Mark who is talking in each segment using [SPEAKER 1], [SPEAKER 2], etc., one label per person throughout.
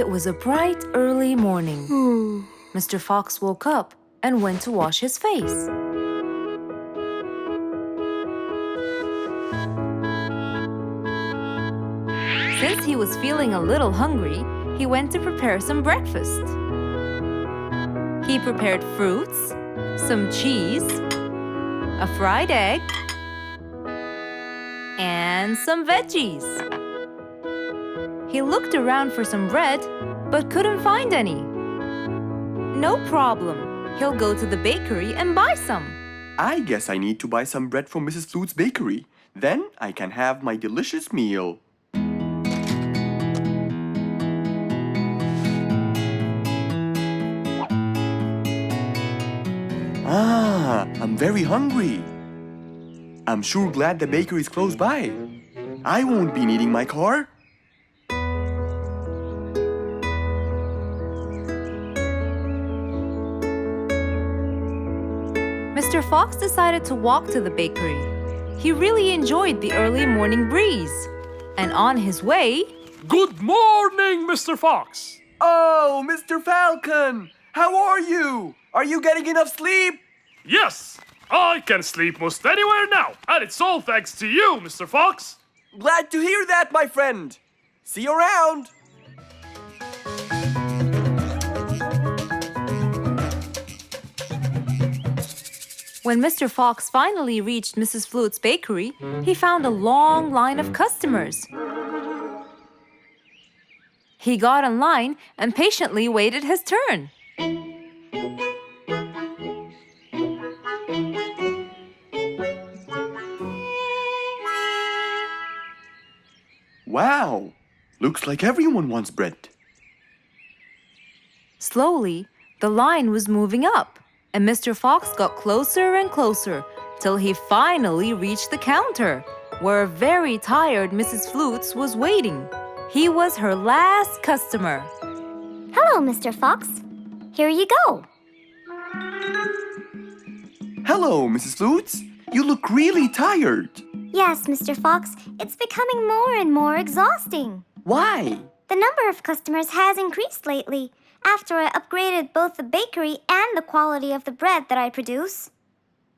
[SPEAKER 1] It was a bright, early morning. Mr. Fox woke up and went to wash his face. Since he was feeling a little hungry, he went to prepare some breakfast. He prepared fruits, some cheese, a fried egg, and some veggies. He looked around for some bread, but couldn't find any. No problem. He'll go to the bakery and buy some.
[SPEAKER 2] I guess I need to buy some bread from Mrs. Flute's bakery. Then I can have my delicious meal. I'm very hungry. I'm sure glad the bakery is close by. I won't be needing my car.
[SPEAKER 1] Mr. Fox decided to walk to the bakery. He really enjoyed the early morning breeze. And on his way...
[SPEAKER 3] Good morning, Mr. Fox!
[SPEAKER 2] Oh, Mr. Falcon! How are you? Are you getting enough sleep?
[SPEAKER 3] Yes, I can sleep most anywhere now, and it's all thanks to you, Mr. Fox.
[SPEAKER 2] Glad to hear that, my friend. See you around.
[SPEAKER 1] When Mr. Fox finally reached Mrs. Flute's bakery, he found a long line of customers. He got in line and patiently waited his turn.
[SPEAKER 2] Wow! Looks like everyone wants bread.
[SPEAKER 1] Slowly, the line was moving up, and Mr. Fox got closer and closer till he finally reached the counter, where a very tired Mrs. Flutes was waiting. He was her last customer.
[SPEAKER 4] Hello, Mr. Fox. Here you go.
[SPEAKER 2] Hello, Mrs. Flutes. You look really tired.
[SPEAKER 4] Yes, Mr. Fox, it's becoming more and more exhausting.
[SPEAKER 2] Why?
[SPEAKER 4] The number of customers has increased lately after I upgraded both the bakery and the quality of the bread that I produce.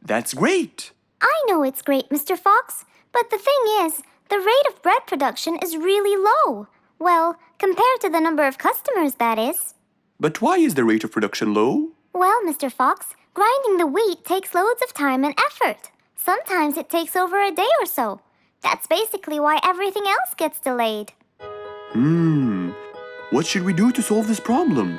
[SPEAKER 2] That's great.
[SPEAKER 4] I know it's great, Mr. Fox, but the thing is, the rate of bread production is really low. Well, compared to the number of customers, that is.
[SPEAKER 2] But why is the rate of production low?
[SPEAKER 4] Well, Mr. Fox, grinding the wheat takes loads of time and effort. Sometimes it takes over a day or so. That's basically why everything else gets delayed.
[SPEAKER 2] What should we do to solve this problem?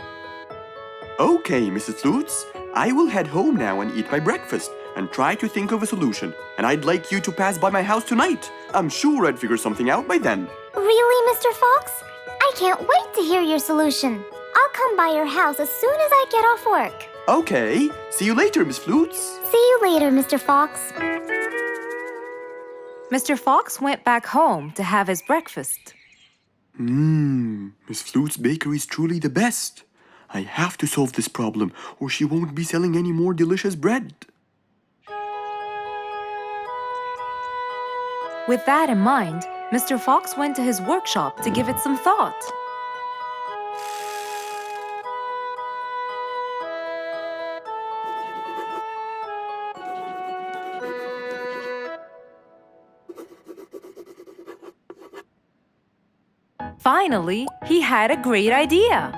[SPEAKER 2] Okay, Mrs. Flutes, I will head home now and eat my breakfast and try to think of a solution. And I'd like you to pass by my house tonight. I'm sure I'd figure something out by then.
[SPEAKER 4] Really, Mr. Fox? I can't wait to hear your solution. I'll come by your house as soon as I get off work.
[SPEAKER 2] Okay, see you later, Miss Flutes.
[SPEAKER 4] See you later, Mr. Fox.
[SPEAKER 1] Mr. Fox went back home to have his breakfast.
[SPEAKER 2] Miss Flute's bakery is truly the best. I have to solve this problem, or she won't be selling any more delicious bread.
[SPEAKER 1] With that in mind, Mr. Fox went to his workshop to give it some thought. Finally, he had a great idea.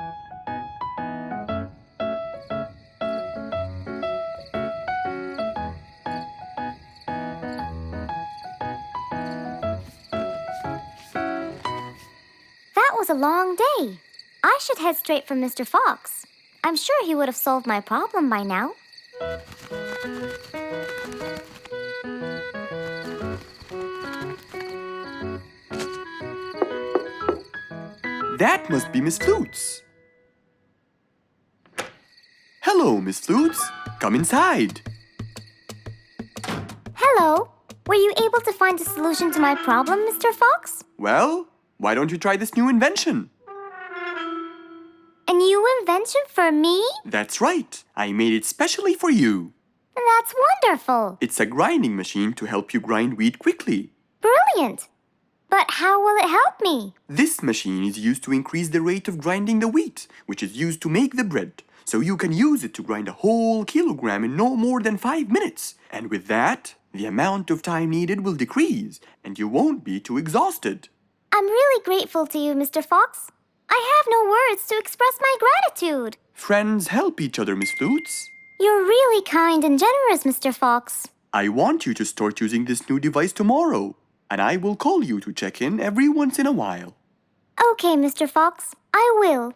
[SPEAKER 4] That was a long day. I should head straight for Mr. Fox. I'm sure he would have solved my problem by now.
[SPEAKER 2] That must be Miss Flutes. Hello, Miss Flutes. Come inside.
[SPEAKER 4] Hello. Were you able to find a solution to my problem, Mr. Fox?
[SPEAKER 2] Well, why don't you try this new invention?
[SPEAKER 4] A new invention for me?
[SPEAKER 2] That's right. I made it specially for you.
[SPEAKER 4] That's wonderful.
[SPEAKER 2] It's a grinding machine to help you grind wheat quickly.
[SPEAKER 4] Brilliant. But how will it help me?
[SPEAKER 2] This machine is used to increase the rate of grinding the wheat, which is used to make the bread. So you can use it to grind a whole kilogram in no more than 5 minutes. And with that, the amount of time needed will decrease, and you won't be too exhausted.
[SPEAKER 4] I'm really grateful to you, Mr. Fox. I have no words to express my gratitude.
[SPEAKER 2] Friends help each other, Miss Flutes.
[SPEAKER 4] You're really kind and generous, Mr. Fox.
[SPEAKER 2] I want you to start using this new device tomorrow, and I will call you to check in every once in a while.
[SPEAKER 4] Okay, Mr. Fox, I will.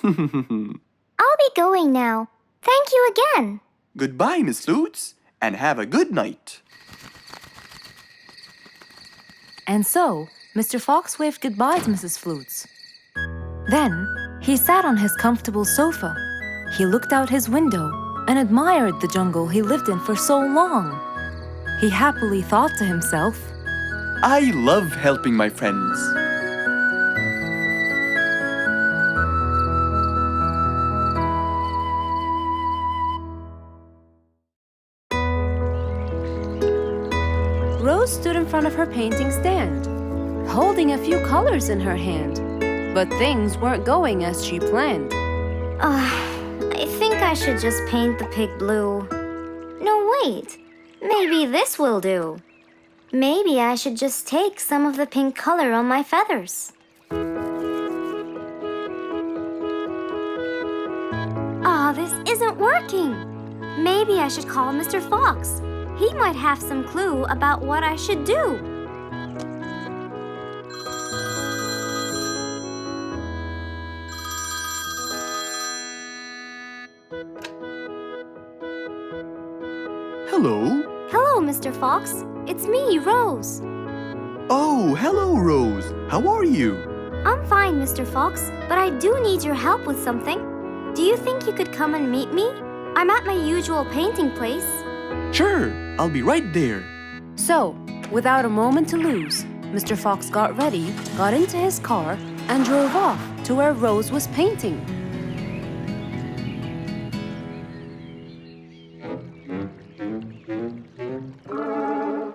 [SPEAKER 4] I'll be going now. Thank you again.
[SPEAKER 2] Goodbye, Miss Flutes, and have a good night.
[SPEAKER 1] And so, Mr. Fox waved goodbye to Mrs. Flutes. Then, he sat on his comfortable sofa. He looked out his window and admired the jungle he lived in for so long. He happily thought to himself,
[SPEAKER 2] I love helping my friends.
[SPEAKER 1] Rose stood in front of her painting stand, holding a few colors in her hand. But things weren't going as she planned.
[SPEAKER 4] I think I should just paint the pig blue. No, wait. Maybe this will do. Maybe I should just take some of the pink color on my feathers. This isn't working. Maybe I should call Mr. Fox. He might have some clue about what I should do.
[SPEAKER 2] Hello.
[SPEAKER 4] Hello, Mr. Fox. It's me, Rose.
[SPEAKER 2] Oh, hello, Rose. How are you?
[SPEAKER 4] I'm fine, Mr. Fox, but I do need your help with something. Do you think you could come and meet me? I'm at my usual painting place.
[SPEAKER 2] Sure, I'll be right there.
[SPEAKER 1] So, without a moment to lose, Mr. Fox got ready, got into his car, and drove off to where Rose was painting.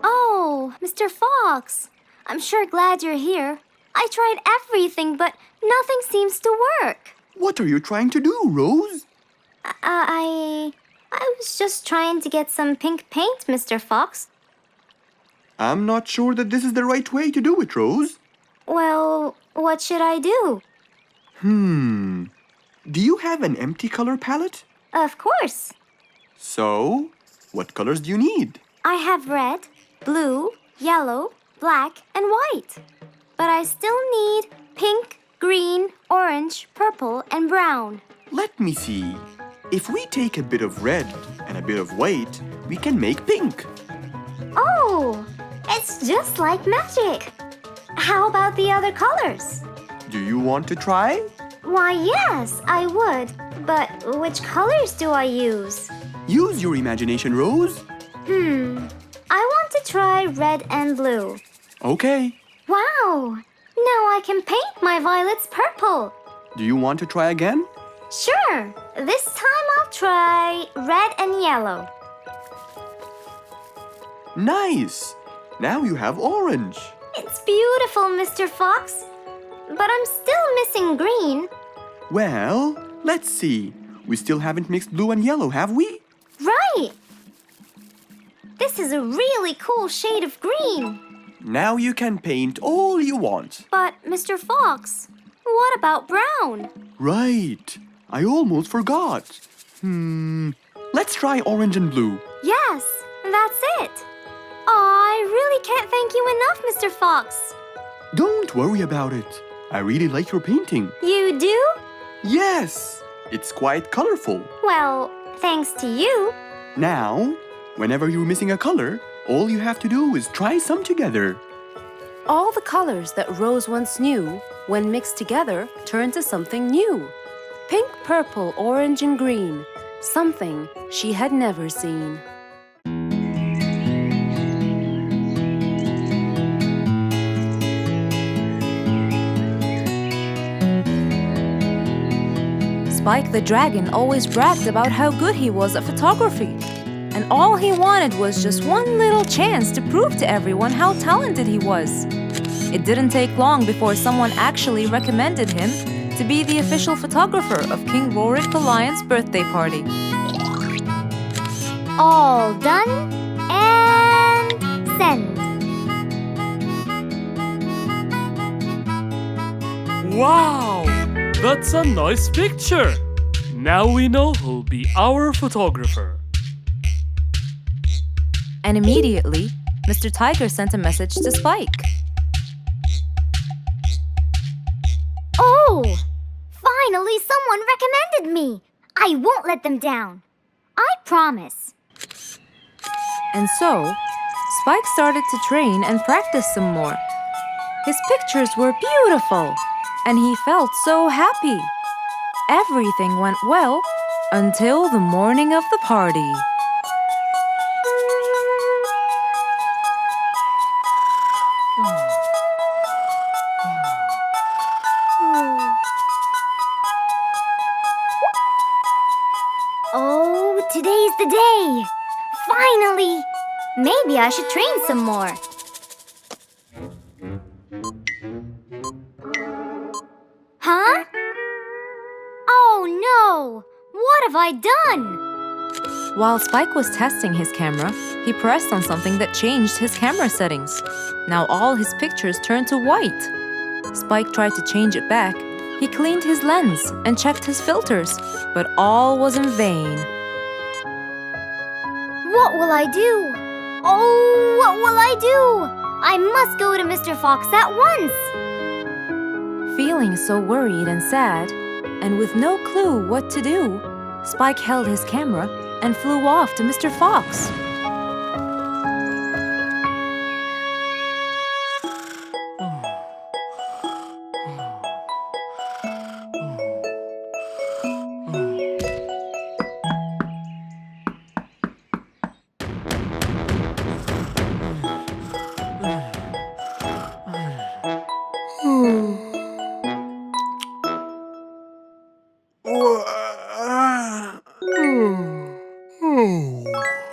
[SPEAKER 4] Oh, Mr. Fox. I'm sure glad you're here. I tried everything, but nothing seems to work.
[SPEAKER 2] What are you trying to do, Rose?
[SPEAKER 4] I was just trying to get some pink paint, Mr. Fox.
[SPEAKER 2] I'm not sure that this is the right way to do it, Rose.
[SPEAKER 4] Well, what should I do?
[SPEAKER 2] Do you have an empty color palette?
[SPEAKER 4] Of course.
[SPEAKER 2] So, what colors do you need?
[SPEAKER 4] I have red, blue, yellow, black, and white. But I still need pink, green, orange, purple, and brown.
[SPEAKER 2] Let me see. If we take a bit of red and a bit of white, we can make pink.
[SPEAKER 4] Oh, it's just like magic. How about the other colors?
[SPEAKER 2] Do you want to try?
[SPEAKER 4] Why, yes, I would. But which colors do I use?
[SPEAKER 2] Use your imagination, Rose.
[SPEAKER 4] I want to try red and blue.
[SPEAKER 2] Okay.
[SPEAKER 4] Wow! Now I can paint my violets purple.
[SPEAKER 2] Do you want to try again?
[SPEAKER 4] Sure. This time I'll try red and yellow.
[SPEAKER 2] Nice! Now you have orange.
[SPEAKER 4] It's beautiful, Mr. Fox. But I'm still missing green.
[SPEAKER 2] Well, let's see. We still haven't mixed blue and yellow, have we?
[SPEAKER 4] Right! This is a really cool shade of green.
[SPEAKER 2] Now you can paint all you want.
[SPEAKER 4] But, Mr. Fox, what about brown?
[SPEAKER 2] Right. I almost forgot. Let's try orange and blue.
[SPEAKER 4] Yes, that's it. I really can't thank you enough, Mr. Fox.
[SPEAKER 2] Don't worry about it. I really like your painting.
[SPEAKER 4] You do?
[SPEAKER 2] Yes! It's quite colorful.
[SPEAKER 4] Well, thanks to you.
[SPEAKER 2] Now, whenever you're missing a color, all you have to do is try some together.
[SPEAKER 1] All the colors that Rose once knew, when mixed together, turned to something new. Pink, purple, orange, and green. Something she had never seen. Spike the Dragon always bragged about how good he was at photography. And all he wanted was just one little chance to prove to everyone how talented he was. It didn't take long before someone actually recommended him to be the official photographer of King Rorik the Lion's birthday party.
[SPEAKER 4] All done and send.
[SPEAKER 3] Wow! That's a nice picture! Now we know who'll be our photographer.
[SPEAKER 1] And immediately, Mr. Tiger sent a message to Spike.
[SPEAKER 4] Oh! Finally, someone recommended me! I won't let them down. I promise.
[SPEAKER 1] And so, Spike started to train and practice some more. His pictures were beautiful, and he felt so happy. Everything went well until the morning of the party.
[SPEAKER 4] Oh, today's the day! Finally! Maybe I should train some more. Huh? Oh no! What have I done?
[SPEAKER 1] While Spike was testing his camera, he pressed on something that changed his camera settings. Now all his pictures turned to white. Spike tried to change it back. He cleaned his lens and checked his filters, but all was in vain.
[SPEAKER 4] What will I do? Oh, what will I do? I must go to Mr. Fox at once.
[SPEAKER 1] Feeling so worried and sad, and with no clue what to do, Spike held his camera and flew off to Mr. Fox.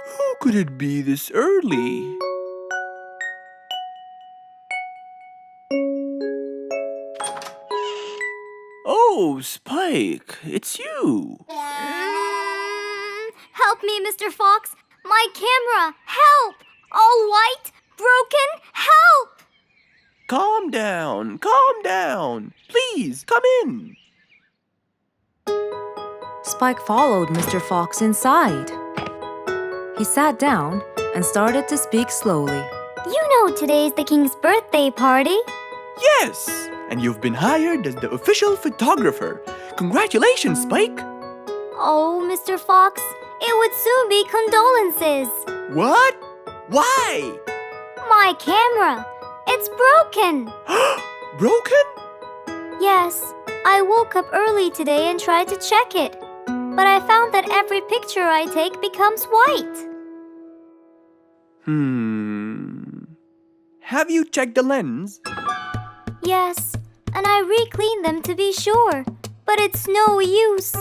[SPEAKER 2] How could it be this early? Oh, Spike, it's you.
[SPEAKER 4] Help me, Mr. Fox. My camera. Help! All white, broken. Help!
[SPEAKER 2] Calm down, calm down. Please, come in.
[SPEAKER 1] Spike followed Mr. Fox inside. He sat down and started to speak slowly.
[SPEAKER 4] You know today's the king's birthday party.
[SPEAKER 2] Yes, and you've been hired as the official photographer. Congratulations, Spike.
[SPEAKER 4] Oh, Mr. Fox, it would soon be condolences.
[SPEAKER 2] What? Why?
[SPEAKER 4] My camera. It's broken.
[SPEAKER 2] Broken?
[SPEAKER 4] Yes, I woke up early today and tried to check it. But I found that every picture I take becomes white.
[SPEAKER 2] Have you checked the lens?
[SPEAKER 4] Yes, and I re-cleaned them to be sure. But it's no use.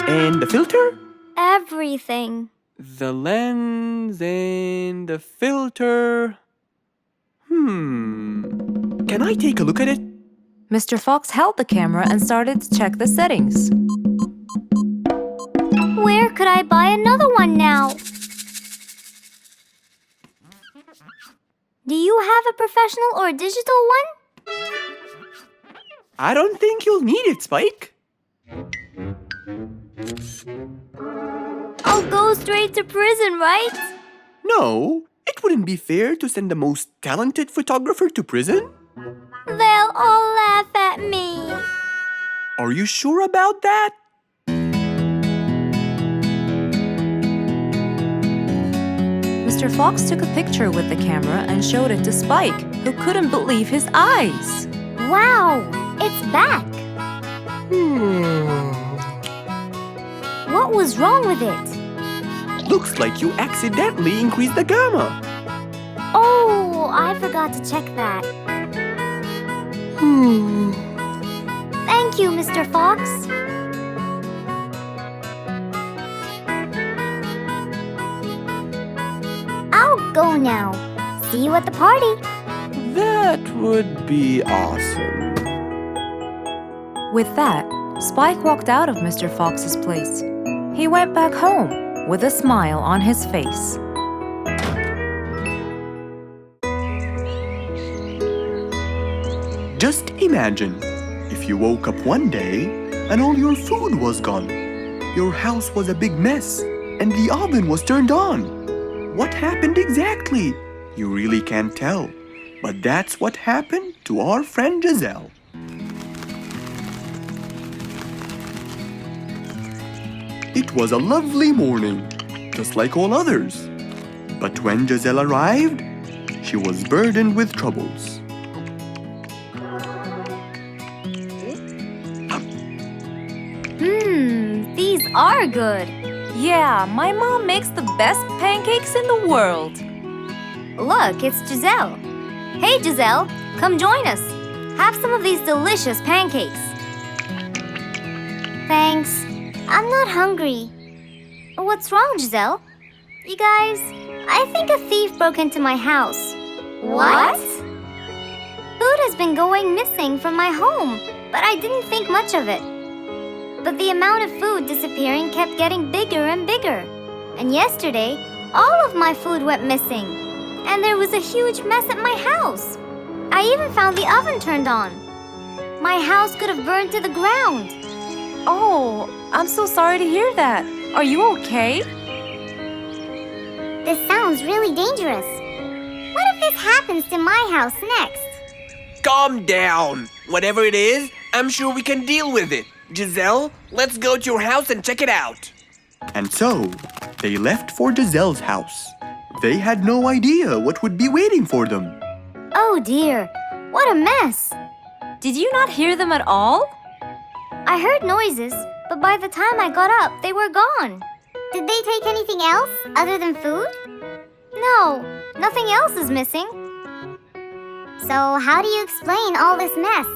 [SPEAKER 2] And the filter?
[SPEAKER 4] Everything.
[SPEAKER 2] The lens and the filter. Can I take a look at it?
[SPEAKER 1] Mr. Fox held the camera and started to check the settings.
[SPEAKER 4] Where could I buy another one now? Do you have a professional or digital one?
[SPEAKER 2] I don't think you'll need it, Spike.
[SPEAKER 4] I'll go straight to prison, right?
[SPEAKER 2] No, it wouldn't be fair to send the most talented photographer to prison.
[SPEAKER 4] They'll all laugh at me.
[SPEAKER 2] Are you sure about that?
[SPEAKER 1] Mr. Fox took a picture with the camera and showed it to Spike, who couldn't believe his eyes.
[SPEAKER 4] Wow, it's back. What was wrong with it?
[SPEAKER 2] Looks like you accidentally increased the gamma.
[SPEAKER 4] Oh, I forgot to check that. Thank you, Mr. Fox. I'll go now. See you at the party.
[SPEAKER 2] That would be awesome.
[SPEAKER 1] With that, Spike walked out of Mr. Fox's place. He went back home with a smile on his face.
[SPEAKER 2] Just imagine if you woke up one day and all your food was gone. Your house was a big mess and the oven was turned on. What happened exactly? You really can't tell. But that's what happened to our friend Giselle. It was a lovely morning, just like all others. But when Giselle arrived, she was burdened with troubles.
[SPEAKER 4] These are good.
[SPEAKER 1] Yeah, my mom makes the best pancakes in the world.
[SPEAKER 4] Look, it's Giselle. Hey, Giselle, come join us. Have some of these delicious pancakes. Thanks. I'm not hungry. What's wrong, Giselle? You guys, I think a thief broke into my house. What? Food has been going missing from my home, but I didn't think much of it. But the amount of food disappearing kept getting bigger and bigger. And yesterday, all of my food went missing. And there was a huge mess at my house. I even found the oven turned on. My house could have burned to the ground.
[SPEAKER 1] Oh, I'm so sorry to hear that. Are you okay?
[SPEAKER 5] This sounds really dangerous. What if this happens to my house next?
[SPEAKER 6] Calm down. Whatever it is, I'm sure we can deal with it. Giselle, let's go to your house and check it out.
[SPEAKER 2] And so, they left for Giselle's house. They had no idea what would be waiting for them.
[SPEAKER 4] Oh dear, what a mess.
[SPEAKER 1] Did you not hear them at all?
[SPEAKER 4] I heard noises, but by the time I got up, they were gone.
[SPEAKER 5] Did they take anything else other than food?
[SPEAKER 4] No, nothing else is missing.
[SPEAKER 5] So how do you explain all this mess?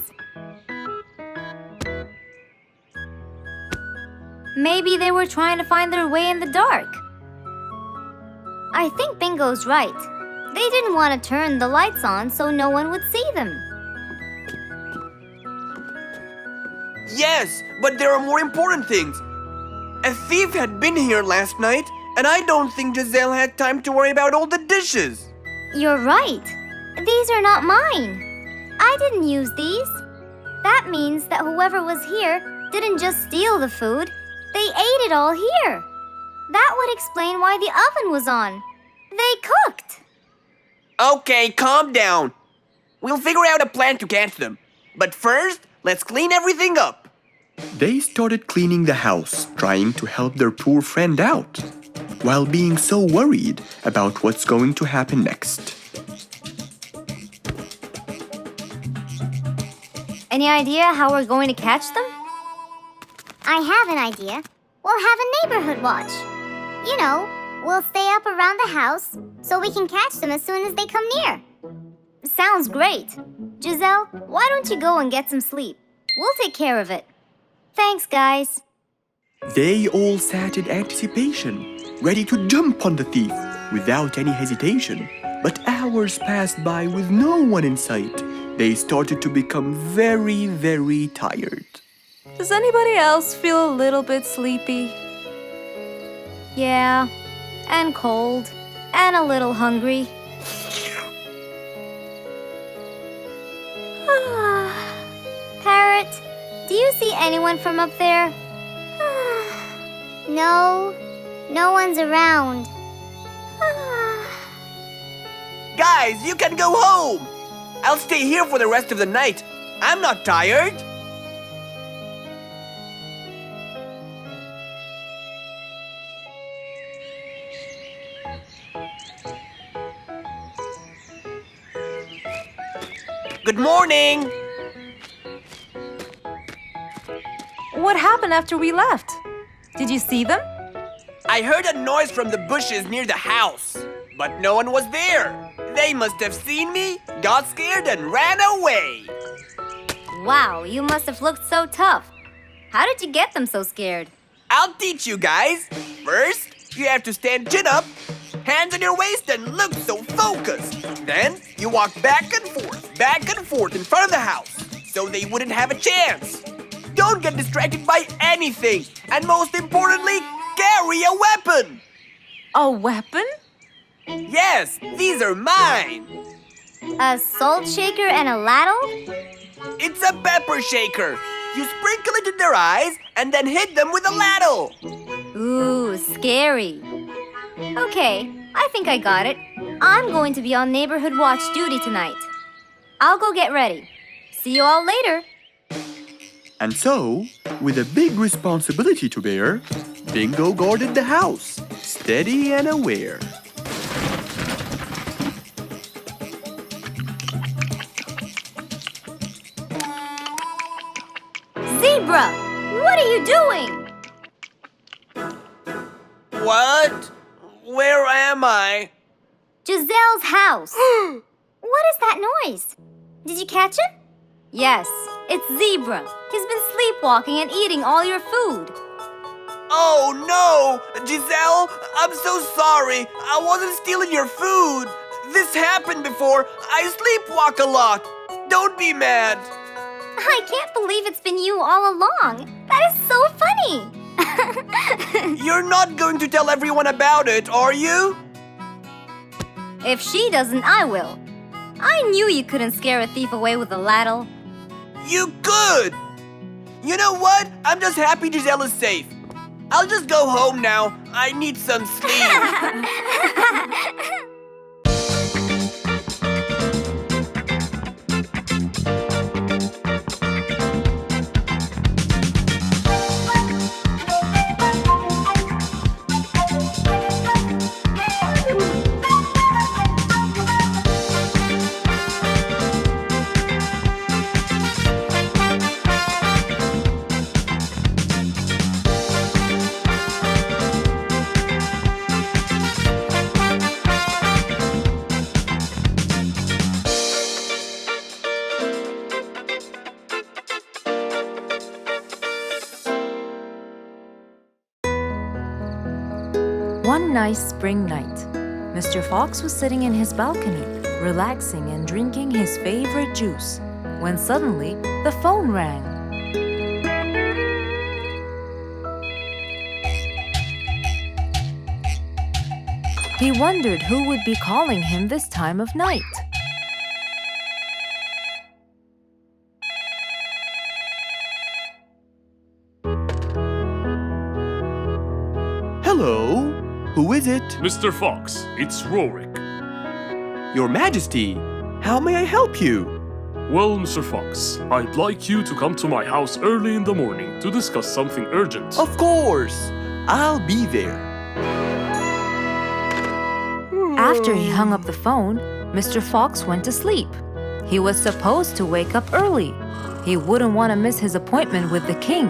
[SPEAKER 4] Maybe they were trying to find their way in the dark. I think Bingo's right. They didn't want to turn the lights on so no one would see them.
[SPEAKER 6] Yes, but there are more important things. A thief had been here last night, and I don't think Giselle had time to worry about all the dishes.
[SPEAKER 4] You're right. These are not mine. I didn't use these. That means that whoever was here didn't just steal the food. They ate it all here. That would explain why the oven was on. They cooked.
[SPEAKER 6] Okay, calm down. We'll figure out a plan to catch them. But first, let's clean everything up.
[SPEAKER 2] They started cleaning the house, trying to help their poor friend out, while being so worried about what's going to happen next.
[SPEAKER 4] Any idea how we're going to catch them?
[SPEAKER 5] I have an idea. We'll have a neighborhood watch. You know, we'll stay up around the house so we can catch them as soon as they come near.
[SPEAKER 4] Sounds great. Giselle, why don't you go and get some sleep? We'll take care of it. Thanks, guys.
[SPEAKER 2] They all sat in anticipation, ready to jump on the thief without any hesitation. But hours passed by with no one in sight. They started to become very, very tired.
[SPEAKER 1] Does anybody else feel a little bit sleepy?
[SPEAKER 4] Yeah, and cold, and a little hungry. Parrot, do you see anyone from up there?
[SPEAKER 5] No, no one's around.
[SPEAKER 6] Guys, you can go home. I'll stay here for the rest of the night. I'm not tired. Good morning.
[SPEAKER 1] What happened after we left? Did you see them?
[SPEAKER 6] I heard a noise from the bushes near the house, but no one was there. They must have seen me, got scared, and ran away.
[SPEAKER 4] Wow, you must have looked so tough. How did you get them so scared?
[SPEAKER 6] I'll teach you guys. First, you have to stand chin up, hands on your waist, and look so focused. Then, you walk back and forth. back and forth in front of the house so they wouldn't have a chance. Don't get distracted by anything, and most importantly, carry a weapon.
[SPEAKER 1] A weapon?
[SPEAKER 6] Yes, these are mine.
[SPEAKER 5] A salt shaker and a ladle?
[SPEAKER 6] It's a pepper shaker. You sprinkle it in their eyes and then hit them with a ladle.
[SPEAKER 4] Ooh, scary. Okay, I think I got it. I'm going to be on neighborhood watch duty tonight. I'll go get ready. See you all later.
[SPEAKER 2] And so, with a big responsibility to bear, Bingo guarded the house, steady and aware.
[SPEAKER 4] Zebra, what are you doing?
[SPEAKER 6] What? Where am I?
[SPEAKER 4] Giselle's house.
[SPEAKER 5] What is that noise? Did you catch him?
[SPEAKER 4] Yes, it's Zebra. He's been sleepwalking and eating all your food.
[SPEAKER 6] Oh no! Giselle, I'm so sorry. I wasn't stealing your food. This happened before. I sleepwalk a lot. Don't be mad.
[SPEAKER 5] I can't believe it's been you all along. That is so funny.
[SPEAKER 6] You're not going to tell everyone about it, are you?
[SPEAKER 4] If she doesn't, I will. I knew you couldn't scare a thief away with a ladle.
[SPEAKER 6] You could! You know what? I'm just happy Giselle is safe. I'll just go home now. I need some sleep.
[SPEAKER 1] One nice spring night, Mr. Fox was sitting in his balcony, relaxing and drinking his favorite juice, when suddenly the phone rang. He wondered who would be calling him this time of night.
[SPEAKER 2] Hello? Who is it?
[SPEAKER 3] Mr. Fox, it's Rorik.
[SPEAKER 2] Your Majesty, how may I help you?
[SPEAKER 3] Well, Mr. Fox, I'd like you to come to my house early in the morning to discuss something urgent.
[SPEAKER 2] Of course! I'll be there.
[SPEAKER 1] After he hung up the phone, Mr. Fox went to sleep. He was supposed to wake up early. He wouldn't want to miss his appointment with the king.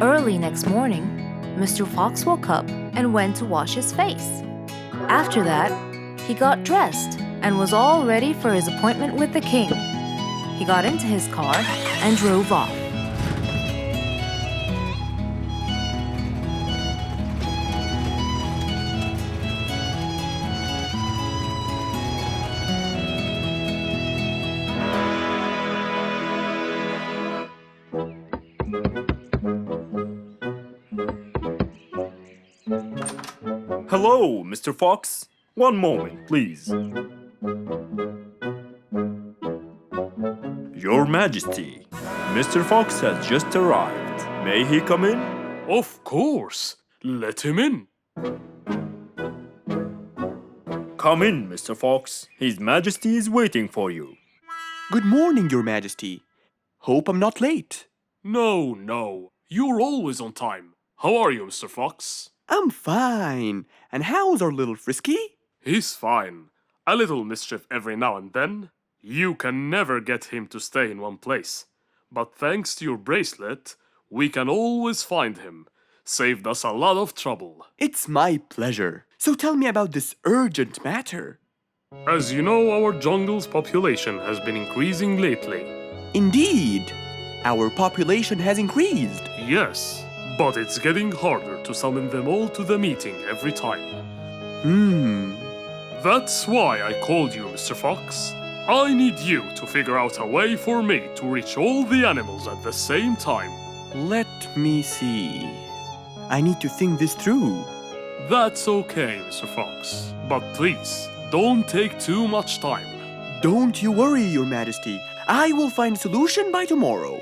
[SPEAKER 1] Early next morning, Mr. Fox woke up and went to wash his face. After that, he got dressed and was all ready for his appointment with the king. He got into his car and drove off.
[SPEAKER 7] Hello, Mr. Fox. One moment, please. Your Majesty, Mr. Fox has just arrived. May he come in?
[SPEAKER 3] Of course. Let him in.
[SPEAKER 7] Come in, Mr. Fox. His Majesty is waiting for you.
[SPEAKER 2] Good morning, Your Majesty. Hope I'm not late.
[SPEAKER 3] No. You're always on time. How are you, Mr. Fox?
[SPEAKER 2] I'm fine. And how's our little Frisky?
[SPEAKER 3] He's fine. A little mischief every now and then. You can never get him to stay in one place. But thanks to your bracelet, we can always find him. Saved us a lot of trouble.
[SPEAKER 2] It's my pleasure. So tell me about this urgent matter.
[SPEAKER 3] As you know, our jungle's population has been increasing lately.
[SPEAKER 2] Indeed, our population has increased.
[SPEAKER 3] Yes, but it's getting harder to summon them all to the meeting every time. That's why I called you, Mr. Fox. I need you to figure out a way for me to reach all the animals at the same time.
[SPEAKER 2] Let me see. I need to think this through.
[SPEAKER 3] That's okay, Mr. Fox. But please, don't take too much time.
[SPEAKER 2] Don't you worry, Your Majesty. I will find a solution by tomorrow.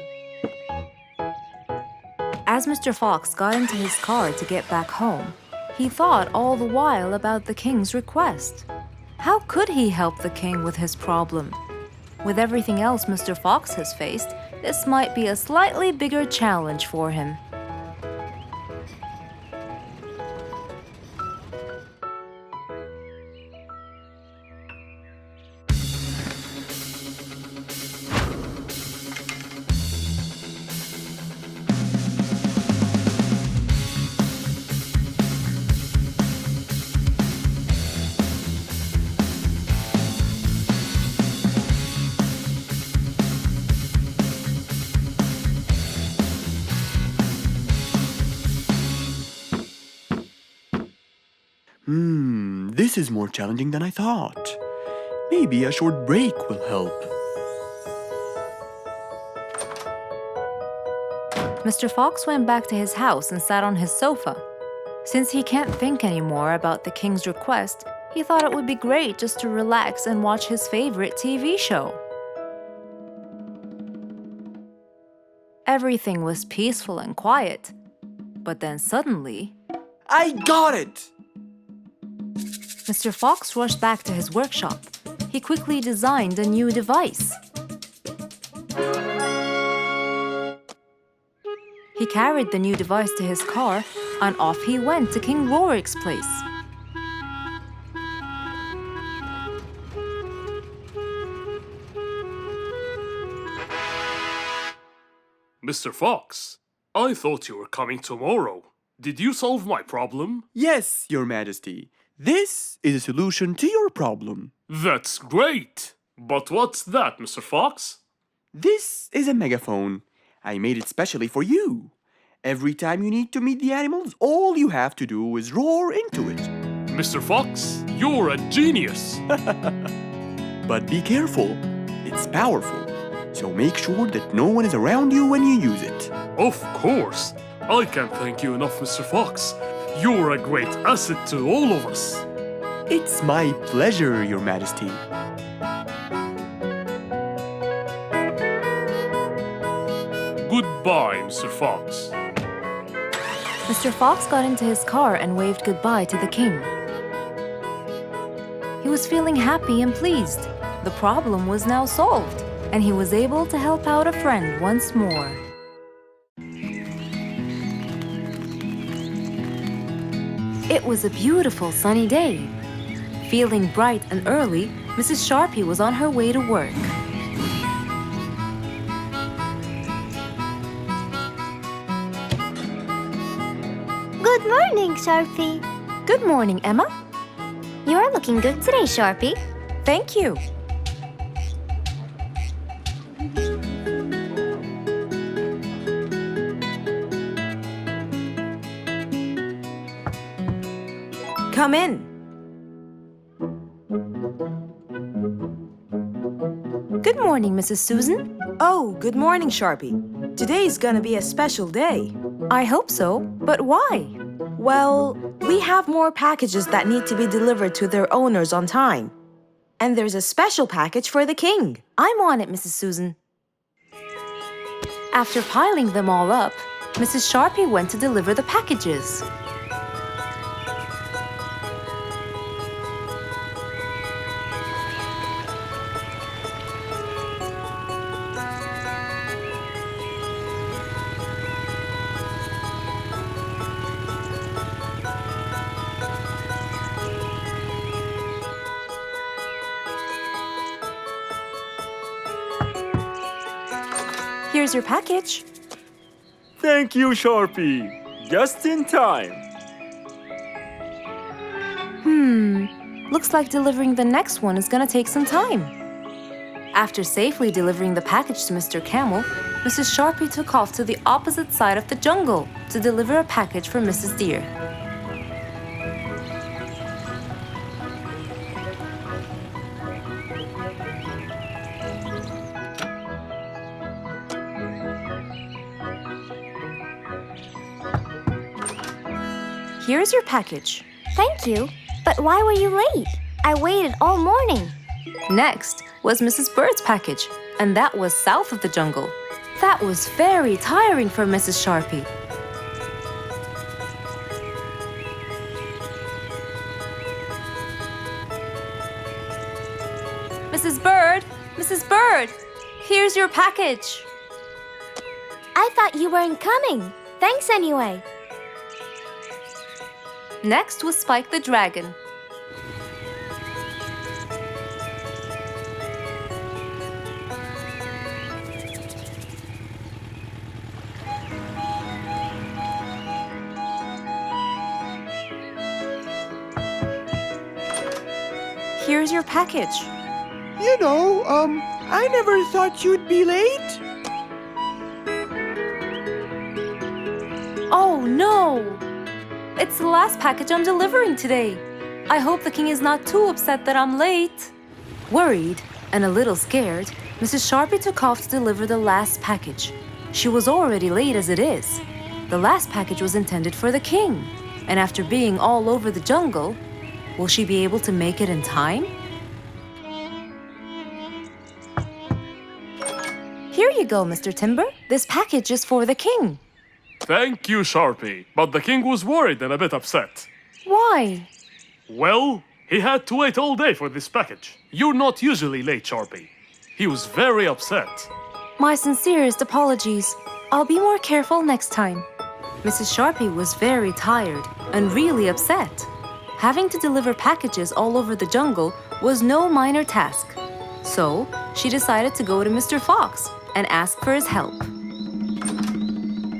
[SPEAKER 1] As Mr. Fox got into his car to get back home, he thought all the while about the king's request. How could he help the king with his problem? With everything else Mr. Fox has faced, this might be a slightly bigger challenge for him.
[SPEAKER 2] This is more challenging than I thought. Maybe a short break will help.
[SPEAKER 1] Mr. Fox went back to his house and sat on his sofa. Since he can't think anymore about the king's request, he thought it would be great just to relax and watch his favorite TV show. Everything was peaceful and quiet. But then suddenly,
[SPEAKER 2] I got it!
[SPEAKER 1] Mr. Fox rushed back to his workshop. He quickly designed a new device. He carried the new device to his car, and off he went to King Rorik's place.
[SPEAKER 3] Mr. Fox, I thought you were coming tomorrow. Did you solve my problem?
[SPEAKER 2] Yes, Your Majesty. This is a solution to your problem.
[SPEAKER 3] That's great! But what's that, Mr. Fox?
[SPEAKER 2] This is a megaphone. I made it specially for you. Every time you need to meet the animals, all you have to do is roar into it.
[SPEAKER 3] Mr. Fox, you're a genius!
[SPEAKER 2] But be careful. It's powerful. So make sure that no one is around you when you use it.
[SPEAKER 3] Of course! I can't thank you enough, Mr. Fox. You're a great asset to all of us.
[SPEAKER 2] It's my pleasure, Your Majesty.
[SPEAKER 3] Goodbye, Mr. Fox.
[SPEAKER 1] Mr. Fox got into his car and waved goodbye to the king. He was feeling happy and pleased. The problem was now solved, and he was able to help out a friend once more. It was a beautiful sunny day. Feeling bright and early, Mrs. Sharpie was on her way to work.
[SPEAKER 5] Good morning, Sharpie.
[SPEAKER 1] Good morning, Emma.
[SPEAKER 4] You're looking good today, Sharpie.
[SPEAKER 1] Thank you. Come in. Good morning, Mrs. Susan.
[SPEAKER 8] Oh, good morning, Sharpie. Today's gonna be a special day.
[SPEAKER 1] I hope so, but why?
[SPEAKER 8] Well, we have more packages that need to be delivered to their owners on time. And there's a special package for the king.
[SPEAKER 1] I'm on it, Mrs. Susan. After piling them all up, Mrs. Sharpie went to deliver the packages. Here's your package.
[SPEAKER 7] Thank you, Sharpie. Just in time.
[SPEAKER 1] Looks like delivering the next one is gonna take some time. After safely delivering the package to Mr. Camel, Mrs. Sharpie took off to the opposite side of the jungle to deliver a package for Mrs. Deer. Here's your package.
[SPEAKER 4] Thank you. But why were you late? I waited all morning.
[SPEAKER 1] Next was Mrs. Bird's package, and that was south of the jungle. That was very tiring for Mrs. Sharpie. Mrs. Bird! Mrs. Bird! Here's your package.
[SPEAKER 4] I thought you weren't coming. Thanks anyway.
[SPEAKER 1] Next was Spike the Dragon. Here's your package.
[SPEAKER 2] I never thought you'd be late.
[SPEAKER 1] Oh no! It's the last package I'm delivering today. I hope the king is not too upset that I'm late. Worried and a little scared, Mrs. Sharpie took off to deliver the last package. She was already late as it is. The last package was intended for the king, and after being all over the jungle, will she be able to make it in time? Here you go, Mr. Timber. This package is for the king.
[SPEAKER 3] Thank you, Sharpie. But the king was worried and a bit upset.
[SPEAKER 1] Why?
[SPEAKER 3] Well, he had to wait all day for this package. You're not usually late, Sharpie. He was very upset.
[SPEAKER 1] My sincerest apologies. I'll be more careful next time. Mrs. Sharpie was very tired and really upset. Having to deliver packages all over the jungle was no minor task. So, she decided to go to Mr. Fox and ask for his help.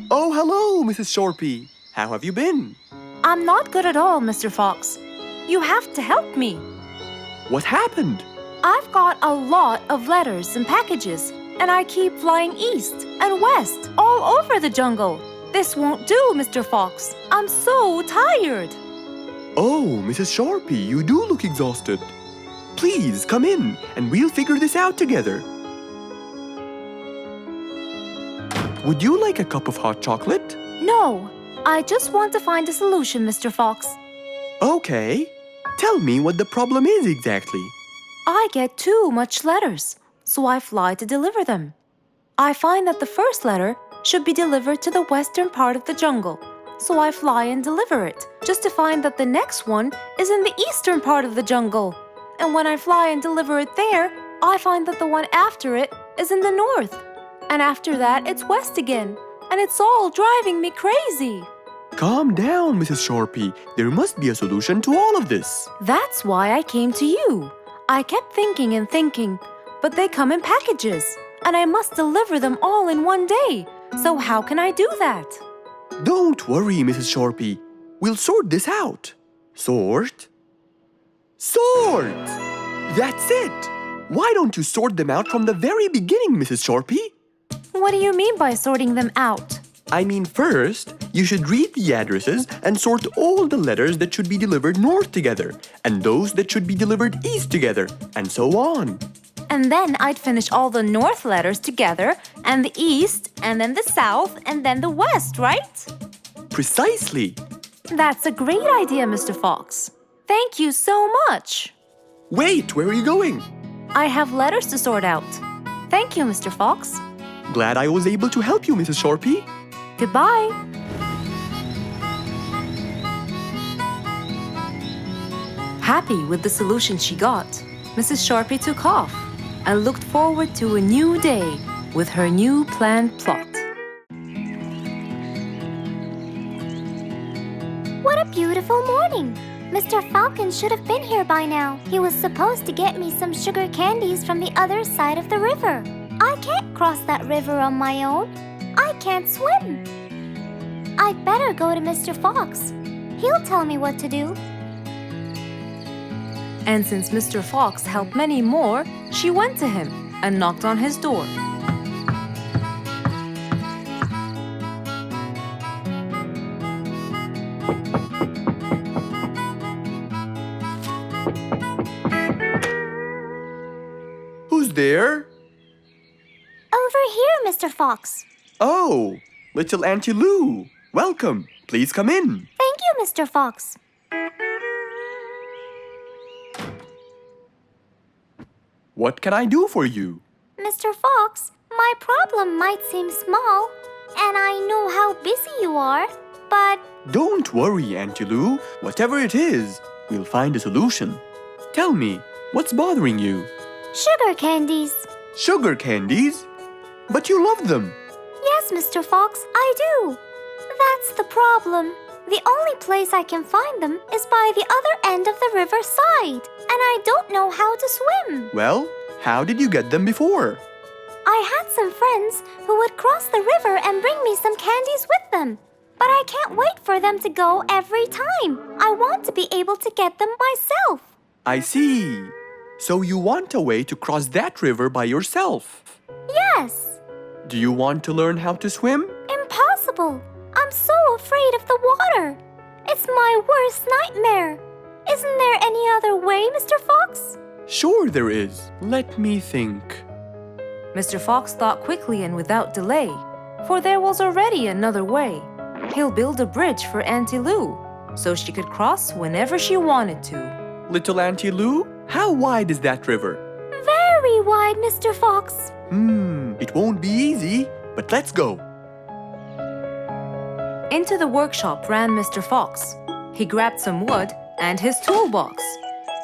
[SPEAKER 2] Oh, hello, Mrs. Sharpie. How have you been?
[SPEAKER 1] I'm not good at all, Mr. Fox. You have to help me.
[SPEAKER 2] What happened?
[SPEAKER 1] I've got a lot of letters and packages, and I keep flying east and west all over the jungle. This won't do, Mr. Fox. I'm so tired.
[SPEAKER 2] Oh, Mrs. Sharpie, you do look exhausted. Please come in and we'll figure this out together. Would you like a cup of hot chocolate?
[SPEAKER 1] No, I just want to find a solution, Mr. Fox.
[SPEAKER 2] Okay. Tell me what the problem is exactly.
[SPEAKER 1] I get too much letters, so I fly to deliver them. I find that the first letter should be delivered to the western part of the jungle, so I fly and deliver it, just to find that the next one is in the eastern part of the jungle. And when I fly and deliver it there, I find that the one after it is in the north. And after that, it's west again, and it's all driving me crazy.
[SPEAKER 2] Calm down, Mrs. Sharpie. There must be a solution to all of this.
[SPEAKER 1] That's why I came to you. I kept thinking and thinking, but they come in packages, and I must deliver them all in one day. So how can I do that?
[SPEAKER 2] Don't worry, Mrs. Sharpie. We'll sort this out. Sort? Sort! That's it! Why don't you sort them out from the very beginning, Mrs. Sharpie?
[SPEAKER 1] What do you mean by sorting them out?
[SPEAKER 2] I mean, first, you should read the addresses and sort all the letters that should be delivered north together, and those that should be delivered east together, and so on.
[SPEAKER 1] And then I'd finish all the north letters together, and the east, and then the south, and then the west, right?
[SPEAKER 2] Precisely.
[SPEAKER 1] That's a great idea, Mr. Fox. Thank you so much.
[SPEAKER 2] Wait, where are you going?
[SPEAKER 1] I have letters to sort out. Thank you, Mr. Fox.
[SPEAKER 2] Glad I was able to help you, Mrs. Sharpie.
[SPEAKER 1] Goodbye. Happy with the solution she got, Mrs. Sharpie took off and looked forward to a new day with her new planned plot.
[SPEAKER 4] What a beautiful morning! Mr. Falcon should have been here by now. He was supposed to get me some sugar candies from the other side of the river. I can't cross that river on my own. I can't swim. I'd better go to Mr. Fox. He'll tell me what to do.
[SPEAKER 1] And since Mr. Fox helped many more, she went to him and knocked on his door.
[SPEAKER 2] Who's there?
[SPEAKER 4] Over here, Mr. Fox.
[SPEAKER 2] Oh, little Auntie Lou. Welcome. Please come in.
[SPEAKER 4] Thank you, Mr. Fox.
[SPEAKER 2] What can I do for you?
[SPEAKER 4] Mr. Fox, my problem might seem small, and I know how busy you are, but
[SPEAKER 2] Don't worry, Auntie Lou. Whatever it is, we'll find a solution. Tell me, what's bothering you?
[SPEAKER 4] sugar candies.
[SPEAKER 2] Sugar candies? But you love them.
[SPEAKER 4] Yes, Mr. Fox, I do. That's the problem. The only place I can find them is by the other end of the river side, and I don't know how to swim.
[SPEAKER 2] Well, how did you get them before?
[SPEAKER 4] I had some friends who would cross the river and bring me some candies with them. But I can't wait for them to go every time. I want to be able to get them myself.
[SPEAKER 2] I see. So you want a way to cross that river by yourself.
[SPEAKER 4] Yes.
[SPEAKER 2] Do you want to learn how to swim?
[SPEAKER 4] Impossible. I'm so afraid of the water. It's my worst nightmare. Isn't there any other way, Mr. Fox?
[SPEAKER 2] Sure there is. Let me think.
[SPEAKER 1] Mr. Fox thought quickly and without delay, for there was already another way. He'll build a bridge for Auntie Lou, so she could cross whenever she wanted to.
[SPEAKER 2] Little Auntie Lou, how wide is that river?
[SPEAKER 4] Very wide, Mr. Fox.
[SPEAKER 2] It won't be easy, but let's go.
[SPEAKER 1] Into the workshop ran Mr. Fox. He grabbed some wood and his toolbox.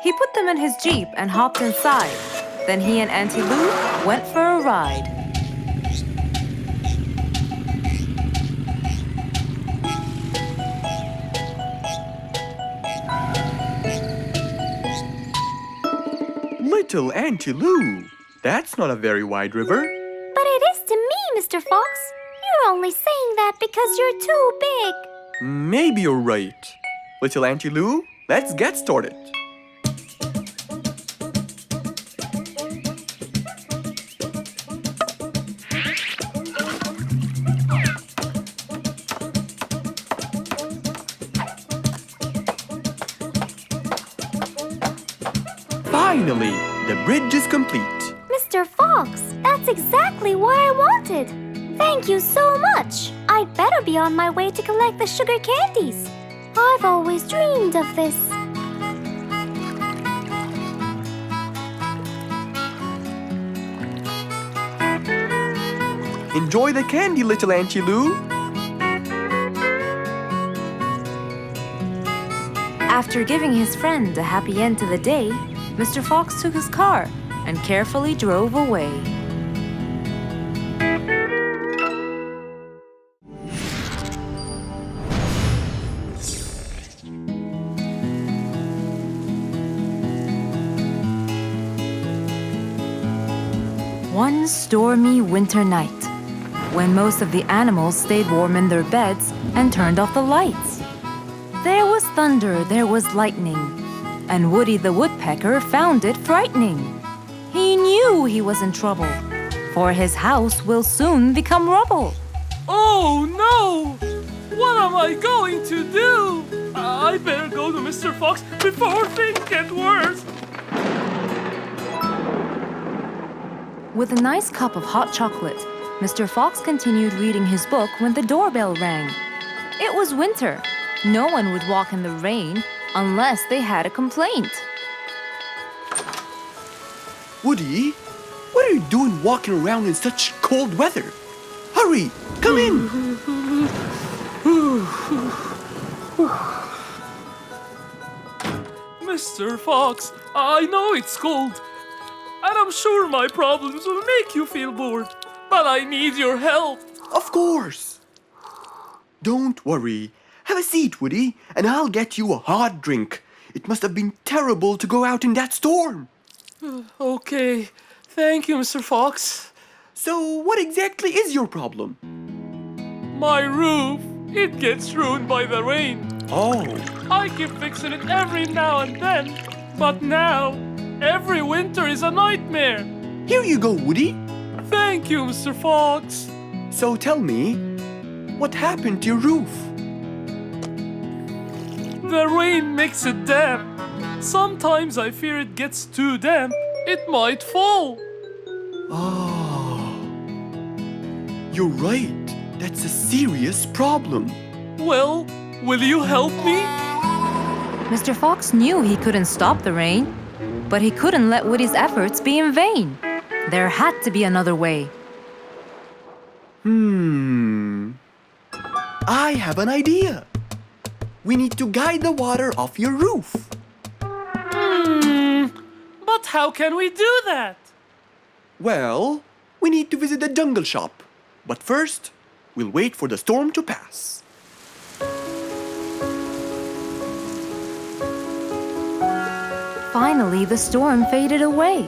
[SPEAKER 1] He put them in his Jeep and hopped inside. Then he and Auntie Lou went for a ride.
[SPEAKER 2] Little Auntie Lou, that's not a very wide river.
[SPEAKER 4] But it is to me, Mr. Fox. You're only saying that because you're too big.
[SPEAKER 2] Maybe you're right. Little Auntie Lou, let's get started. Finally, the bridge is complete.
[SPEAKER 4] Mr. Fox, that's exactly what I wanted. Thank you so much. I'd better be on my way to collect the sugar candies. I've always dreamed of this.
[SPEAKER 2] Enjoy the candy, little Auntie Lou.
[SPEAKER 1] After giving his friend a happy end to the day, Mr. Fox took his car and carefully drove away. One stormy winter night, when most of the animals stayed warm in their beds and turned off the lights. There was thunder, there was lightning, and Woody the Woodpecker found it frightening. He knew he was in trouble, for his house will soon become rubble.
[SPEAKER 3] Oh no! What am I going to do? I better go to Mr. Fox before things get worse.
[SPEAKER 1] With a nice cup of hot chocolate, Mr. Fox continued reading his book when the doorbell rang. It was winter. No one would walk in the rain unless they had a complaint.
[SPEAKER 2] Woody, what are you doing walking around in such cold weather? Hurry, come in.
[SPEAKER 3] Mr. Fox, I know it's cold, and I'm sure my problems will make you feel bored, but I need your help.
[SPEAKER 2] Of course. Don't worry. Have a seat, Woody, and I'll get you a hot drink. It must have been terrible to go out in that storm.
[SPEAKER 3] Okay, thank you, Mr. Fox.
[SPEAKER 2] So, what exactly is your problem?
[SPEAKER 3] My roof It gets ruined by the rain.
[SPEAKER 2] Oh,
[SPEAKER 3] I keep fixing it every now and then, but now every winter is a nightmare.
[SPEAKER 2] here you go, Woody.
[SPEAKER 3] Thank you, Mr. Fox.
[SPEAKER 2] So tell me, what happened to your roof?
[SPEAKER 3] The rain makes it damp. Sometimes I fear it gets too damp. It might fall.
[SPEAKER 2] Oh, you're right. That's a serious problem.
[SPEAKER 3] Well, will you help me?
[SPEAKER 1] Mr. Fox knew he couldn't stop the rain, but he couldn't let Woody's efforts be in vain. There had to be another way.
[SPEAKER 2] I have an idea. We need to guide the water off your roof.
[SPEAKER 3] But how can we do that?
[SPEAKER 2] Well, we need to visit the jungle shop. But first, we'll wait for the storm to pass.
[SPEAKER 1] Finally, the storm faded away,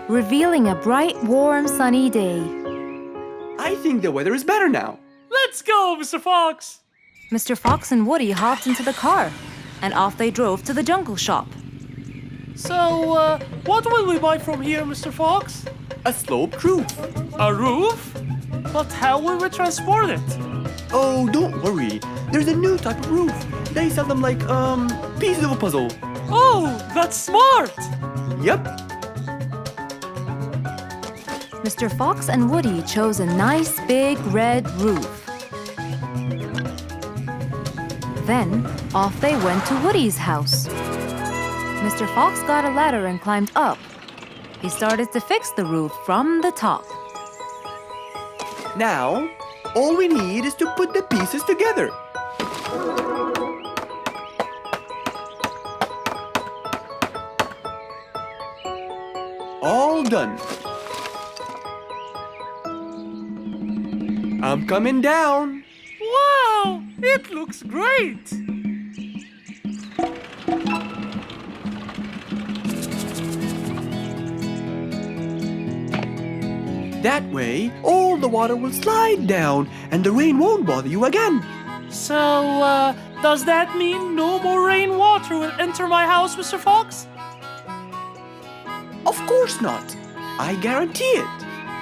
[SPEAKER 1] revealing a bright, warm, sunny day.
[SPEAKER 2] I think the weather is better now.
[SPEAKER 3] Let's go, Mr. Fox.
[SPEAKER 1] Mr. Fox and Woody hopped into the car, and off they drove to the jungle shop.
[SPEAKER 3] So, what will we buy from here, Mr. Fox?
[SPEAKER 2] A sloped roof.
[SPEAKER 3] A roof? But how will we transport it?
[SPEAKER 2] Oh, don't worry. There's a new type of roof. They sell them like, pieces of a puzzle.
[SPEAKER 3] Oh, that's smart!
[SPEAKER 2] Yep.
[SPEAKER 1] Mr. Fox and Woody chose a nice big red roof. Then, off they went to Woody's house. Mr. Fox got a ladder and climbed up. He started to fix the roof from the top.
[SPEAKER 2] Now, all we need is to put the pieces together. All done. I'm coming down.
[SPEAKER 3] Wow, it looks great!
[SPEAKER 2] That way, all the water will slide down and the rain won't bother you again.
[SPEAKER 3] So, does that mean no more rainwater will enter my house, Mr. Fox?
[SPEAKER 2] Of course not. I guarantee it.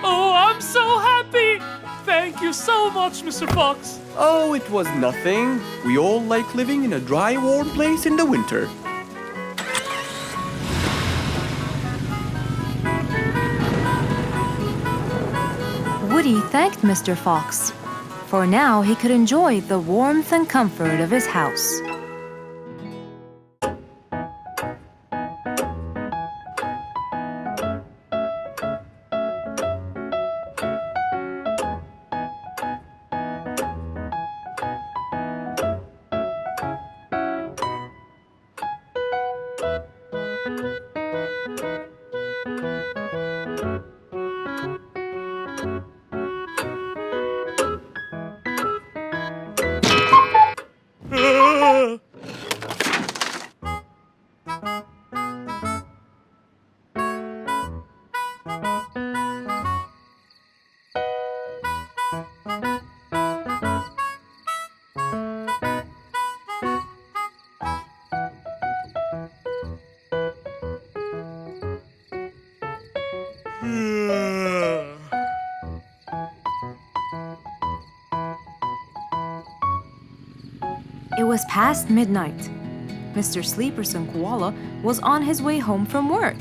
[SPEAKER 3] Oh, I'm so happy! Thank you so much, Mr. Fox.
[SPEAKER 2] Oh, it was nothing. We all like living in a dry, warm place in the winter.
[SPEAKER 1] Woody thanked Mr. Fox, for now he could enjoy the warmth and comfort of his house. It was past midnight. Mr. Sleeperson Koala was on his way home from work.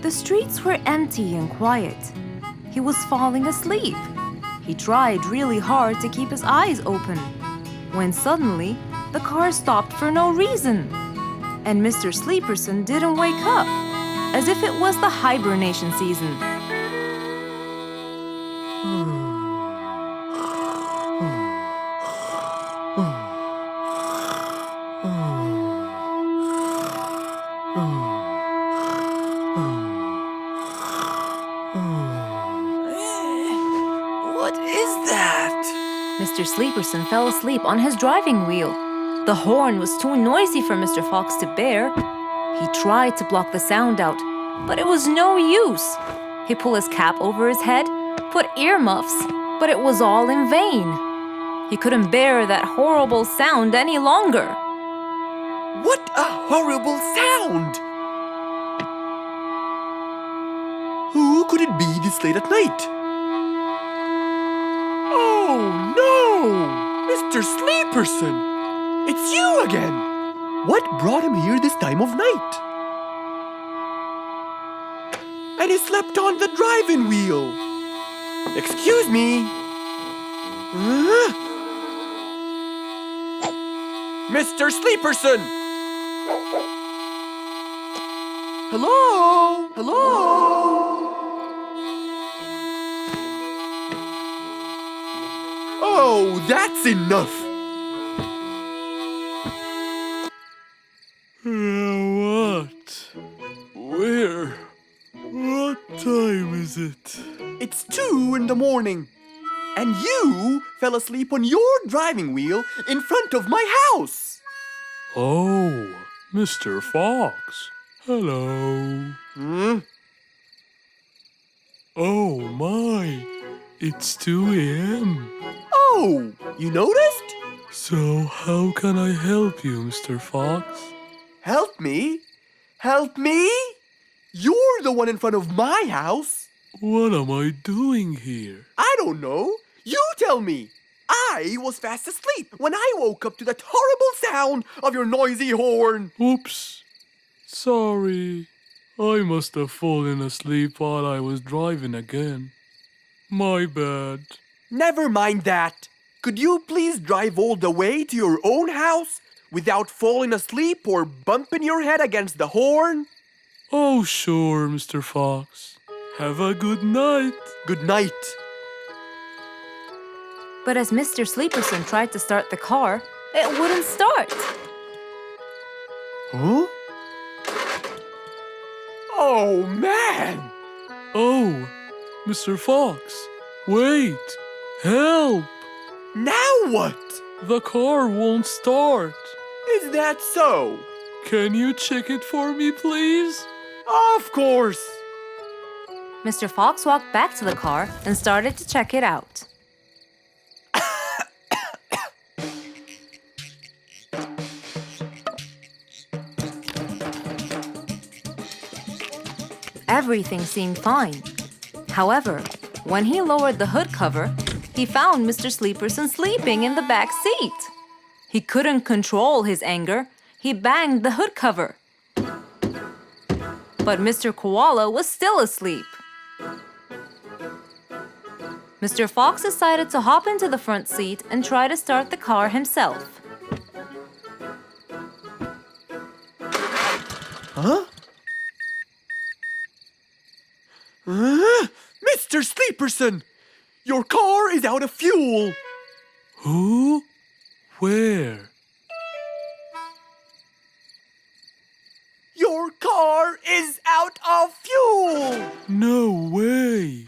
[SPEAKER 1] The streets were empty and quiet. He was falling asleep. He tried really hard to keep his eyes open, when suddenly the car stopped for no reason. And Mr. Sleeperson didn't wake up, as if it was the hibernation season.
[SPEAKER 6] What is that?
[SPEAKER 1] Mr. Sleeperson fell asleep on his driving wheel. The horn was too noisy for Mr. Fox to bear. He tried to block the sound out, but it was no use. He pulled his cap over his head, put earmuffs, but it was all in vain. He couldn't bear that horrible sound any longer.
[SPEAKER 2] What a horrible sound! Who could it be this late at night? Oh no! Mr. Sleeperson! It's you again! What brought him here this time of night? And he slept on the driving wheel. Excuse me. Mr. Sleeperson! Hello? Hello? Oh, that's enough.
[SPEAKER 3] What? Where? What time is it?
[SPEAKER 2] It's 2 in the morning. And you fell asleep on your driving wheel in front of my house.
[SPEAKER 3] Oh, Mr. Fox. Hello. Oh my, it's 2 a.m.
[SPEAKER 2] Oh, you noticed?
[SPEAKER 3] So how can I help you, Mr. Fox?
[SPEAKER 2] Help me? Help me? You're the one in front of my house.
[SPEAKER 3] What am I doing here?
[SPEAKER 2] I don't know. You tell me. I was fast asleep when I woke up to that horrible sound of your noisy horn.
[SPEAKER 3] Oops. Sorry. I must have fallen asleep while I was driving again. My bad.
[SPEAKER 2] Never mind that. Could you please drive all the way to your own house without falling asleep or bumping your head against the horn?
[SPEAKER 3] Oh, sure, Mr. Fox. Have a good night.
[SPEAKER 2] Good night.
[SPEAKER 1] But as Mr. Sleeperson tried to start the car, it wouldn't start.
[SPEAKER 2] Huh? Oh, man!
[SPEAKER 3] Oh, Mr. Fox, wait! Help!
[SPEAKER 2] Now what?
[SPEAKER 3] The car won't start.
[SPEAKER 2] Is that so?
[SPEAKER 3] Can you check it for me, please?
[SPEAKER 2] Of course!
[SPEAKER 1] Mr. Fox walked back to the car and started to check it out. Everything seemed fine. However, when he lowered the hood cover, he found Mr. Sleeperson sleeping in the back seat. He couldn't control his anger. He banged the hood cover. But Mr. Koala was still asleep. Mr. Fox decided to hop into the front seat and try to start the car himself.
[SPEAKER 2] Huh? Mr. Sleeperson! Your car is out of fuel!
[SPEAKER 3] Who? Where?
[SPEAKER 2] Your car is out of fuel!
[SPEAKER 3] No way!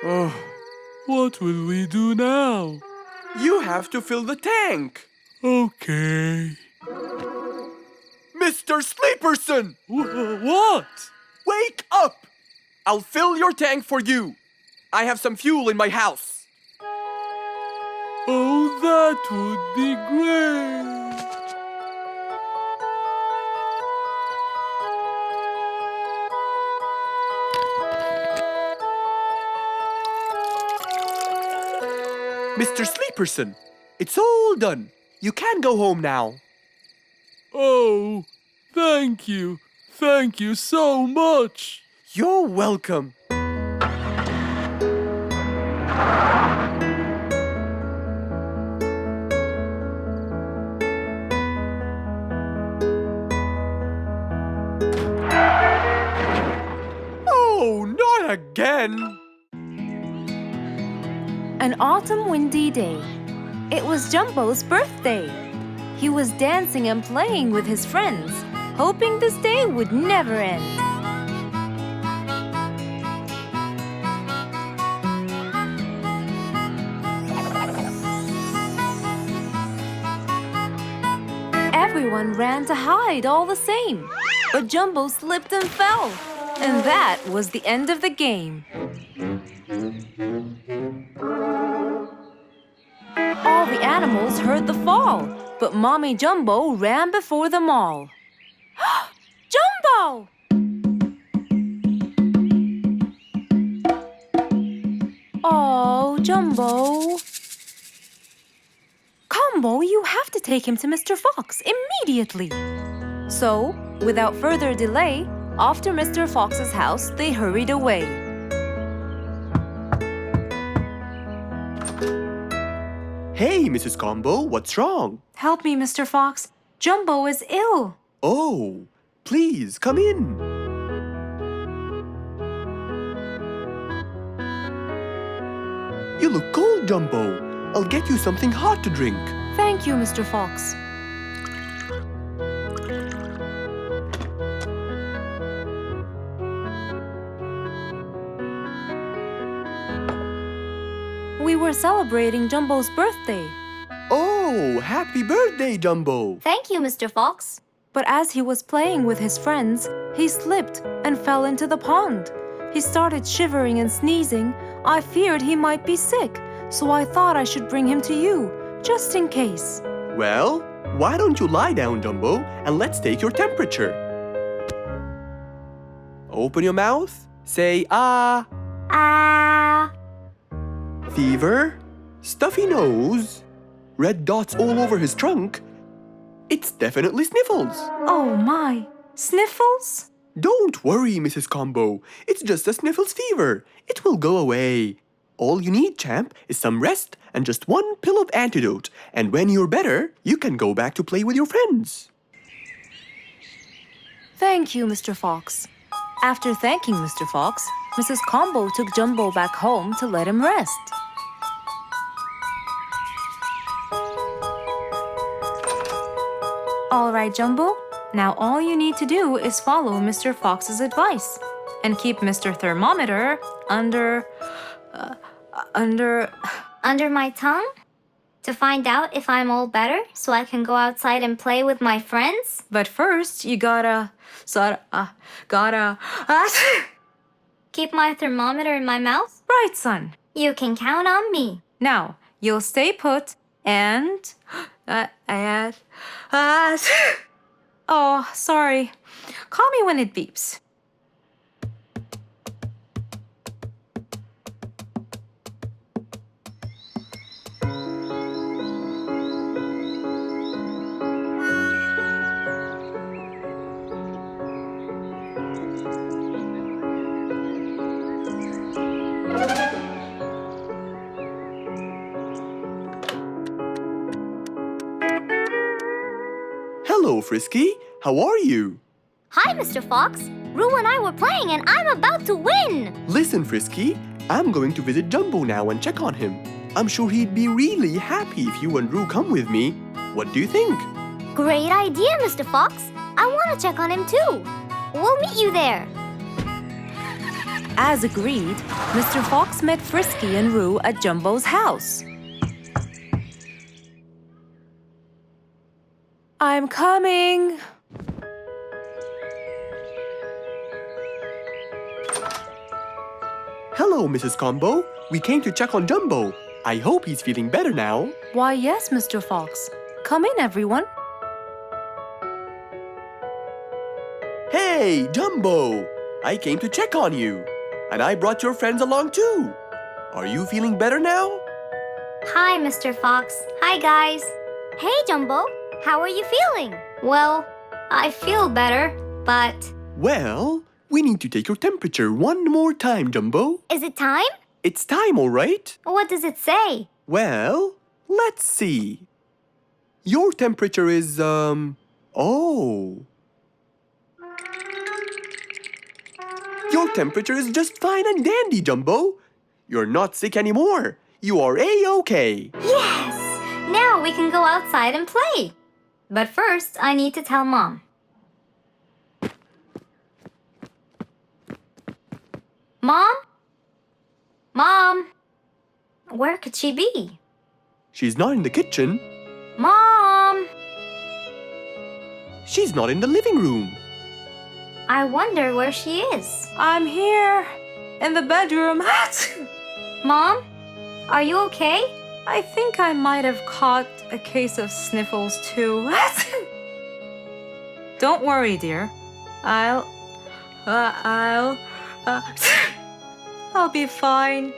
[SPEAKER 2] Oh,
[SPEAKER 3] What will we do now?
[SPEAKER 2] you have to fill the tank!
[SPEAKER 3] Okay.
[SPEAKER 2] Mr. Sleeperson!
[SPEAKER 3] What?
[SPEAKER 2] Wake up! I'll fill your tank for you. I have some fuel in my house.
[SPEAKER 3] Oh, that would be great.
[SPEAKER 2] Mr. Sleeperson, it's all done. You can go home now.
[SPEAKER 3] Oh, thank you. Thank you so much.
[SPEAKER 2] You're welcome. Oh, not again!
[SPEAKER 1] An autumn windy day. It was Jumbo's birthday. He was dancing and playing with his friends, hoping this day would never end. Everyone ran to hide all the same, but Jumbo slipped and fell. And that was the end of the game. All the animals Fox heard the fall, but Mommy Jumbo ran before them all. Jumbo! Oh, Jumbo. Combo, you have to take him to Mr. Fox immediately. So, without further delay, off to Mr. Fox's house they hurried away.
[SPEAKER 2] Hey, Mrs. Combo, what's wrong?
[SPEAKER 1] Help me, Mr. Fox. Jumbo is ill.
[SPEAKER 2] Oh, please come in. You look cold, Jumbo. I'll get you something hot to drink.
[SPEAKER 1] Thank you, Mr. Fox. We were celebrating Jumbo's birthday.
[SPEAKER 2] Oh, happy birthday, Jumbo.
[SPEAKER 4] Thank you, Mr. Fox.
[SPEAKER 1] But as he was playing with his friends, he slipped and fell into the pond. He started shivering and sneezing. I feared he might be sick, so I thought I should bring him to you, just in case.
[SPEAKER 2] Well, why don't you lie down, Jumbo, and let's take your temperature. Open your mouth. Say ah.
[SPEAKER 4] Ah.
[SPEAKER 2] Fever, stuffy nose, red dots all over his trunk. It's definitely sniffles.
[SPEAKER 1] Oh my, sniffles?
[SPEAKER 2] Don't worry, Mrs. Combo. It's just a sniffles fever. It will go away. All you need, champ, is some rest and just one pill of antidote. And when you're better, you can go back to play with your friends.
[SPEAKER 1] Thank you, Mr. Fox. After thanking Mr. Fox, Mrs. Combo took Jumbo back home to let him rest. All right, Jumbo. Now all you need to do is follow Mr. Fox's advice and keep Mr. Thermometer under
[SPEAKER 4] Under my tongue? To find out if I'm all better so I can go outside and play with my friends?
[SPEAKER 1] But first, you gotta
[SPEAKER 4] Keep my thermometer in my mouth?
[SPEAKER 1] right, son.
[SPEAKER 4] You can count on me.
[SPEAKER 1] Now, you'll stay put and oh, sorry. Call me when it beeps.
[SPEAKER 2] Hello, Frisky. How are you?
[SPEAKER 5] Hi, Mr. Fox. Roo and I were playing and I'm about to win.
[SPEAKER 2] Listen, Frisky. I'm going to visit Jumbo now and check on him. I'm sure he'd be really happy if you and Roo come with me. What do you think?
[SPEAKER 5] Great idea, Mr. Fox. I want to check on him too. We'll meet you there.
[SPEAKER 1] As agreed, Mr. Fox met Frisky and Roo at Jumbo's house. I'm coming.
[SPEAKER 2] Hello, Mrs. Combo. We came to check on Jumbo. I hope he's feeling better now.
[SPEAKER 1] Why, yes, Mr. Fox. Come in, everyone.
[SPEAKER 2] Hey, Jumbo! I came to check on you. And I brought your friends along too. Are you feeling better now?
[SPEAKER 4] Hi, Mr. Fox. Hi, guys.
[SPEAKER 5] Hey, Jumbo. How are you feeling?
[SPEAKER 4] Well, I feel better, but
[SPEAKER 2] Well, we need to take your temperature one more time, Jumbo.
[SPEAKER 5] Is it time?
[SPEAKER 2] It's time, all right?
[SPEAKER 4] what does it say?
[SPEAKER 2] Well, let's see. Your temperature is, oh. Your temperature is just fine and dandy, Jumbo. You're not sick anymore. You are A-okay.
[SPEAKER 4] Yes! Now we can go outside and play. But first, I need to tell Mom. Mom? Mom? Where could she be?
[SPEAKER 2] She's not in the kitchen.
[SPEAKER 4] Mom!
[SPEAKER 2] She's not in the living room.
[SPEAKER 4] I wonder where she is.
[SPEAKER 1] I'm here in the bedroom.
[SPEAKER 4] Mom? Are you okay?
[SPEAKER 1] I think I might have caught a case of sniffles too. Don't worry, dear. I'll be fine.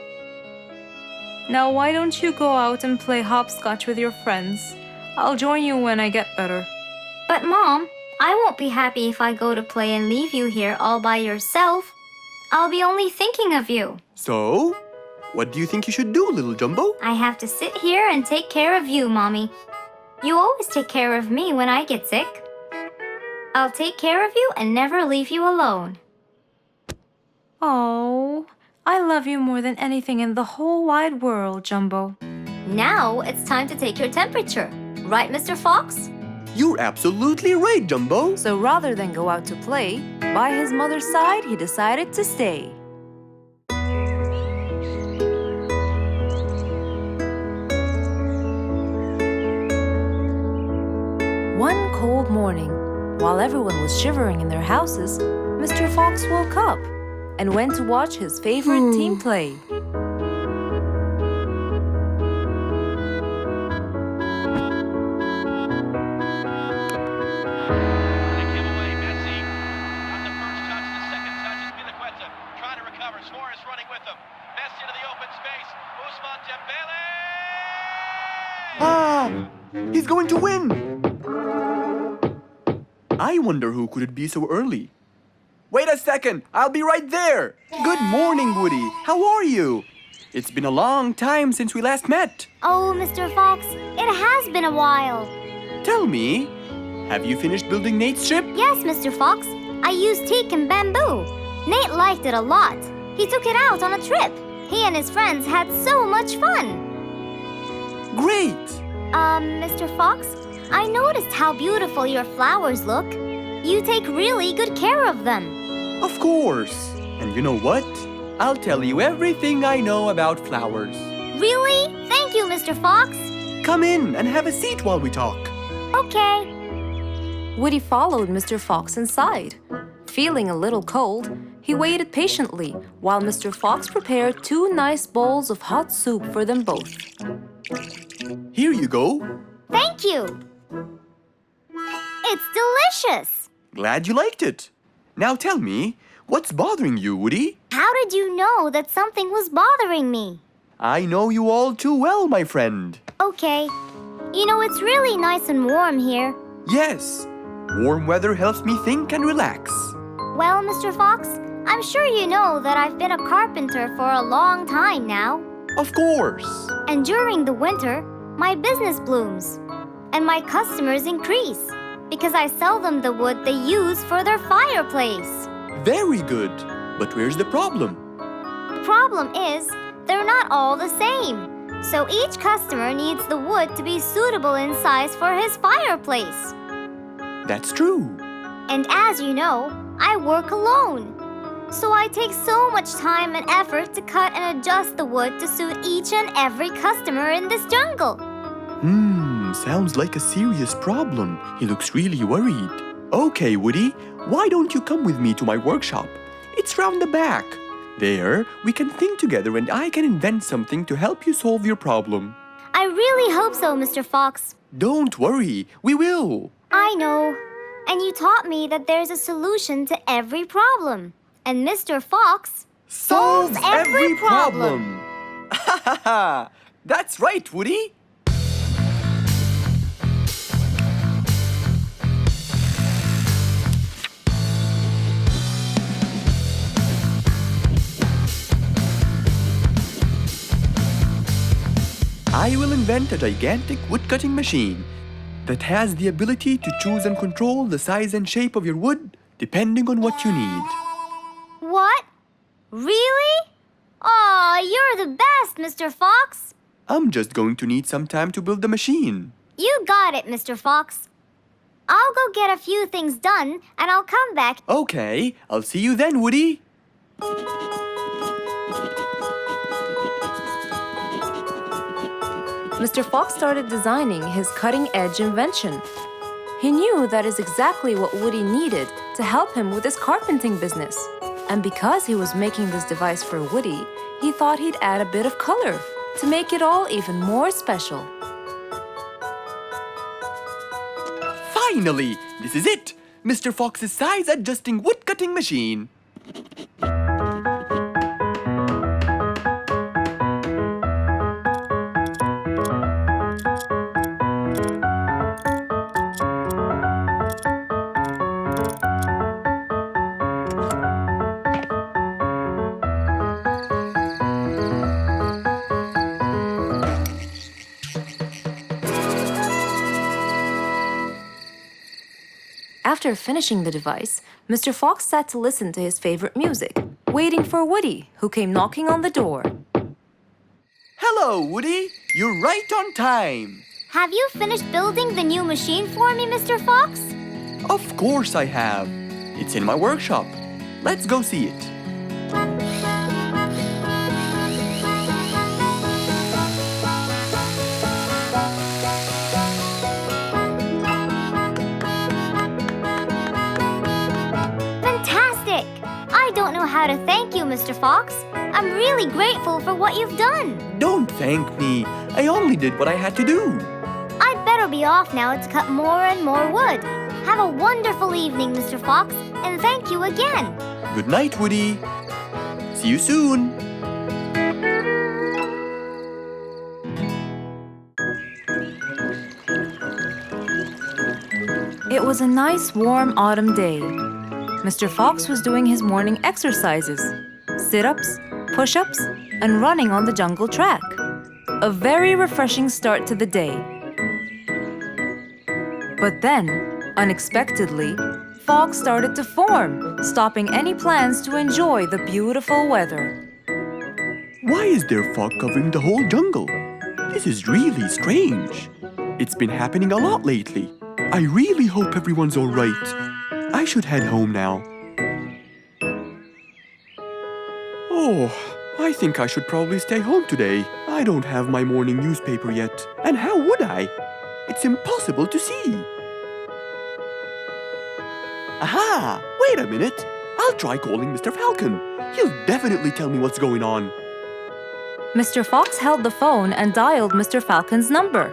[SPEAKER 1] Now why don't you go out and play hopscotch with your friends? I'll join you when I get better.
[SPEAKER 4] But Mom, I won't be happy if I go to play and leave you here all by yourself. I'll be only thinking of you.
[SPEAKER 2] So, what do you think you should do, little Jumbo?
[SPEAKER 4] I have to sit here and take care of you, Mommy. You always take care of me when I get sick. I'll take care of you and never leave you alone.
[SPEAKER 1] Oh, I love you more than anything in the whole wide world, Jumbo.
[SPEAKER 4] Now it's time to take your temperature. Right, Mr. Fox?
[SPEAKER 2] You're absolutely right, Jumbo.
[SPEAKER 1] So rather than go out to play, by his mother's side, he decided to stay. One cold morning, while everyone was shivering in their houses, Mr. Fox woke up and went to watch his favorite team play.
[SPEAKER 2] Ah! He's going to win! I wonder who could it be so early? Wait a second! I'll be right there! Good morning, Woody! How are you? It's been a long time since we last met.
[SPEAKER 5] Oh, Mr. Fox, it has been a while.
[SPEAKER 2] Tell me, have you finished building Nate's ship?
[SPEAKER 5] Yes, Mr. Fox. I used teak and bamboo. Nate liked it a lot. He took it out on a trip. He and his friends had so much fun.
[SPEAKER 2] Great!
[SPEAKER 5] Mr. Fox, I noticed how beautiful your flowers look. You take really good care of them.
[SPEAKER 2] Of course! And you know what? I'll tell you everything I know about flowers.
[SPEAKER 5] Really? Thank you, Mr. Fox.
[SPEAKER 2] Come in and have a seat while we talk.
[SPEAKER 5] Okay.
[SPEAKER 1] Woody followed Mr. Fox inside. Feeling a little cold, he waited patiently while Mr. Fox prepared 2 nice bowls of hot soup for them both.
[SPEAKER 2] Here you go.
[SPEAKER 5] Thank you. It's delicious.
[SPEAKER 2] Glad you liked it. Now tell me, what's bothering you, Woody?
[SPEAKER 5] How did you know that something was bothering me?
[SPEAKER 2] I know you all too well, my friend.
[SPEAKER 5] Okay. You know, it's really nice and warm here.
[SPEAKER 2] Yes, warm weather helps me think and relax.
[SPEAKER 5] Well, Mr. Fox, I'm sure you know that I've been a carpenter for a long time now.
[SPEAKER 2] Of course.
[SPEAKER 5] And during the winter, my business blooms. And my customers increase because I sell them the wood they use for their fireplace.
[SPEAKER 2] Very good. But where's the problem?
[SPEAKER 5] The problem is, they're not all the same. So each customer needs the wood to be suitable in size for his fireplace.
[SPEAKER 2] That's true.
[SPEAKER 5] And as you know, I work alone. So I take so much time and effort to cut and adjust the wood to suit each and every customer in this jungle.
[SPEAKER 2] Sounds like a serious problem. He looks really worried. Okay, Woody, why don't you come with me to my workshop? It's round the back. There, we can think together and I can invent something to help you solve your problem.
[SPEAKER 5] I really hope so, Mr. Fox.
[SPEAKER 2] Don't worry, we will.
[SPEAKER 5] I know. And you taught me that there's a solution to every problem. And Mr. Fox solves every problem.
[SPEAKER 2] Ha ha ha! That's right, Woody. I will invent a gigantic wood-cutting machine that has the ability to choose and control the size and shape of your wood depending on what you need.
[SPEAKER 5] What? Really? Aw, you're the best, Mr. Fox.
[SPEAKER 2] I'm just going to need some time to build the machine.
[SPEAKER 5] You got it, Mr. Fox. I'll go get a few things done and I'll come back.
[SPEAKER 2] Okay, I'll see you then, Woody.
[SPEAKER 1] Mr. Fox started designing his cutting-edge invention. He knew that is exactly what Woody needed to help him with his carpenting business. And because he was making this device for Woody, he thought he'd add a bit of color to make it all even more special.
[SPEAKER 2] Finally! This is it! Mr. Fox's size-adjusting wood-cutting machine.
[SPEAKER 1] After finishing the device, Mr. Fox sat to listen to his favorite music, waiting for Woody, who came knocking on the door.
[SPEAKER 2] Hello, Woody! You're right on time!
[SPEAKER 5] Have you finished building the new machine for me, Mr. Fox?
[SPEAKER 2] Of course I have. It's in my workshop. Let's go see it.
[SPEAKER 5] Fantastic! I don't know how to thank you, Mr. Fox. I'm really grateful for what you've done.
[SPEAKER 2] Don't thank me. I only did what I had to do.
[SPEAKER 5] I'd better be off now to cut more and more wood. Have a wonderful evening, Mr. Fox, and thank you again.
[SPEAKER 2] Good night, Woody. See you soon.
[SPEAKER 1] It was a nice warm autumn day. Mr. Fox was doing his morning exercises, sit-ups, push-ups, and running on the jungle track. A very refreshing start to the day. But then, unexpectedly, fog started to form, stopping any plans to enjoy the beautiful weather.
[SPEAKER 2] Why is there fog covering the whole jungle? This is really strange. It's been happening a lot lately. I really hope everyone's all right. I should head home now. Oh, I think I should probably stay home today. I don't have my morning newspaper yet. And how would I? It's impossible to see. Aha! Wait a minute. I'll try calling Mr. Falcon. He'll definitely tell me what's going on.
[SPEAKER 1] Mr. Fox held the phone and dialed Mr. Falcon's number.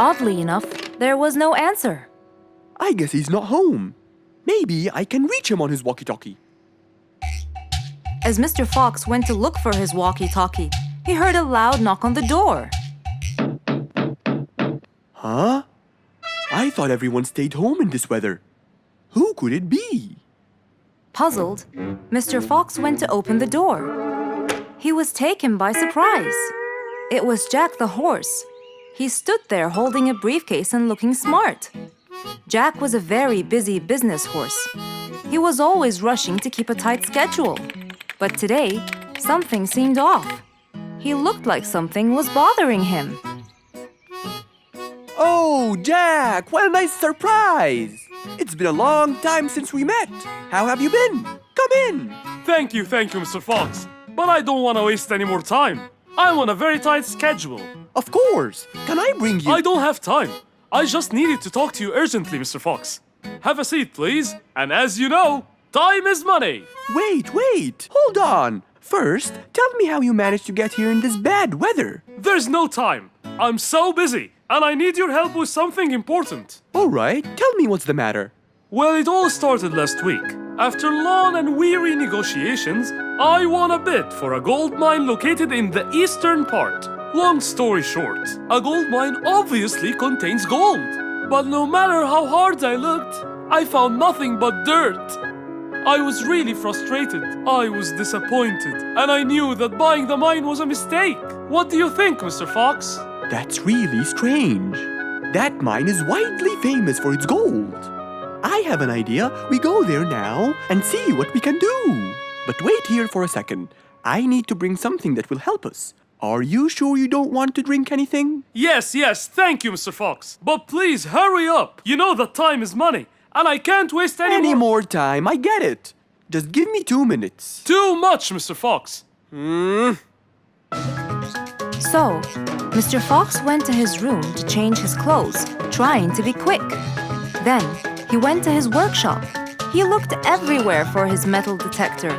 [SPEAKER 1] Oddly enough, there was no answer.
[SPEAKER 2] I guess he's not home. Maybe I can reach him on his walkie-talkie.
[SPEAKER 1] As Mr. Fox went to look for his walkie-talkie, he heard a loud knock on the door.
[SPEAKER 2] Huh? I thought everyone stayed home in this weather. Who could it be?
[SPEAKER 1] Puzzled, Mr. Fox went to open the door. He was taken by surprise. It was Jack the horse. He stood there holding a briefcase and looking smart. Jack was a very busy business horse. He was always rushing to keep a tight schedule. But today, something seemed off. He looked like something was bothering him.
[SPEAKER 2] Oh, Jack! What a nice surprise! It's been a long time since we met. How have you been? Come in.
[SPEAKER 3] Thank you, Mr. Fox. But I don't want to waste any more time. I'm on a very tight schedule.
[SPEAKER 2] Of course. Can I bring you...
[SPEAKER 3] I don't have time. I just needed to talk to you urgently, Mr. Fox. Have a seat, please. And as you know, time is money.
[SPEAKER 2] Wait. Hold on. First, tell me how you managed to get here in this bad weather.
[SPEAKER 3] There's no time. I'm so busy, and I need your help with something important.
[SPEAKER 2] All right. Tell me what's the matter.
[SPEAKER 3] Well, it all started last week. After long and weary negotiations, I won a bid for a gold mine located in the eastern part. Long story short, a gold mine obviously contains gold. But no matter how hard I looked, I found nothing but dirt. I was really frustrated. I was disappointed. And I knew that buying the mine was a mistake. What do you think, Mr. Fox?
[SPEAKER 2] That's really strange. That mine is widely famous for its gold. I have an idea. We go there now and see what we can do. But wait here for a second. I need to bring something that will help us. Are you sure you don't want to drink anything?
[SPEAKER 3] Yes, thank you, Mr. Fox. But please, hurry up. You know that time is money, and I can't waste
[SPEAKER 2] any more time. I get it. Just give me 2 minutes.
[SPEAKER 3] Too much, Mr. Fox.
[SPEAKER 1] So, Mr. Fox went to his room to change his clothes, trying to be quick. Then he went to his workshop. He looked everywhere for his metal detector.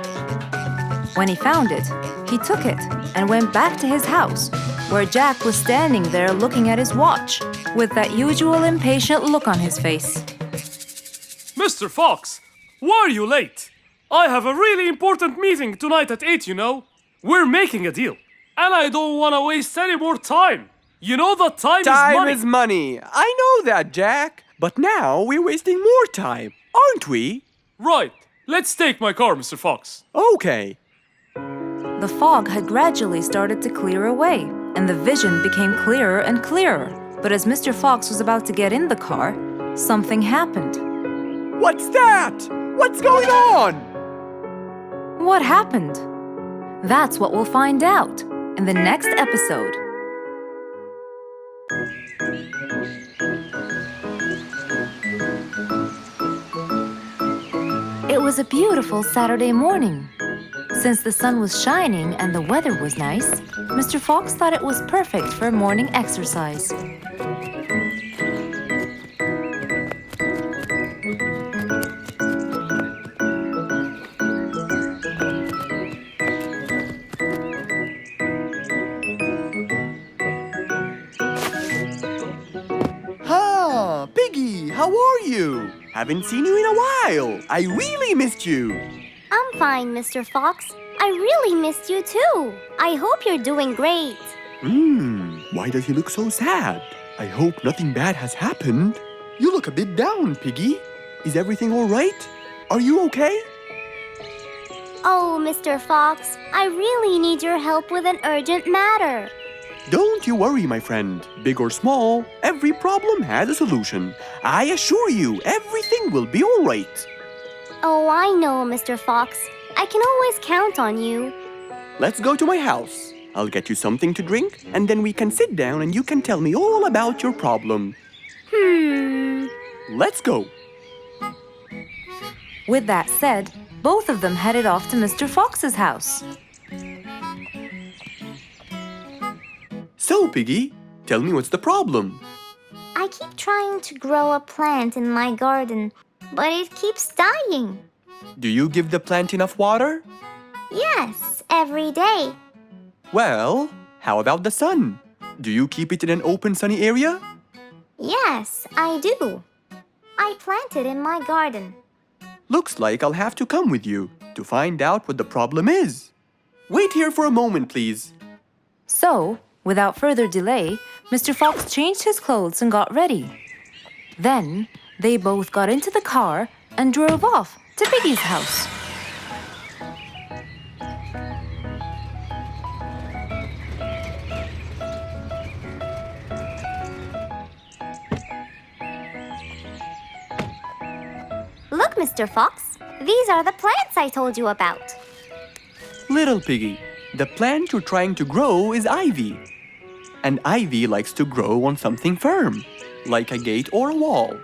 [SPEAKER 1] When he found it, he took it and went back to his house, where Jack was standing there looking at his watch, with that usual impatient look on his face.
[SPEAKER 3] Mr. Fox, why are you late? I have a really important meeting tonight at 8, you know. We're making a deal, and I don't want to waste any more time. You know that time is money.
[SPEAKER 6] I know that, Jack. But now we're wasting more time, aren't we?
[SPEAKER 3] Right. Let's take my car, Mr. Fox.
[SPEAKER 6] Okay.
[SPEAKER 1] The fog had gradually started to clear away, and the vision became clearer and clearer. But as Mr. Fox was about to get in the car, something happened.
[SPEAKER 6] What's that? What's going on?
[SPEAKER 1] What happened? That's what we'll find out in the next episode. It was a beautiful Saturday morning. Since the sun was shining and the weather was nice, Mr. Fox thought it was perfect for morning exercise.
[SPEAKER 6] Piggy, how are you? Haven't seen you in a while. I really missed you.
[SPEAKER 5] I'm fine, Mr. Fox. I really missed you too. I hope you're doing great.
[SPEAKER 2] Why does he look so sad? I hope nothing bad has happened.
[SPEAKER 6] You look a bit down, Piggy. Is everything all right? Are you okay?
[SPEAKER 5] Oh, Mr. Fox, I really need your help with an urgent matter.
[SPEAKER 2] Don't you worry, my friend. Big or small, every problem has a solution. I assure you, everything will be all right.
[SPEAKER 5] Oh, I know, Mr. Fox. I can always count on you.
[SPEAKER 2] Let's go to my house. I'll get you something to drink, and then we can sit down and you can tell me all about your problem. Let's go.
[SPEAKER 1] With that said, both of them headed off to Mr. Fox's house.
[SPEAKER 2] So, Piggy, tell me what's the problem?
[SPEAKER 5] I keep trying to grow a plant in my garden, but it keeps dying.
[SPEAKER 6] Do you give the plant enough water?
[SPEAKER 5] Yes, every day.
[SPEAKER 6] Well, how about the sun? Do you keep it in an open, sunny area?
[SPEAKER 5] Yes, I do. I planted in my garden.
[SPEAKER 6] Looks like I'll have to come with you to find out what the problem is. Wait here for a moment, please.
[SPEAKER 1] So, without further delay, Mr. Fox changed his clothes and got ready. Then, they both got into the car and drove off to Piggy's house.
[SPEAKER 5] Look, Mr. Fox. These are the plants I told you about.
[SPEAKER 6] Little Piggy, the plant you're trying to grow is ivy. And ivy likes to grow on something firm, like a gate or a wall.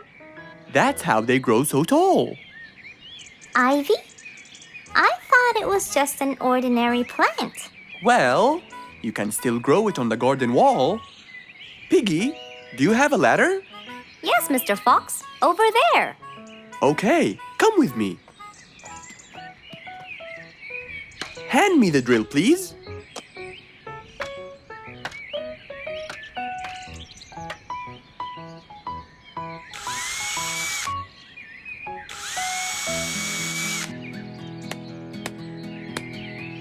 [SPEAKER 6] That's how they grow so tall.
[SPEAKER 5] Ivy? I thought it was just an ordinary plant.
[SPEAKER 6] Well, you can still grow it on the garden wall. Piggy, do you have a ladder?
[SPEAKER 5] Yes, Mr. Fox. Over there.
[SPEAKER 6] Okay, come with me. Hand me the drill, please.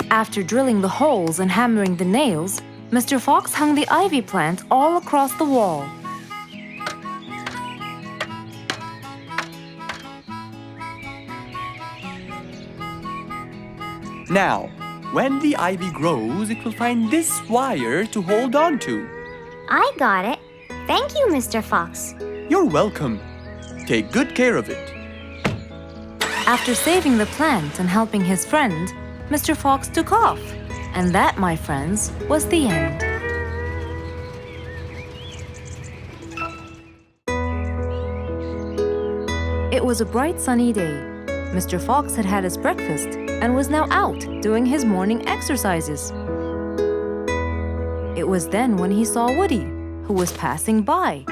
[SPEAKER 1] After drilling the holes and hammering the nails, Mr. Fox hung the ivy plant all across the wall.
[SPEAKER 6] Now, when the ivy grows, it will find this wire to hold on to.
[SPEAKER 5] I got it. Thank you, Mr. Fox.
[SPEAKER 6] You're welcome. Take good care of it.
[SPEAKER 1] After saving the plant and helping his friend, Mr. Fox took off. And that, my friends, was the end. It was a bright sunny day. Mr. Fox had had his breakfast and was now out doing his morning exercises. It was then when he saw Woody, who was passing by.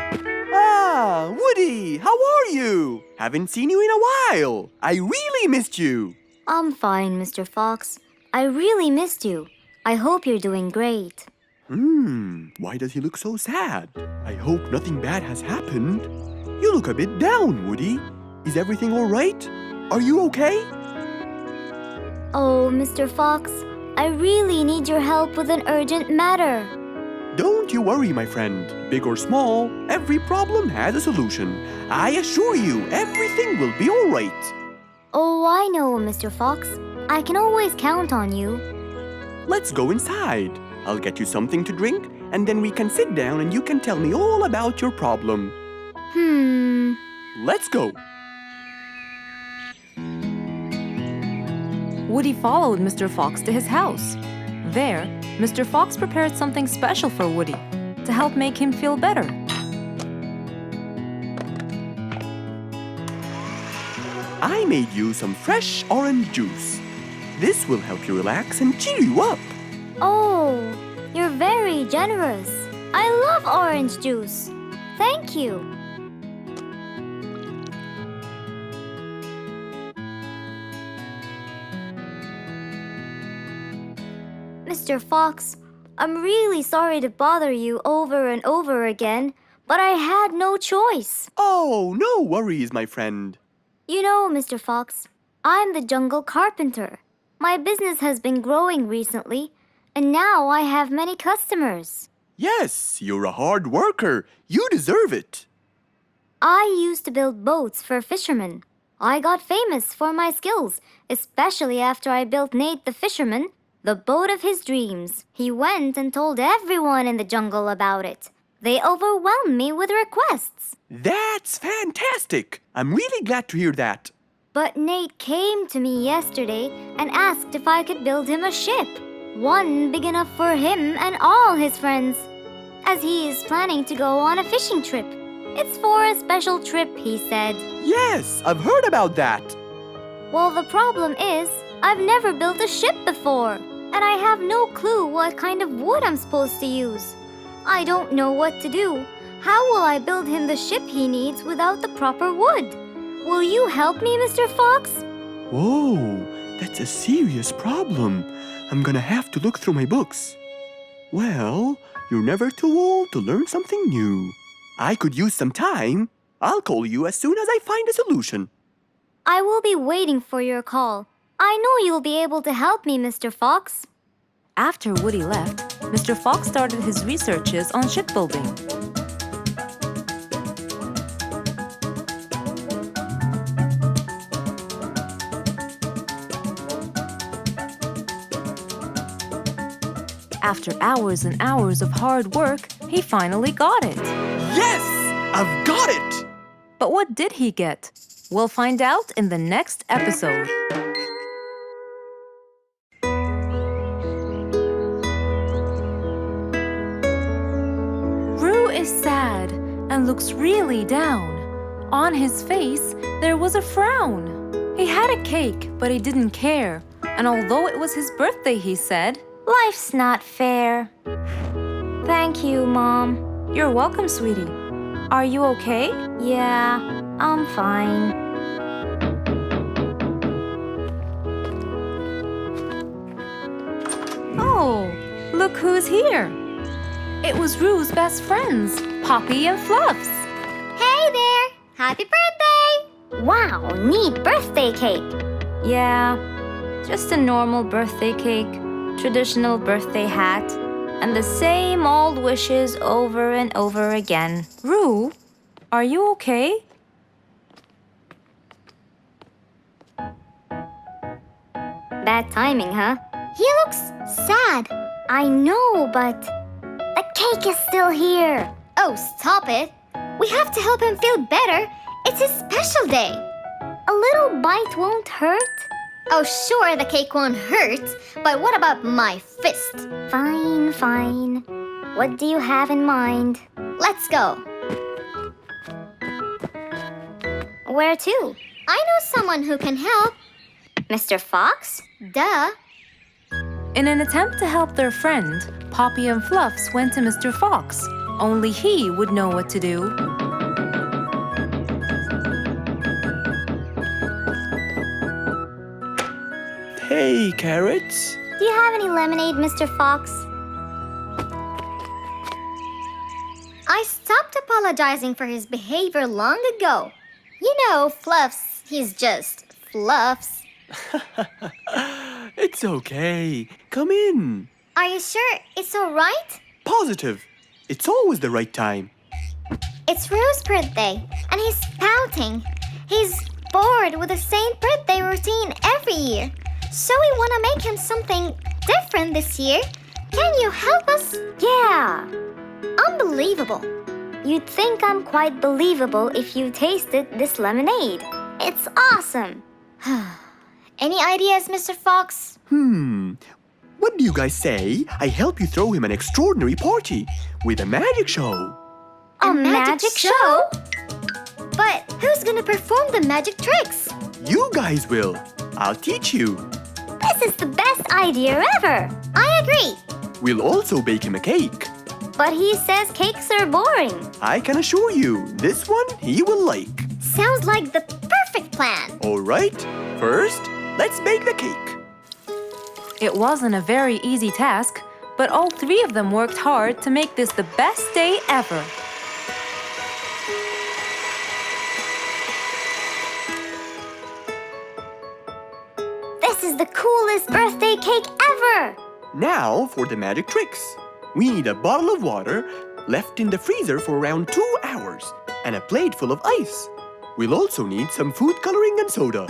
[SPEAKER 6] Ah,
[SPEAKER 2] Woody, how are you? Haven't seen you in a while. I really missed you.
[SPEAKER 4] I'm fine, Mr. Fox. I really missed you. I hope you're doing great.
[SPEAKER 2] Why does he look so sad? I hope nothing bad has happened. You look a bit down, Woody. Is everything all right? Are you okay?
[SPEAKER 4] Oh, Mr. Fox, I really need your help with an urgent matter.
[SPEAKER 2] Don't you worry, my friend. Big or small, every problem has a solution. I assure you, everything will be all right.
[SPEAKER 4] Oh, I know, Mr. Fox. I can always count on you.
[SPEAKER 2] Let's go inside. I'll get you something to drink, and then we can sit down and you can tell me all about your problem. Let's go.
[SPEAKER 1] Woody followed Mr. Fox to his house. There, Mr. Fox prepared something special for Woody to help make him feel better.
[SPEAKER 2] I made you some fresh orange juice. This will help you relax and cheer you up.
[SPEAKER 4] Oh, you're very generous. I love orange juice. Thank you. Mr. Fox, I'm really sorry to bother you over and over again, but I had no choice.
[SPEAKER 2] Oh, no worries, my friend.
[SPEAKER 4] You know, Mr. Fox, I'm the jungle carpenter. My business has been growing recently, and now I have many customers.
[SPEAKER 2] Yes, you're a hard worker. You deserve it.
[SPEAKER 4] I used to build boats for fishermen. I got famous for my skills, especially after I built Nate the fisherman the boat of his dreams. He went and told everyone in the jungle about it. They overwhelmed me with requests.
[SPEAKER 2] That's fantastic. I'm really glad to hear that.
[SPEAKER 4] But Nate came to me yesterday and asked if I could build him a ship. One big enough for him and all his friends, as he is planning to go on a fishing trip. It's for a special trip, he said.
[SPEAKER 2] Yes, I've heard about that.
[SPEAKER 4] Well, the problem is, I've never built a ship before, and I have no clue what kind of wood I'm supposed to use. I don't know what to do. How will I build him the ship he needs without the proper wood? Will you help me, Mr. Fox?
[SPEAKER 2] Whoa, that's a serious problem. I'm gonna have to look through my books. Well, you're never too old to learn something new. I could use some time. I'll call you as soon as I find a solution.
[SPEAKER 4] I will be waiting for your call. I know you'll be able to help me, Mr. Fox.
[SPEAKER 1] After Woody left, Mr. Fox started his researches on shipbuilding. After hours and hours of hard work, he finally got it.
[SPEAKER 2] Yes! I've got it!
[SPEAKER 1] But what did he get? We'll find out in the next episode. Roo is sad and looks really down. On his face, there was a frown. He had a cake, but he didn't care. And although it was his birthday, he said,
[SPEAKER 4] Life's not fair. Thank you, Mom.
[SPEAKER 1] You're welcome, sweetie. Are you okay?
[SPEAKER 4] Yeah, I'm fine.
[SPEAKER 1] Oh, look who's here. It was Roo's best friends, Poppy and Fluffs.
[SPEAKER 5] Hey there! Happy birthday!
[SPEAKER 4] Wow, neat birthday cake. Yeah, just a normal birthday cake, traditional birthday hat, and the same old wishes over and over again.
[SPEAKER 1] Roo, are you okay?
[SPEAKER 4] Bad timing, huh?
[SPEAKER 5] He looks sad.
[SPEAKER 4] I know, but the cake is still here.
[SPEAKER 5] Oh, stop it. We have to help him feel better. It's his special day.
[SPEAKER 4] A little bite won't hurt.
[SPEAKER 5] Oh, sure, the cake won't hurt. But what about my fist?
[SPEAKER 4] Fine, fine. What do you have in mind?
[SPEAKER 5] Let's go.
[SPEAKER 4] Where to?
[SPEAKER 5] I know someone who can help.
[SPEAKER 4] Mr. Fox?
[SPEAKER 5] Duh.
[SPEAKER 1] In an attempt to help their friend, Poppy and Fluffs went to Mr. Fox. Only he would know what to do.
[SPEAKER 6] Hey, carrots.
[SPEAKER 5] Do you have any lemonade, Mr. Fox? I stopped apologizing for his behavior long ago. You know, Fluffs, he's just Fluffs.
[SPEAKER 6] It's okay. Come in.
[SPEAKER 5] Are you sure it's all right?
[SPEAKER 6] Positive. It's always the right time.
[SPEAKER 5] It's Rue's birthday, and he's pouting. He's bored with the same birthday routine every year. So we want to make him something different this year. Can you help us?
[SPEAKER 4] Yeah.
[SPEAKER 5] Unbelievable.
[SPEAKER 4] You'd think I'm quite believable if you tasted this lemonade. It's awesome.
[SPEAKER 5] Any ideas, Mr. Fox?
[SPEAKER 6] What do you guys say? I help you throw him an extraordinary party with a magic show.
[SPEAKER 4] A magic show?
[SPEAKER 5] But who's gonna perform the magic tricks?
[SPEAKER 6] You guys will. I'll teach you.
[SPEAKER 4] This is the best idea ever.
[SPEAKER 5] I agree.
[SPEAKER 6] We'll also bake him a cake.
[SPEAKER 4] But he says cakes are boring.
[SPEAKER 6] I can assure you, this one he will like.
[SPEAKER 5] Sounds like the perfect plan.
[SPEAKER 6] All right, first, let's bake the cake.
[SPEAKER 1] It wasn't a very easy task, but all three of them worked hard to make this the best day ever.
[SPEAKER 4] This is the coolest birthday cake ever.
[SPEAKER 6] Now for the magic tricks. We need a bottle of water left in the freezer for around 2 hours and a plate full of ice. We'll also need some food coloring and soda.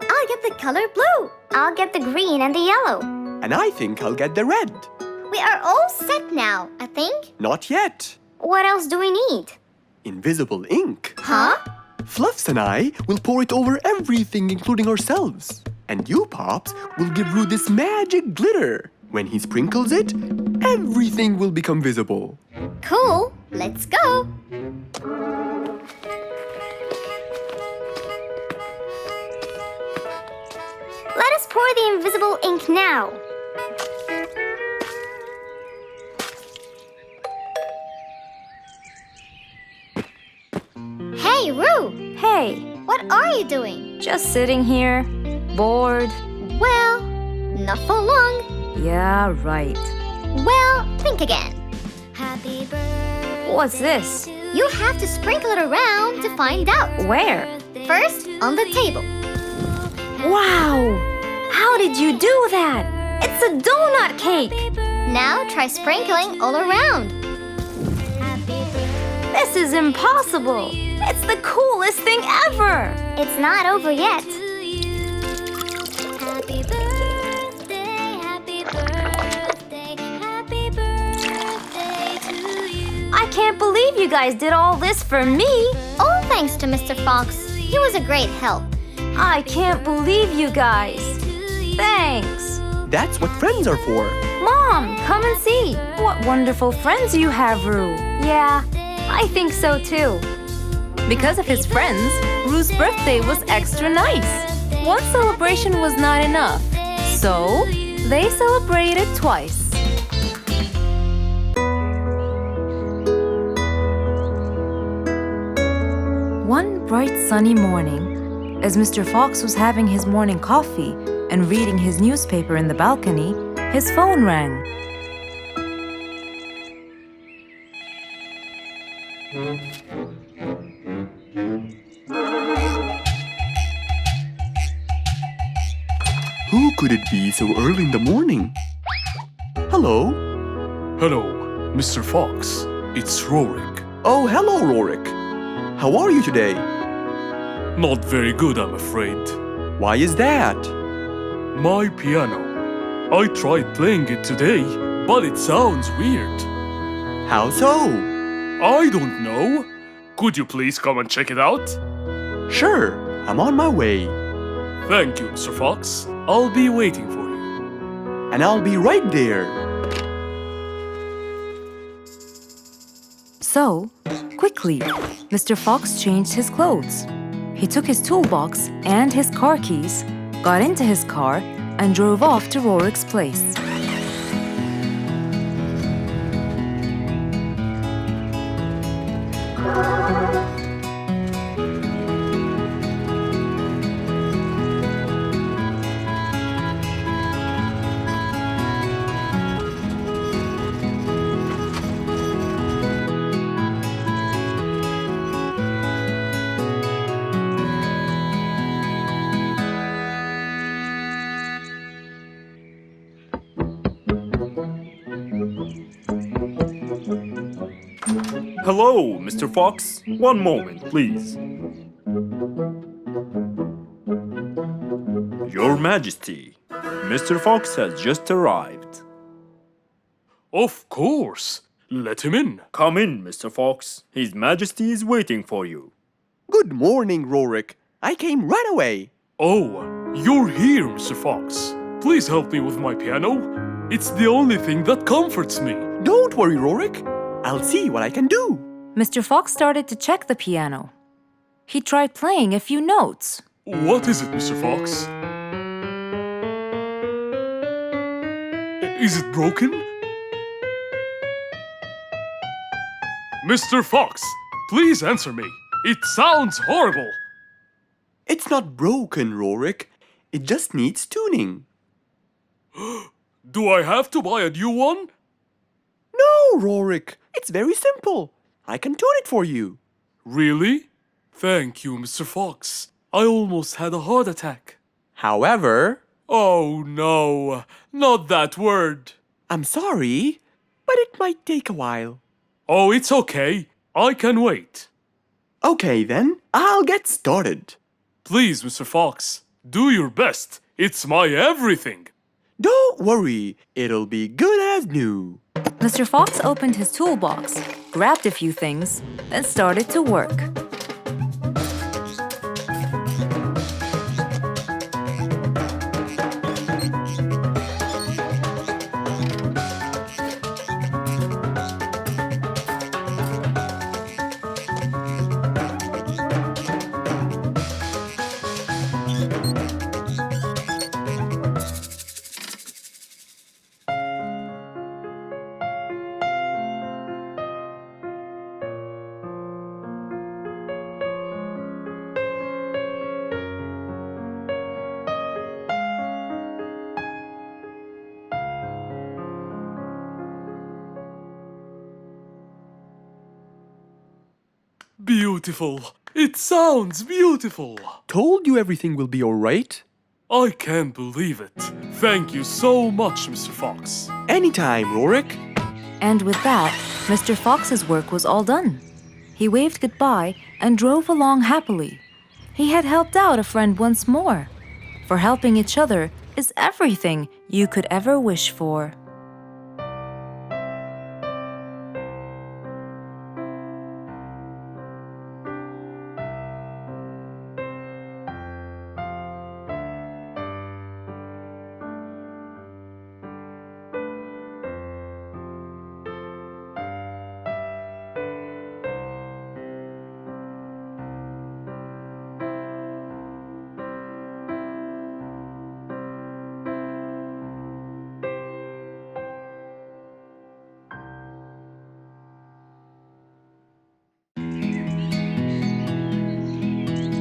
[SPEAKER 5] I'll get the color blue.
[SPEAKER 4] I'll get the green and the yellow.
[SPEAKER 6] And I think I'll get the red.
[SPEAKER 5] We are all set now, I think.
[SPEAKER 6] Not yet.
[SPEAKER 4] What else do we need?
[SPEAKER 6] Invisible ink.
[SPEAKER 5] Huh?
[SPEAKER 6] Fluffs and I will pour it over everything, including ourselves. And you, Pops, will give Roo this magic glitter. When he sprinkles it, everything will become visible.
[SPEAKER 5] Cool. Let's go.
[SPEAKER 4] Let us pour the invisible ink now.
[SPEAKER 5] Hey, Roo.
[SPEAKER 1] Hey,
[SPEAKER 5] What are you doing?
[SPEAKER 1] just sitting here, bored.
[SPEAKER 5] Well, not for long.
[SPEAKER 1] Yeah, right.
[SPEAKER 5] Well, think again. Happy birthday.
[SPEAKER 1] What's this?
[SPEAKER 5] You have to sprinkle it around to find out.
[SPEAKER 1] Where?
[SPEAKER 5] First, on the table.
[SPEAKER 1] Wow! How did you do that? It's a donut cake!
[SPEAKER 5] Now try sprinkling all around.
[SPEAKER 1] This is impossible! It's the coolest thing ever!
[SPEAKER 4] It's not over yet.
[SPEAKER 5] Happy birthday, happy birthday, happy birthday to you.
[SPEAKER 1] I can't believe you guys did all this for me!
[SPEAKER 5] All thanks to Mr. Fox. He was a great help.
[SPEAKER 1] I can't believe you guys! Thanks!
[SPEAKER 6] That's what friends are for.
[SPEAKER 1] Mom, come and see! What wonderful friends you have, Roo! Yeah, I think so too. Because of his friends, Roo's birthday was extra nice. One celebration was not enough, so they celebrated twice. One bright sunny morning, as Mr. Fox was having his morning coffee and reading his newspaper in the balcony, his phone rang.
[SPEAKER 6] Who could it be so early in the morning? Hello?
[SPEAKER 3] Hello, Mr. Fox. It's Rorik.
[SPEAKER 6] Oh, hello, Rorik. How are you today?
[SPEAKER 3] Not very good, I'm afraid.
[SPEAKER 6] Why is that?
[SPEAKER 3] My piano. I tried playing it today, but it sounds weird.
[SPEAKER 6] How so?
[SPEAKER 3] I don't know. Could you please come and check it out?
[SPEAKER 6] Sure, I'm on my way.
[SPEAKER 3] Thank you, Mr. Fox. I'll be waiting for you.
[SPEAKER 6] And I'll be right there.
[SPEAKER 1] So, quickly, Mr. Fox changed his clothes. He took his toolbox and his car keys, got into his car, and drove off to Rorik's place.
[SPEAKER 7] Hello, Mr. Fox. One moment, please. Your Majesty, Mr. Fox has just arrived.
[SPEAKER 3] Of course. Let him in.
[SPEAKER 7] Come in, Mr. Fox. His Majesty is waiting for you.
[SPEAKER 6] Good morning, Rorik. I came right away.
[SPEAKER 3] Oh, you're here, Mr. Fox. Please help me with my piano. It's the only thing that comforts me.
[SPEAKER 6] Don't worry, Rorik. I'll see what I can do.
[SPEAKER 1] Mr. Fox started to check the piano. He tried playing a few notes.
[SPEAKER 3] What is it, Mr. Fox? Is it broken? Mr. Fox, please answer me. It sounds horrible.
[SPEAKER 6] It's not broken, Rorik. It just needs tuning.
[SPEAKER 3] Do I have to buy a new one?
[SPEAKER 6] No, Rorik. It's very simple. I can tune it for you.
[SPEAKER 3] Really? Thank you, Mr. Fox. I almost had a heart attack.
[SPEAKER 6] However,
[SPEAKER 3] Oh no, not that word.
[SPEAKER 6] I'm sorry, but it might take a while.
[SPEAKER 3] Oh, it's okay. I can wait.
[SPEAKER 6] Okay, then, I'll get started.
[SPEAKER 3] Please, Mr. Fox, do your best. It's my everything.
[SPEAKER 6] Don't worry, it'll be good as new.
[SPEAKER 1] Mr. Fox opened his toolbox, grabbed a few things, then started to work.
[SPEAKER 3] Beautiful. It sounds beautiful.
[SPEAKER 6] Told you everything will be alright.
[SPEAKER 3] I can't believe it. Thank you so much, Mr. Fox.
[SPEAKER 6] Anytime, Rorik.
[SPEAKER 1] And with that, Mr. Fox's work was all done. He waved goodbye and drove along happily. He had helped out a friend once more. For helping each other is everything you could ever wish for.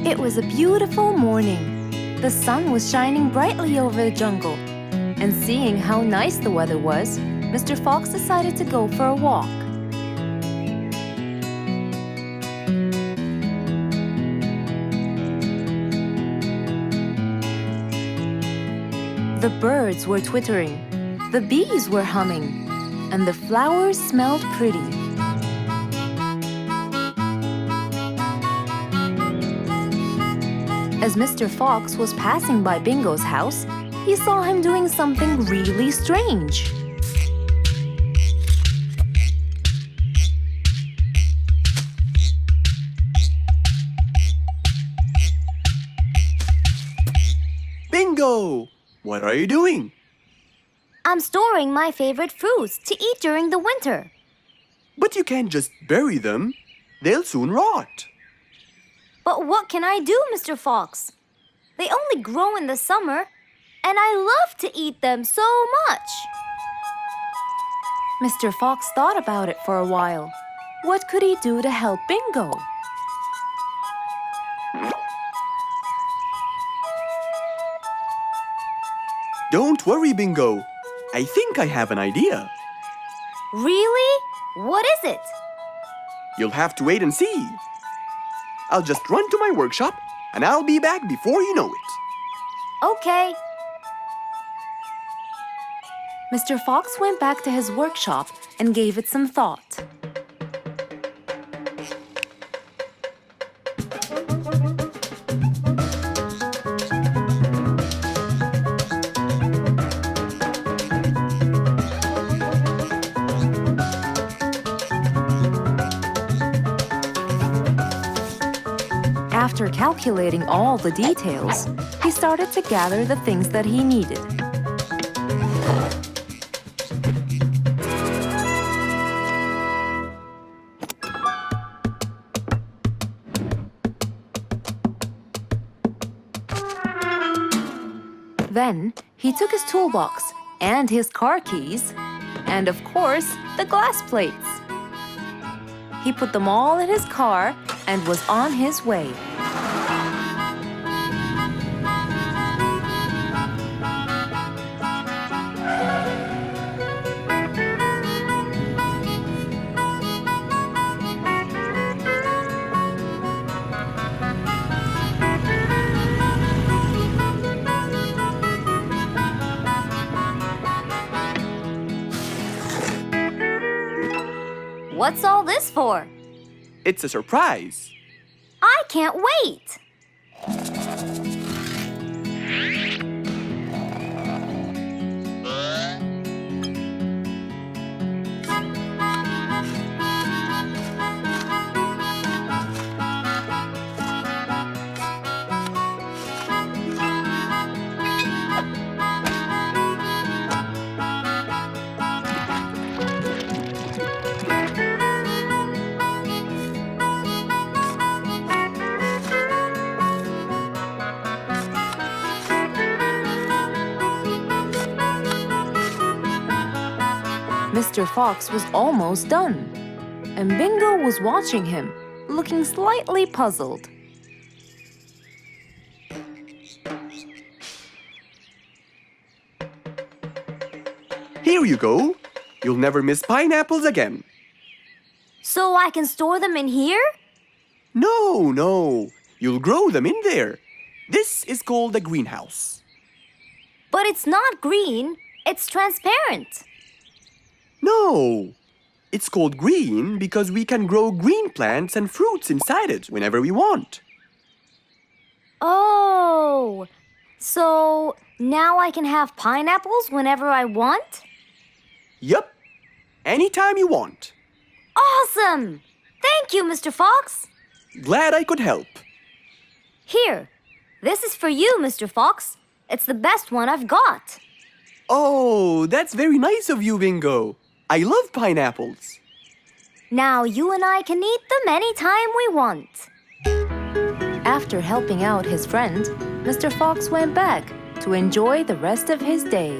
[SPEAKER 1] It was a beautiful morning. The sun was shining brightly over the jungle. And seeing how nice the weather was, Mr. Fox decided to go for a walk. The birds were twittering, the bees were humming, and the flowers smelled pretty. As Mr. Fox was passing by Bingo's house, he saw him doing something really strange.
[SPEAKER 6] Bingo! What are you doing?
[SPEAKER 4] I'm storing my favorite fruits to eat during the winter.
[SPEAKER 6] But you can't just bury them. They'll soon rot.
[SPEAKER 4] But what can I do, Mr. Fox? They only grow in the summer, and I love to eat them so much.
[SPEAKER 1] Mr. Fox thought about it for a while. What could he do to help Bingo?
[SPEAKER 6] Don't worry, Bingo. I think I have an idea.
[SPEAKER 4] Really? What is it?
[SPEAKER 6] You'll have to wait and see. I'll just run to my workshop, and I'll be back before you know it.
[SPEAKER 4] Okay.
[SPEAKER 1] Mr. Fox went back to his workshop and gave it some thought. After calculating all the details, he started to gather the things that he needed. Then he took his toolbox and his car keys, and of course, the glass plates. He put them all in his car and was on his way.
[SPEAKER 4] What's all this for?
[SPEAKER 6] It's a surprise.
[SPEAKER 4] I can't wait!
[SPEAKER 1] Mr. Fox was almost done, and Bingo was watching him, looking slightly puzzled.
[SPEAKER 2] Here you go. You'll never miss pineapples again.
[SPEAKER 4] So I can store them in here?
[SPEAKER 2] No. You'll grow them in there. This is called a greenhouse.
[SPEAKER 4] But it's not green, it's transparent.
[SPEAKER 2] No. It's called green because we can grow green plants and fruits inside it whenever we want.
[SPEAKER 4] Oh, so now I can have pineapples whenever I want?
[SPEAKER 2] Yup. Anytime you want.
[SPEAKER 4] Awesome! Thank you, Mr. Fox.
[SPEAKER 2] Glad I could help.
[SPEAKER 4] Here, this is for you, Mr. Fox. It's the best one I've got.
[SPEAKER 2] Oh, that's very nice of you, Bingo. I love pineapples.
[SPEAKER 4] Now you and I can eat them anytime we want.
[SPEAKER 1] After helping out his friend, Mr. Fox went back to enjoy the rest of his day.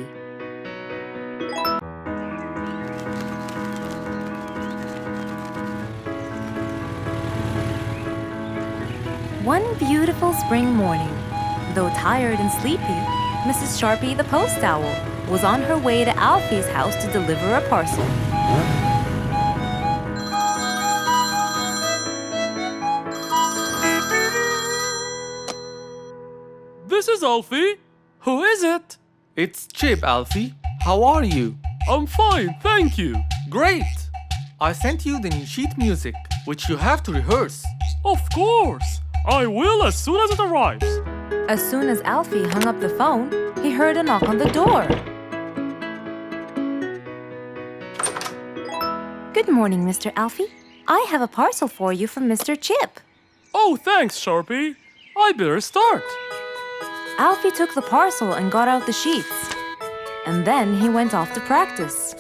[SPEAKER 1] One beautiful spring morning, though tired and sleepy, Mrs. Sharpie the post owl was on her way to Alfie's house to deliver a parcel.
[SPEAKER 3] This is Alfie. Who is it?
[SPEAKER 9] It's Chip, Alfie. How are you?
[SPEAKER 3] I'm fine, thank you.
[SPEAKER 9] Great! I sent you the new sheet music, which you have to rehearse.
[SPEAKER 3] Of course. I will as soon as it arrives.
[SPEAKER 1] As soon as Alfie hung up the phone, he heard a knock on the door. Good morning, Mr. Alfie. I have a parcel for you from Mr. Chip.
[SPEAKER 3] Oh, thanks, Sharpie. I better start.
[SPEAKER 1] Alfie took the parcel and got out the sheets. And then he went off to practice.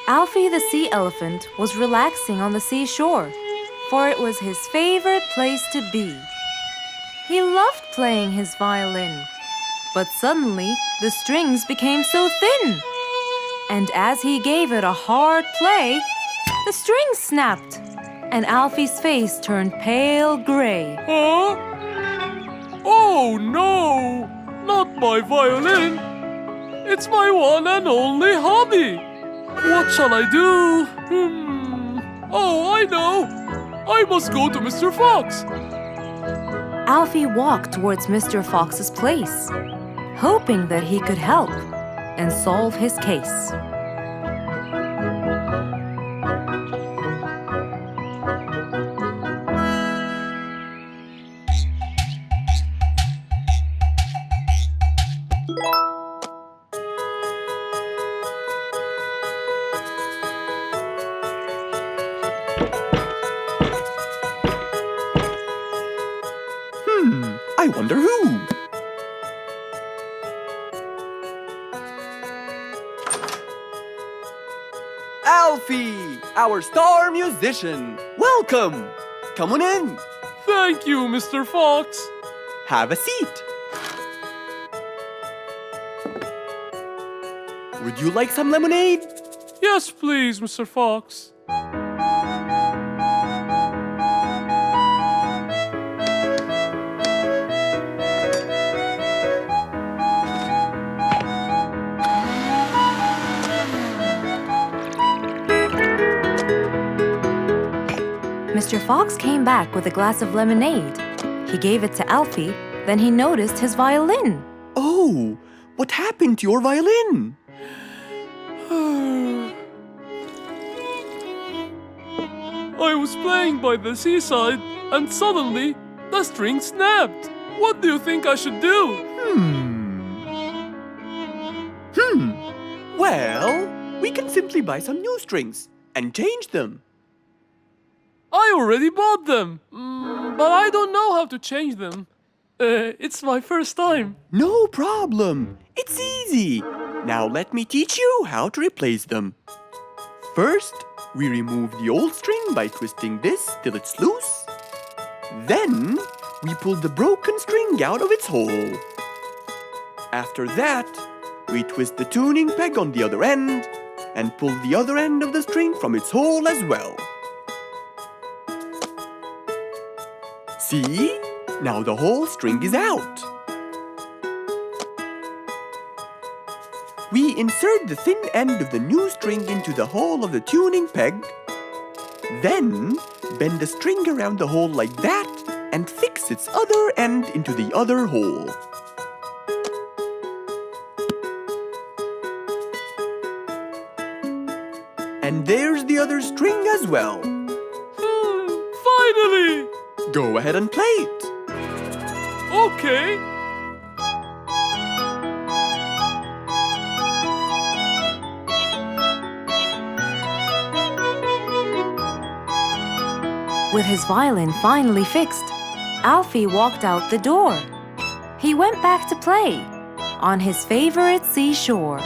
[SPEAKER 1] Alfie the sea elephant was relaxing on the seashore, for it was his favorite place to be. He loved playing his violin, but suddenly the strings became so thin. And as he gave it a hard play, the strings snapped, and Alfie's face turned pale gray.
[SPEAKER 3] Huh? Oh no! Not my violin! It's my one and only hobby! What shall I do? Oh, I know! I must go to Mr. Fox!
[SPEAKER 1] Alfie walked towards Mr. Fox's place, hoping that he could help and solve his case.
[SPEAKER 6] Alfie, our star musician. Welcome. Come on in.
[SPEAKER 3] Thank you, Mr. Fox.
[SPEAKER 6] Have a seat. Would you like some lemonade?
[SPEAKER 3] Yes, please, Mr. Fox.
[SPEAKER 1] Mr. Fox came back with a glass of lemonade. He gave it to Alfie, then he noticed his violin.
[SPEAKER 6] Oh, what happened to your violin?
[SPEAKER 3] I was playing by the seaside and suddenly the string snapped. What do you think I should do?
[SPEAKER 6] Well, we can simply buy some new strings and change them.
[SPEAKER 3] I already bought them, but I don't know how to change them. It's my first time.
[SPEAKER 6] No problem. It's easy. Now let me teach you how to replace them. First, we remove the old string by twisting this till it's loose. Then, we pull the broken string out of its hole. After that, we twist the tuning peg on the other end and pull the other end of the string from its hole as well. See? Now the whole string is out. We insert the thin end of the new string into the hole of the tuning peg. Then, bend the string around the hole like that and fix its other end into the other hole. And there's the other string as well.
[SPEAKER 3] Finally!
[SPEAKER 6] Go ahead and play it.
[SPEAKER 3] Okay.
[SPEAKER 1] With his violin finally fixed, Alfie walked out the door. He went back to play on his favorite seashore.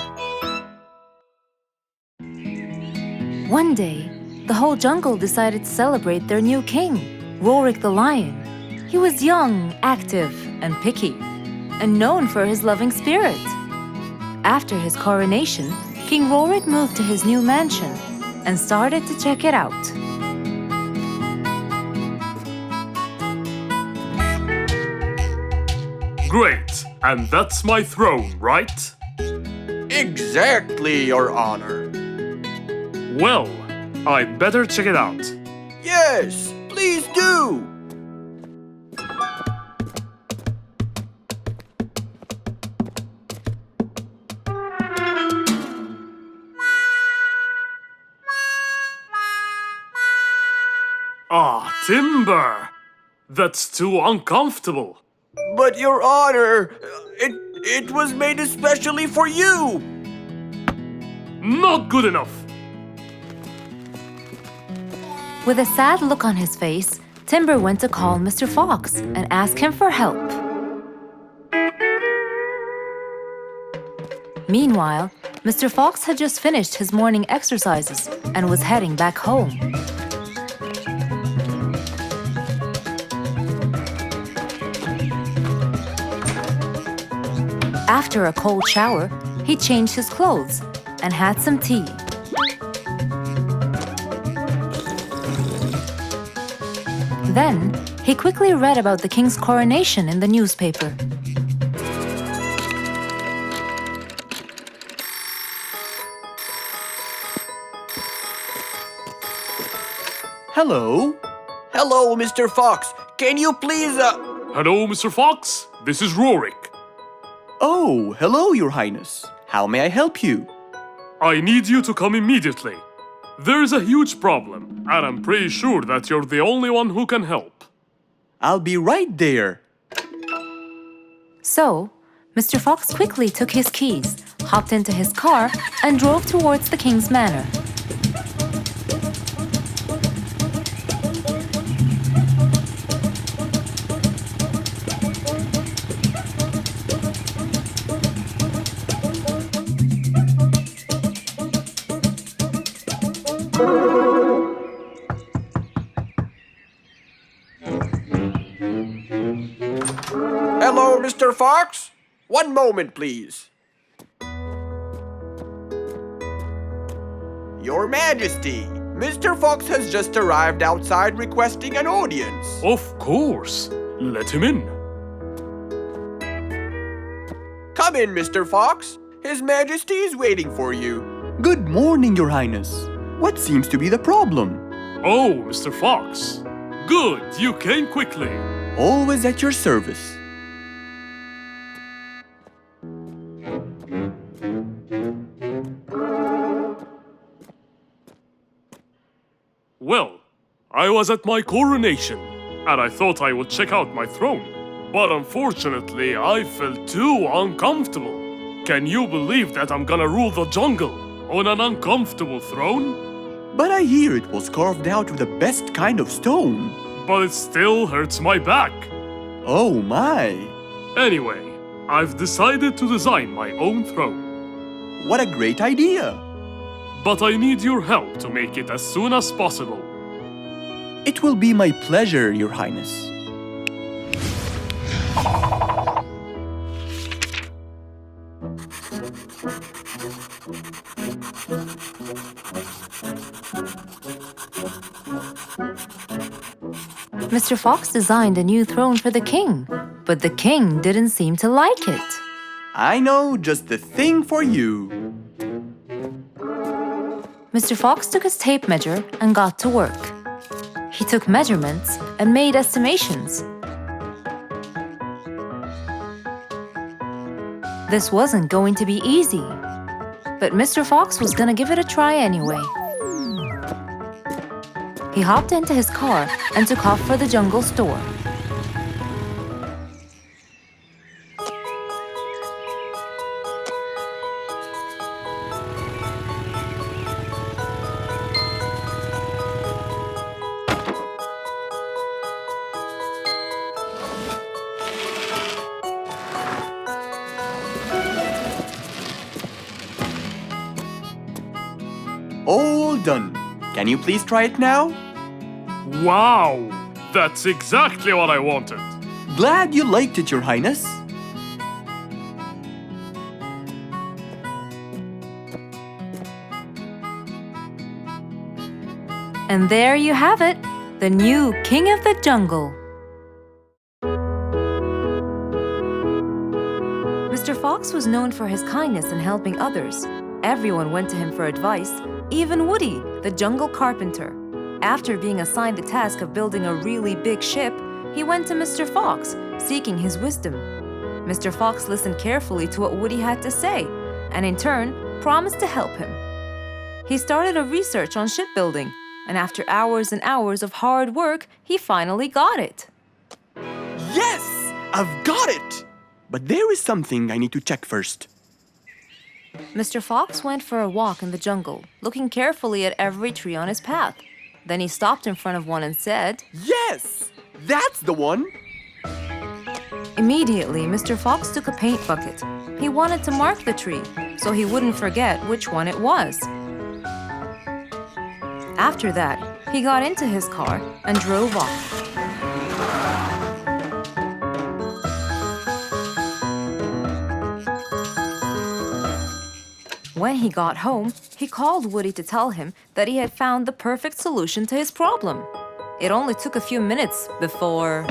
[SPEAKER 1] One day, the whole jungle decided to celebrate their new king, Rorik the lion. He was young, active, and picky, and known for his loving spirit. After his coronation, King Rorik moved to his new mansion and started to check it out.
[SPEAKER 3] Great. And that's my throne, right?
[SPEAKER 2] Exactly, Your Honor.
[SPEAKER 3] Well, I'd better check it out.
[SPEAKER 2] Yes, please do.
[SPEAKER 3] Ah, timber! That's too uncomfortable.
[SPEAKER 2] But Your Honor, it was made especially for you.
[SPEAKER 3] Not good enough.
[SPEAKER 1] With a sad look on his face, Timber went to call Mr. Fox and ask him for help. Meanwhile, Mr. Fox had just finished his morning exercises and was heading back home. After a cold shower, he changed his clothes and had some tea. Then, he quickly read about the king's coronation in the newspaper.
[SPEAKER 6] Hello?
[SPEAKER 2] Hello, Mr. Fox. Can you please,
[SPEAKER 3] Hello, Mr. Fox. This is Rorik.
[SPEAKER 6] Oh, hello, Your Highness. How may I help you?
[SPEAKER 3] I need you to come immediately. There's a huge problem, and I'm pretty sure that you're the only one who can help.
[SPEAKER 6] I'll be right there.
[SPEAKER 1] So, Mr. Fox quickly took his keys, hopped into his car, and drove towards the king's manor.
[SPEAKER 2] Hello, Mr. Fox. One moment, please. Your Majesty, Mr. Fox has just arrived outside requesting an audience.
[SPEAKER 3] Of course. Let him in.
[SPEAKER 2] Come in, Mr. Fox. His Majesty is waiting for you.
[SPEAKER 6] Good morning, Your Highness. What seems to be the problem?
[SPEAKER 3] Oh, Mr. Fox. Good, you came quickly.
[SPEAKER 6] Always at your service.
[SPEAKER 3] Well, I was at my coronation, and I thought I would check out my throne. But unfortunately, I felt too uncomfortable. Can you believe that I'm gonna rule the jungle on an uncomfortable throne?
[SPEAKER 6] But I hear it was carved out with the best kind of stone.
[SPEAKER 3] But it still hurts my back.
[SPEAKER 6] Oh my!
[SPEAKER 3] Anyway, I've decided to design my own throne.
[SPEAKER 6] What a great idea!
[SPEAKER 3] But I need your help to make it as soon as possible.
[SPEAKER 6] It will be my pleasure, Your Highness.
[SPEAKER 1] Mr. Fox designed a new throne for the king, but the king didn't seem to like it.
[SPEAKER 6] I know just the thing for you.
[SPEAKER 1] Mr. Fox took his tape measure and got to work. He took measurements and made estimations. This wasn't going to be easy, but Mr. Fox was gonna give it a try anyway. He hopped into his car and took off for the jungle store.
[SPEAKER 6] All done. Can you please try it now?
[SPEAKER 3] Wow! That's exactly what I wanted.
[SPEAKER 6] Glad you liked it, Your Highness.
[SPEAKER 1] And there you have it, the new king of the jungle. Mr. Fox was known for his kindness in helping others. Everyone went to him for advice, even Woody, the jungle carpenter. After being assigned the task of building a really big ship, he went to Mr. Fox, seeking his wisdom. Mr. Fox listened carefully to what Woody had to say, and in turn, promised to help him. He started a research on shipbuilding, and after hours and hours of hard work, he finally got it.
[SPEAKER 6] Yes! I've got it! But there is something I need to check first.
[SPEAKER 1] Mr. Fox went for a walk in the jungle, looking carefully at every tree on his path. Then he stopped in front of one and said,
[SPEAKER 6] Yes! That's the one!
[SPEAKER 1] Immediately, Mr. Fox took a paint bucket. He wanted to mark the tree, so he wouldn't forget which one it was. After that, he got into his car and drove off. When he got home, he called Woody to tell him that he had found the perfect solution to his problem. It only took a few minutes before...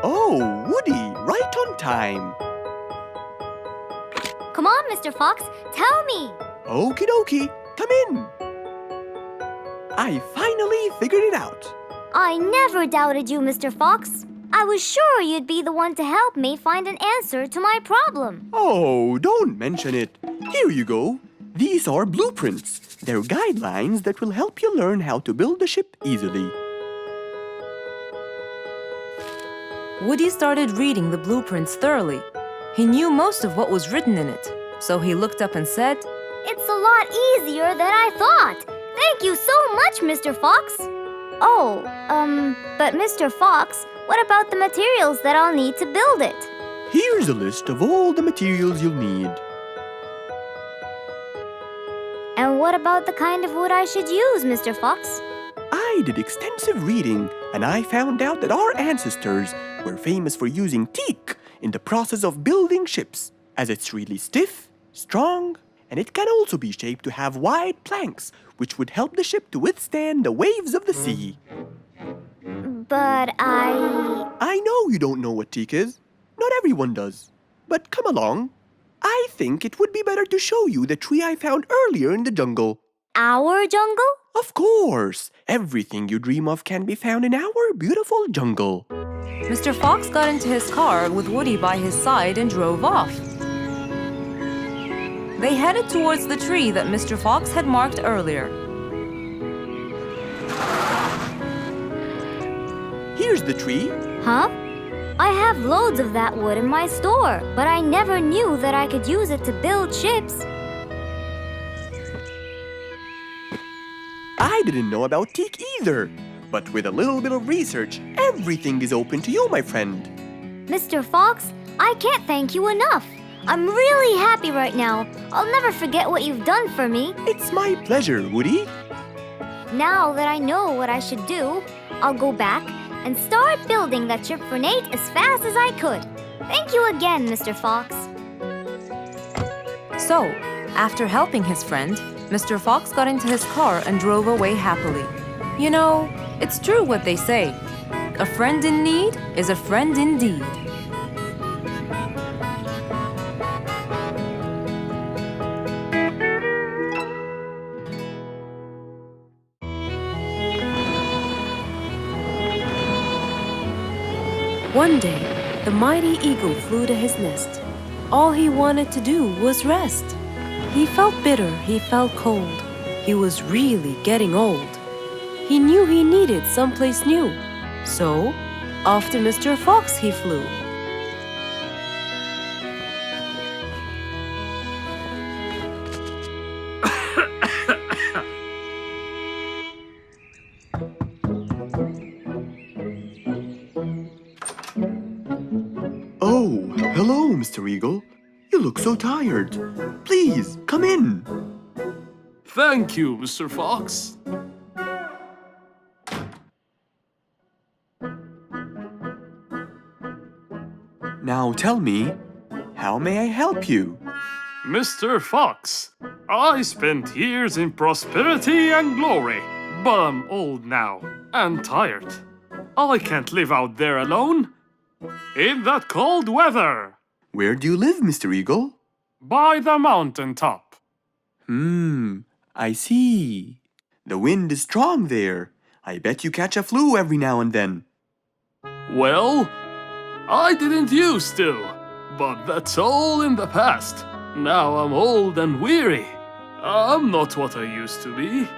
[SPEAKER 6] Oh, Woody, right on time.
[SPEAKER 5] Come on, Mr. Fox, tell me.
[SPEAKER 6] Okie dokie, come in. I finally figured it out.
[SPEAKER 5] I never doubted you, Mr. Fox. I was sure you'd be the one to help me find an answer to my problem.
[SPEAKER 6] Oh, don't mention it. Here you go. These are blueprints. They're guidelines that will help you learn how to build the ship easily.
[SPEAKER 1] Woody started reading the blueprints thoroughly. He knew most of what was written in it, so he looked up and said,
[SPEAKER 5] It's a lot easier than I thought. Thank you so much, Mr. Fox. Oh, but Mr. Fox, what about the materials that I'll need to build it?
[SPEAKER 6] Here's a list of all the materials you'll need.
[SPEAKER 4] And what about the kind of wood I should use, Mr. Fox?
[SPEAKER 6] I did extensive reading and I found out that our ancestors were famous for using teak in the process of building ships, as it's really stiff, strong, and it can also be shaped to have wide planks, which would help the ship to withstand the waves of the sea.
[SPEAKER 4] But
[SPEAKER 6] I know you don't know what teak is. Not everyone does. But come along. I think it would be better to show you the tree I found earlier in the jungle.
[SPEAKER 4] Our jungle?
[SPEAKER 6] Of course! Everything you dream of can be found in our beautiful jungle.
[SPEAKER 1] Mr. Fox got into his car with Woody by his side and drove off. They headed towards the tree that Mr. Fox had marked earlier.
[SPEAKER 6] Here's the tree.
[SPEAKER 4] Huh? I have loads of that wood in my store, but I never knew that I could use it to build ships.
[SPEAKER 6] I didn't know about teak either. But with a little bit of research, everything is open to you, my friend.
[SPEAKER 4] Mr. Fox, I can't thank you enough. I'm really happy right now. I'll never forget what you've done for me.
[SPEAKER 6] It's my pleasure, Woody.
[SPEAKER 4] Now that I know what I should do, I'll go back and start building that ship for Nate as fast as I could. Thank you again, Mr. Fox.
[SPEAKER 1] So, after helping his friend, Mr. Fox got into his car and drove away happily. You know, it's true what they say. A friend in need is a friend indeed. One day, the mighty eagle flew to his nest. All he wanted to do was rest. He felt bitter, he felt cold. He was really getting old. He knew he needed someplace new. So, off to Mr. Fox he flew.
[SPEAKER 2] Oh, hello, Mr. Eagle. You look so tired. Please, come in.
[SPEAKER 3] Thank you, Mr. Fox.
[SPEAKER 6] Now tell me, how may I help you?
[SPEAKER 3] Mr. Fox, I spent years in prosperity and glory, but I'm old now and tired. I can't live out there alone in that cold weather.
[SPEAKER 2] Where do you live, Mr. Eagle?
[SPEAKER 3] By the mountain top.
[SPEAKER 6] I see.
[SPEAKER 2] The wind is strong there. I bet you catch a flu every now and then.
[SPEAKER 3] Well, I didn't used to, but that's all in the past. Now I'm old and weary. I'm not what I used to be.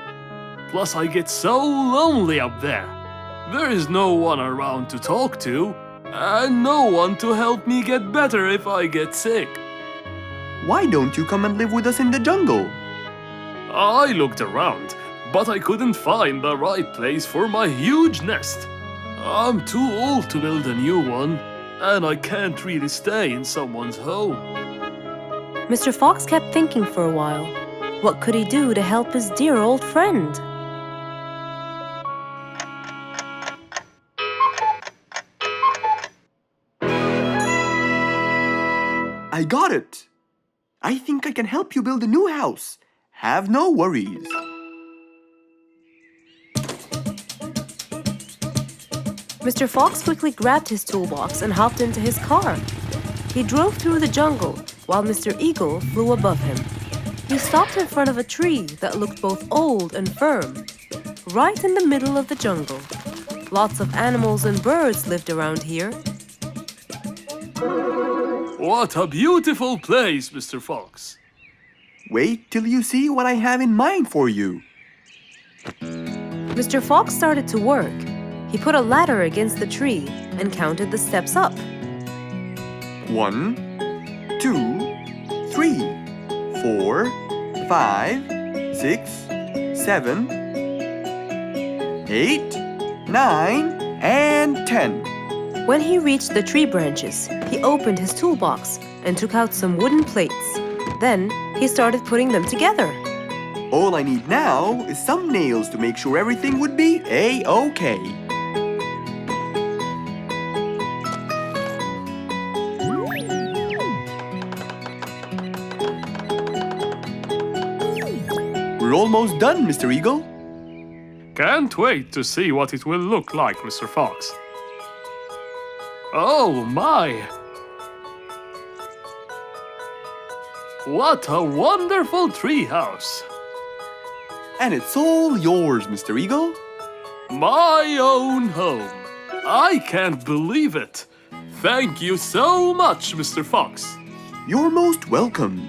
[SPEAKER 3] Plus I get so lonely up there. There is no one around to talk to, and no one to help me get better if I get sick.
[SPEAKER 2] Why don't you come and live with us in the jungle?
[SPEAKER 3] I looked around, but I couldn't find the right place for my huge nest. I'm too old to build a new one, and I can't really stay in someone's home.
[SPEAKER 1] Mr. Fox kept thinking for a while. What could he do to help his dear old friend?
[SPEAKER 2] I got it. I think I can help you build a new house. Have no worries.
[SPEAKER 1] Mr. Fox quickly grabbed his toolbox and hopped into his car. He drove through the jungle while Mr. Eagle flew above him. He stopped in front of a tree that looked both old and firm, right in the middle of the jungle. Lots of animals and birds lived around here.
[SPEAKER 3] What a beautiful place, Mr. Fox.
[SPEAKER 2] Wait till you see what I have in mind for you.
[SPEAKER 1] Mr. Fox started to work. He put a ladder against the tree and counted the steps up.
[SPEAKER 2] 1, 2, 3, 4, 5, 6, 7, 8, 9, and 10.
[SPEAKER 1] When he reached the tree branches, he opened his toolbox and took out some wooden plates. Then he started putting them together.
[SPEAKER 2] All I need now is some nails to make sure everything would be A-OK. We're almost done, Mr. Eagle.
[SPEAKER 3] Can't wait to see what it will look like, Mr. Fox. Oh my! What a wonderful treehouse!
[SPEAKER 2] And it's all yours, Mr. Eagle.
[SPEAKER 3] My own home. I can't believe it. Thank you so much, Mr. Fox.
[SPEAKER 2] You're most welcome.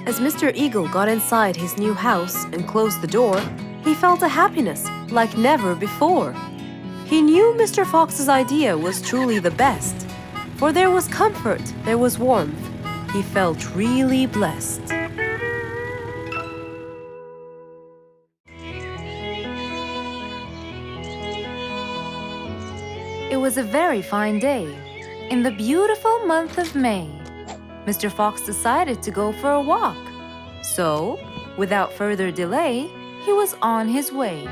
[SPEAKER 1] As Mr. Eagle got inside his new house and closed the door, he felt a happiness like never before. He knew Mr. Fox's idea was truly the best, for there was comfort, there was warmth. He felt really blessed. It was a very fine day. In the beautiful month of May, Mr. Fox decided to go for a walk. So, without further delay, he was on his way.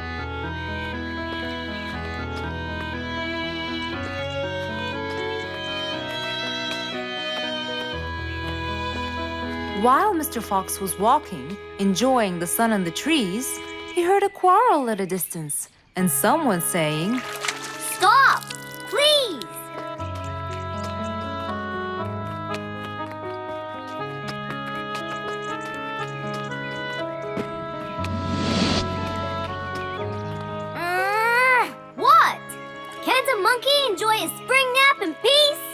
[SPEAKER 1] While Mr. Fox was walking, enjoying the sun and the trees, he heard a quarrel at a distance and someone saying,
[SPEAKER 5] Stop! Please! What? Can't a monkey enjoy a spring nap in peace?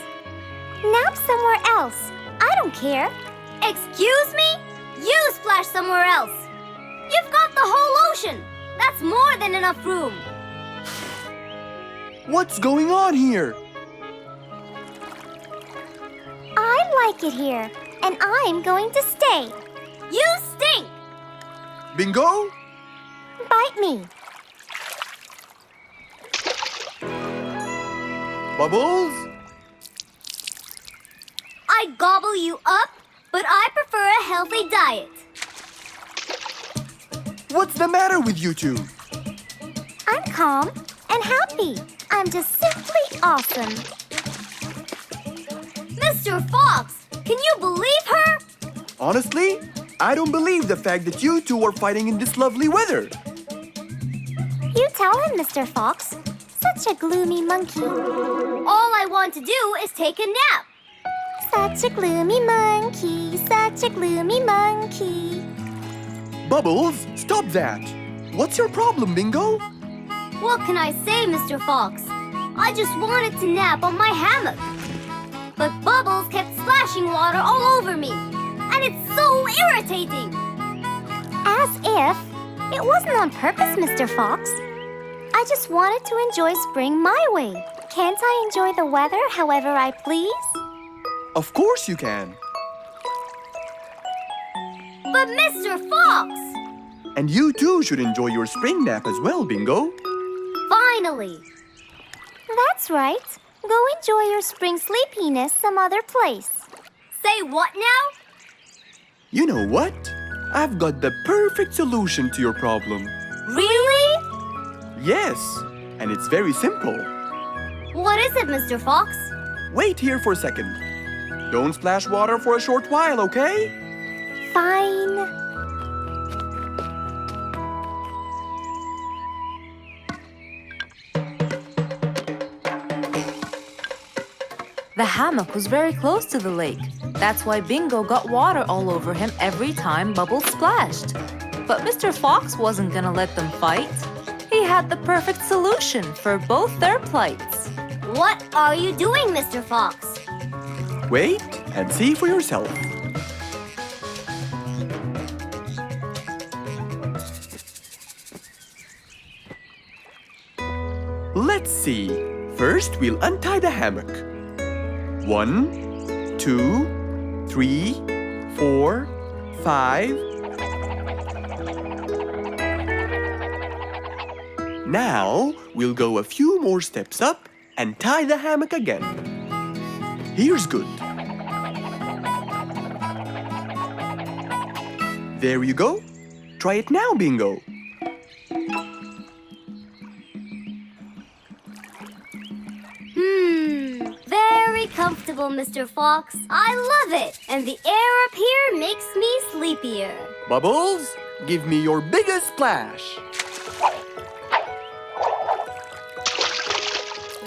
[SPEAKER 5] Nap somewhere else. I don't care. Excuse me? You splash somewhere else. You've got the whole ocean. That's more than enough room.
[SPEAKER 2] What's going on here?
[SPEAKER 5] I like it here, and I'm going to stay. You stink!
[SPEAKER 2] Bingo?
[SPEAKER 5] Bite me.
[SPEAKER 2] Bubbles?
[SPEAKER 5] I gobble you up, but I prefer a healthy diet.
[SPEAKER 2] What's the matter with you two?
[SPEAKER 5] I'm calm and happy. I'm just simply awesome. Mr. Fox, can you believe her?
[SPEAKER 2] Honestly, I don't believe the fact that you two are fighting in this lovely weather.
[SPEAKER 5] You tell him, Mr. Fox. Such a gloomy monkey. All I want to do is take a nap. Such a gloomy monkey, such a gloomy monkey.
[SPEAKER 2] Bubbles, stop that. What's your problem, Bingo?
[SPEAKER 5] What can I say, Mr. Fox? I just wanted to nap on my hammock. But Bubbles kept splashing water all over me. And it's so irritating. As if it wasn't on purpose, Mr. Fox. I just wanted to enjoy spring my way. Can't I enjoy the weather however I please?
[SPEAKER 2] Of course you can.
[SPEAKER 5] But Mr. Fox!
[SPEAKER 2] And you too should enjoy your spring nap as well, Bingo.
[SPEAKER 5] Finally! That's right. Go enjoy your spring sleepiness some other place. Say what now?
[SPEAKER 2] You know what? I've got the perfect solution to your problem.
[SPEAKER 5] Really?
[SPEAKER 2] Yes, and it's very simple.
[SPEAKER 5] What is it, Mr. Fox?
[SPEAKER 2] Wait here for a second. Don't splash water for a short while, okay?
[SPEAKER 5] Fine.
[SPEAKER 1] The hammock was very close to the lake. That's why Bingo got water all over him every time Bubbles splashed. But Mr. Fox wasn't gonna let them fight. He had the perfect solution for both their plights.
[SPEAKER 5] What are you doing, Mr. Fox?
[SPEAKER 2] Wait and see for yourself. Let's see. First, we'll untie the hammock. 1, 2, 3, 4, 5. Now, we'll go a few more steps up and tie the hammock again. Here's good. There you go.
[SPEAKER 6] try it now, Bingo.
[SPEAKER 4] Very comfortable, Mr. Fox. I love it. And the air up here makes me sleepier.
[SPEAKER 6] Bubbles, give me your biggest splash.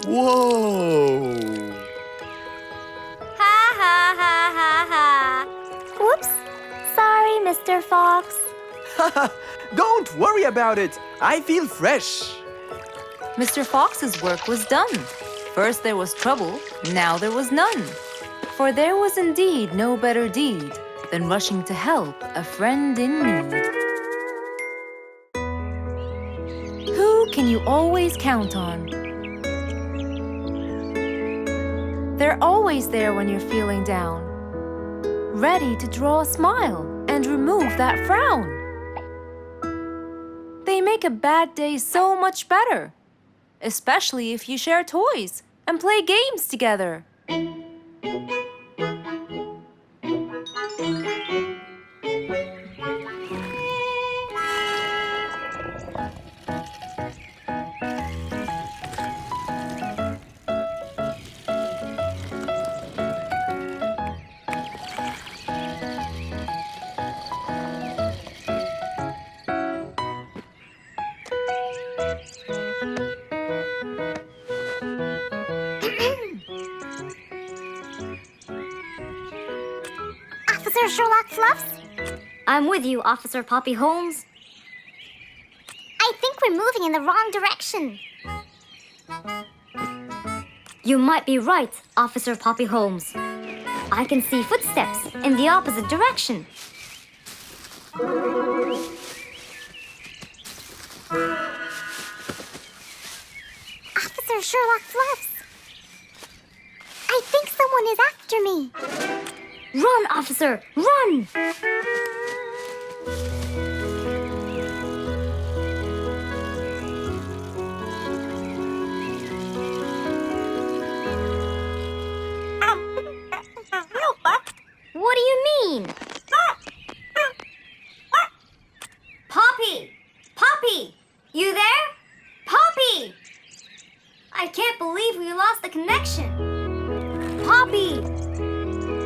[SPEAKER 6] Whoa!
[SPEAKER 4] Ha ha ha ha ha.
[SPEAKER 5] Whoops. Sorry, Mr. Fox.
[SPEAKER 6] Don't worry about it. I feel fresh.
[SPEAKER 1] Mr. Fox's work was done. First there was trouble, now there was none. For there was indeed no better deed than rushing to help a friend in need. Who can you always count on? They're always there when you're feeling down, ready to draw a smile and remove that frown. They make a bad day so much better, especially if you share toys and play games together.
[SPEAKER 5] Officer Sherlock Fluffs?
[SPEAKER 4] I'm with you, Officer Poppy Holmes.
[SPEAKER 5] I think we're moving in the wrong direction.
[SPEAKER 4] You might be right, Officer Poppy Holmes. I can see footsteps in the opposite direction.
[SPEAKER 5] Officer Sherlock Fluffs. I think someone is after me.
[SPEAKER 4] Run, officer, run! What do you mean? Poppy! Poppy! You there? Poppy! I can't believe we lost the connection. Poppy!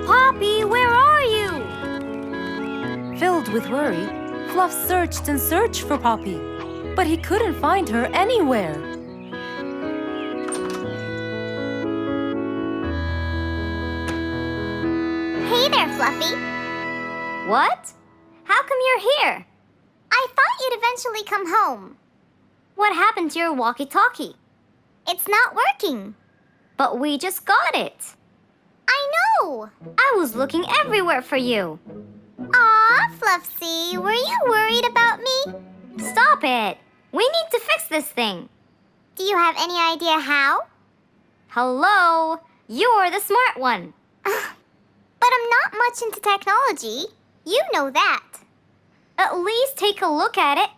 [SPEAKER 4] Poppy, where are you?
[SPEAKER 1] Filled with worry, Fluff searched and searched for Poppy, but he couldn't find her anywhere.
[SPEAKER 5] Hey there, Fluffy.
[SPEAKER 4] What? How come you're here?
[SPEAKER 5] I thought you'd eventually come home.
[SPEAKER 4] What happened to your walkie-talkie?
[SPEAKER 5] It's not working.
[SPEAKER 4] But we just got it.
[SPEAKER 5] I know.
[SPEAKER 4] I was looking everywhere for you.
[SPEAKER 5] Aw, Fluffsy, were you worried about me?
[SPEAKER 4] Stop it. We need to fix this thing.
[SPEAKER 5] Do you have any idea how?
[SPEAKER 4] Hello? You're the smart one.
[SPEAKER 5] But I'm not much into technology. You know that.
[SPEAKER 4] At least take a look at it.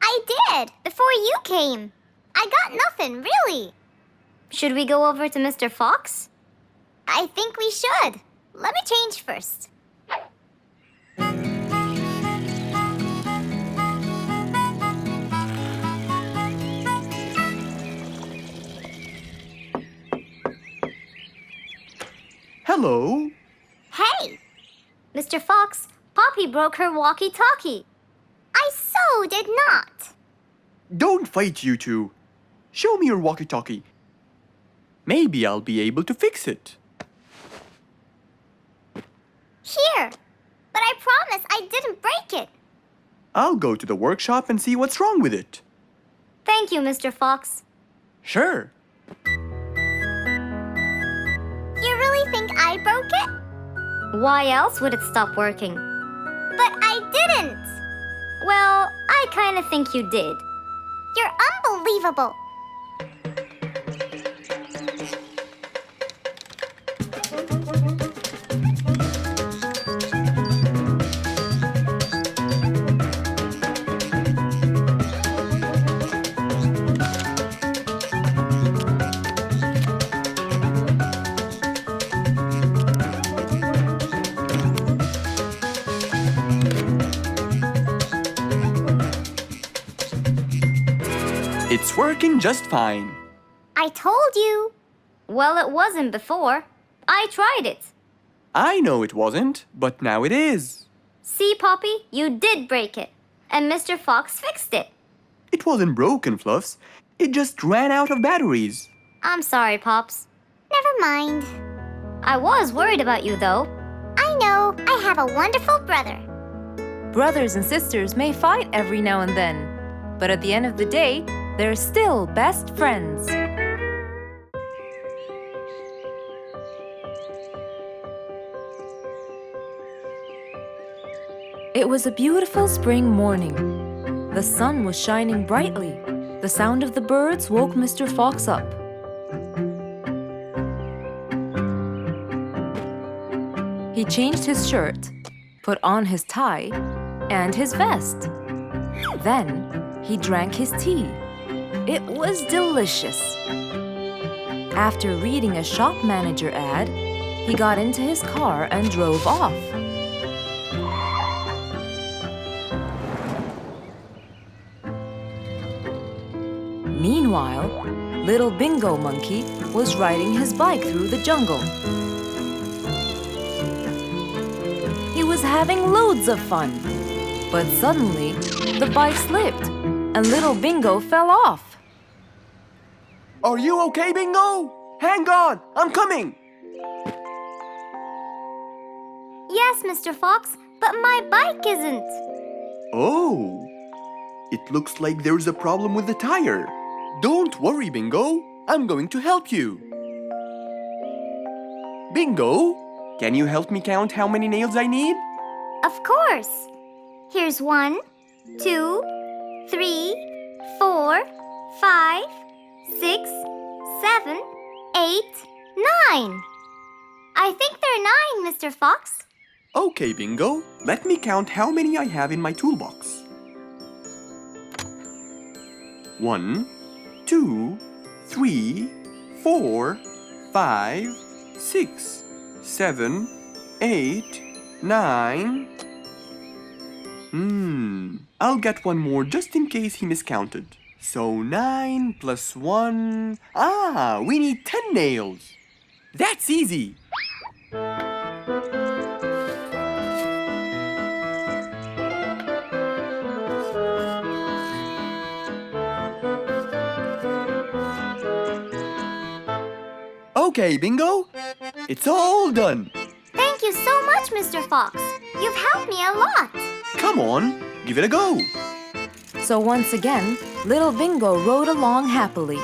[SPEAKER 5] I did, before you came. I got nothing, really.
[SPEAKER 4] Should we go over to Mr. Fox?
[SPEAKER 5] I think we should. Let me change first.
[SPEAKER 6] Hello.
[SPEAKER 5] Hey,
[SPEAKER 4] Mr. Fox, Poppy broke her walkie-talkie.
[SPEAKER 5] I so did not.
[SPEAKER 6] Don't fight, you two. Show me your walkie-talkie. Maybe I'll be able to fix it.
[SPEAKER 5] Here. But I promise I didn't break it.
[SPEAKER 6] I'll go to the workshop and see what's wrong with it.
[SPEAKER 4] Thank you, Mr. Fox.
[SPEAKER 6] Sure.
[SPEAKER 5] You really think I broke it?
[SPEAKER 4] Why else would it stop working?
[SPEAKER 5] But I didn't.
[SPEAKER 4] Well, I kind of think you did.
[SPEAKER 5] You're unbelievable.
[SPEAKER 6] It's working just fine.
[SPEAKER 5] I told you.
[SPEAKER 4] Well, it wasn't before. I tried it.
[SPEAKER 6] I know it wasn't, but now it is.
[SPEAKER 4] See, Poppy, you did break it. And Mr. Fox fixed it.
[SPEAKER 6] It wasn't broken, Fluffs. It just ran out of batteries.
[SPEAKER 4] I'm sorry, Pops.
[SPEAKER 5] Never mind.
[SPEAKER 4] I was worried about you, though.
[SPEAKER 5] I know. I have a wonderful brother.
[SPEAKER 1] Brothers and sisters may fight every now and then, but at the end of the day, they're still best friends. It was a beautiful spring morning. The sun was shining brightly. The sound of the birds woke Mr. Fox up. He changed his shirt, put on his tie, and his vest. Then he drank his tea. It was delicious. After reading a shop manager ad, he got into his car and drove off. Meanwhile, little Bingo Monkey was riding his bike through the jungle. He was having loads of fun, but suddenly the bike slipped and little Bingo fell off.
[SPEAKER 6] Are you okay, Bingo? Hang on, I'm coming.
[SPEAKER 4] Yes, Mr. Fox, but my bike isn't.
[SPEAKER 2] Oh, it looks like there's a problem with the tire.
[SPEAKER 6] Don't worry, Bingo. I'm going to help you. Bingo, can you help me count how many nails I need?
[SPEAKER 4] Of course. Here's 1, 2, 3, 4, 5, 6, 7, 8, 9. I think they're 9, Mr. Fox.
[SPEAKER 2] Okay, Bingo, let me count how many I have in my toolbox. 1, 2, 3, 4, 5, 6, 7, 8, 9. I'll get one more just in case he miscounted. So 9 plus 1. We need 10 nails.
[SPEAKER 6] That's easy. Okay, Bingo. It's all done.
[SPEAKER 4] Thank you so much, Mr. Fox. You've helped me a lot.
[SPEAKER 6] Come on, give it a go.
[SPEAKER 1] So once again, little Bingo rode along happily.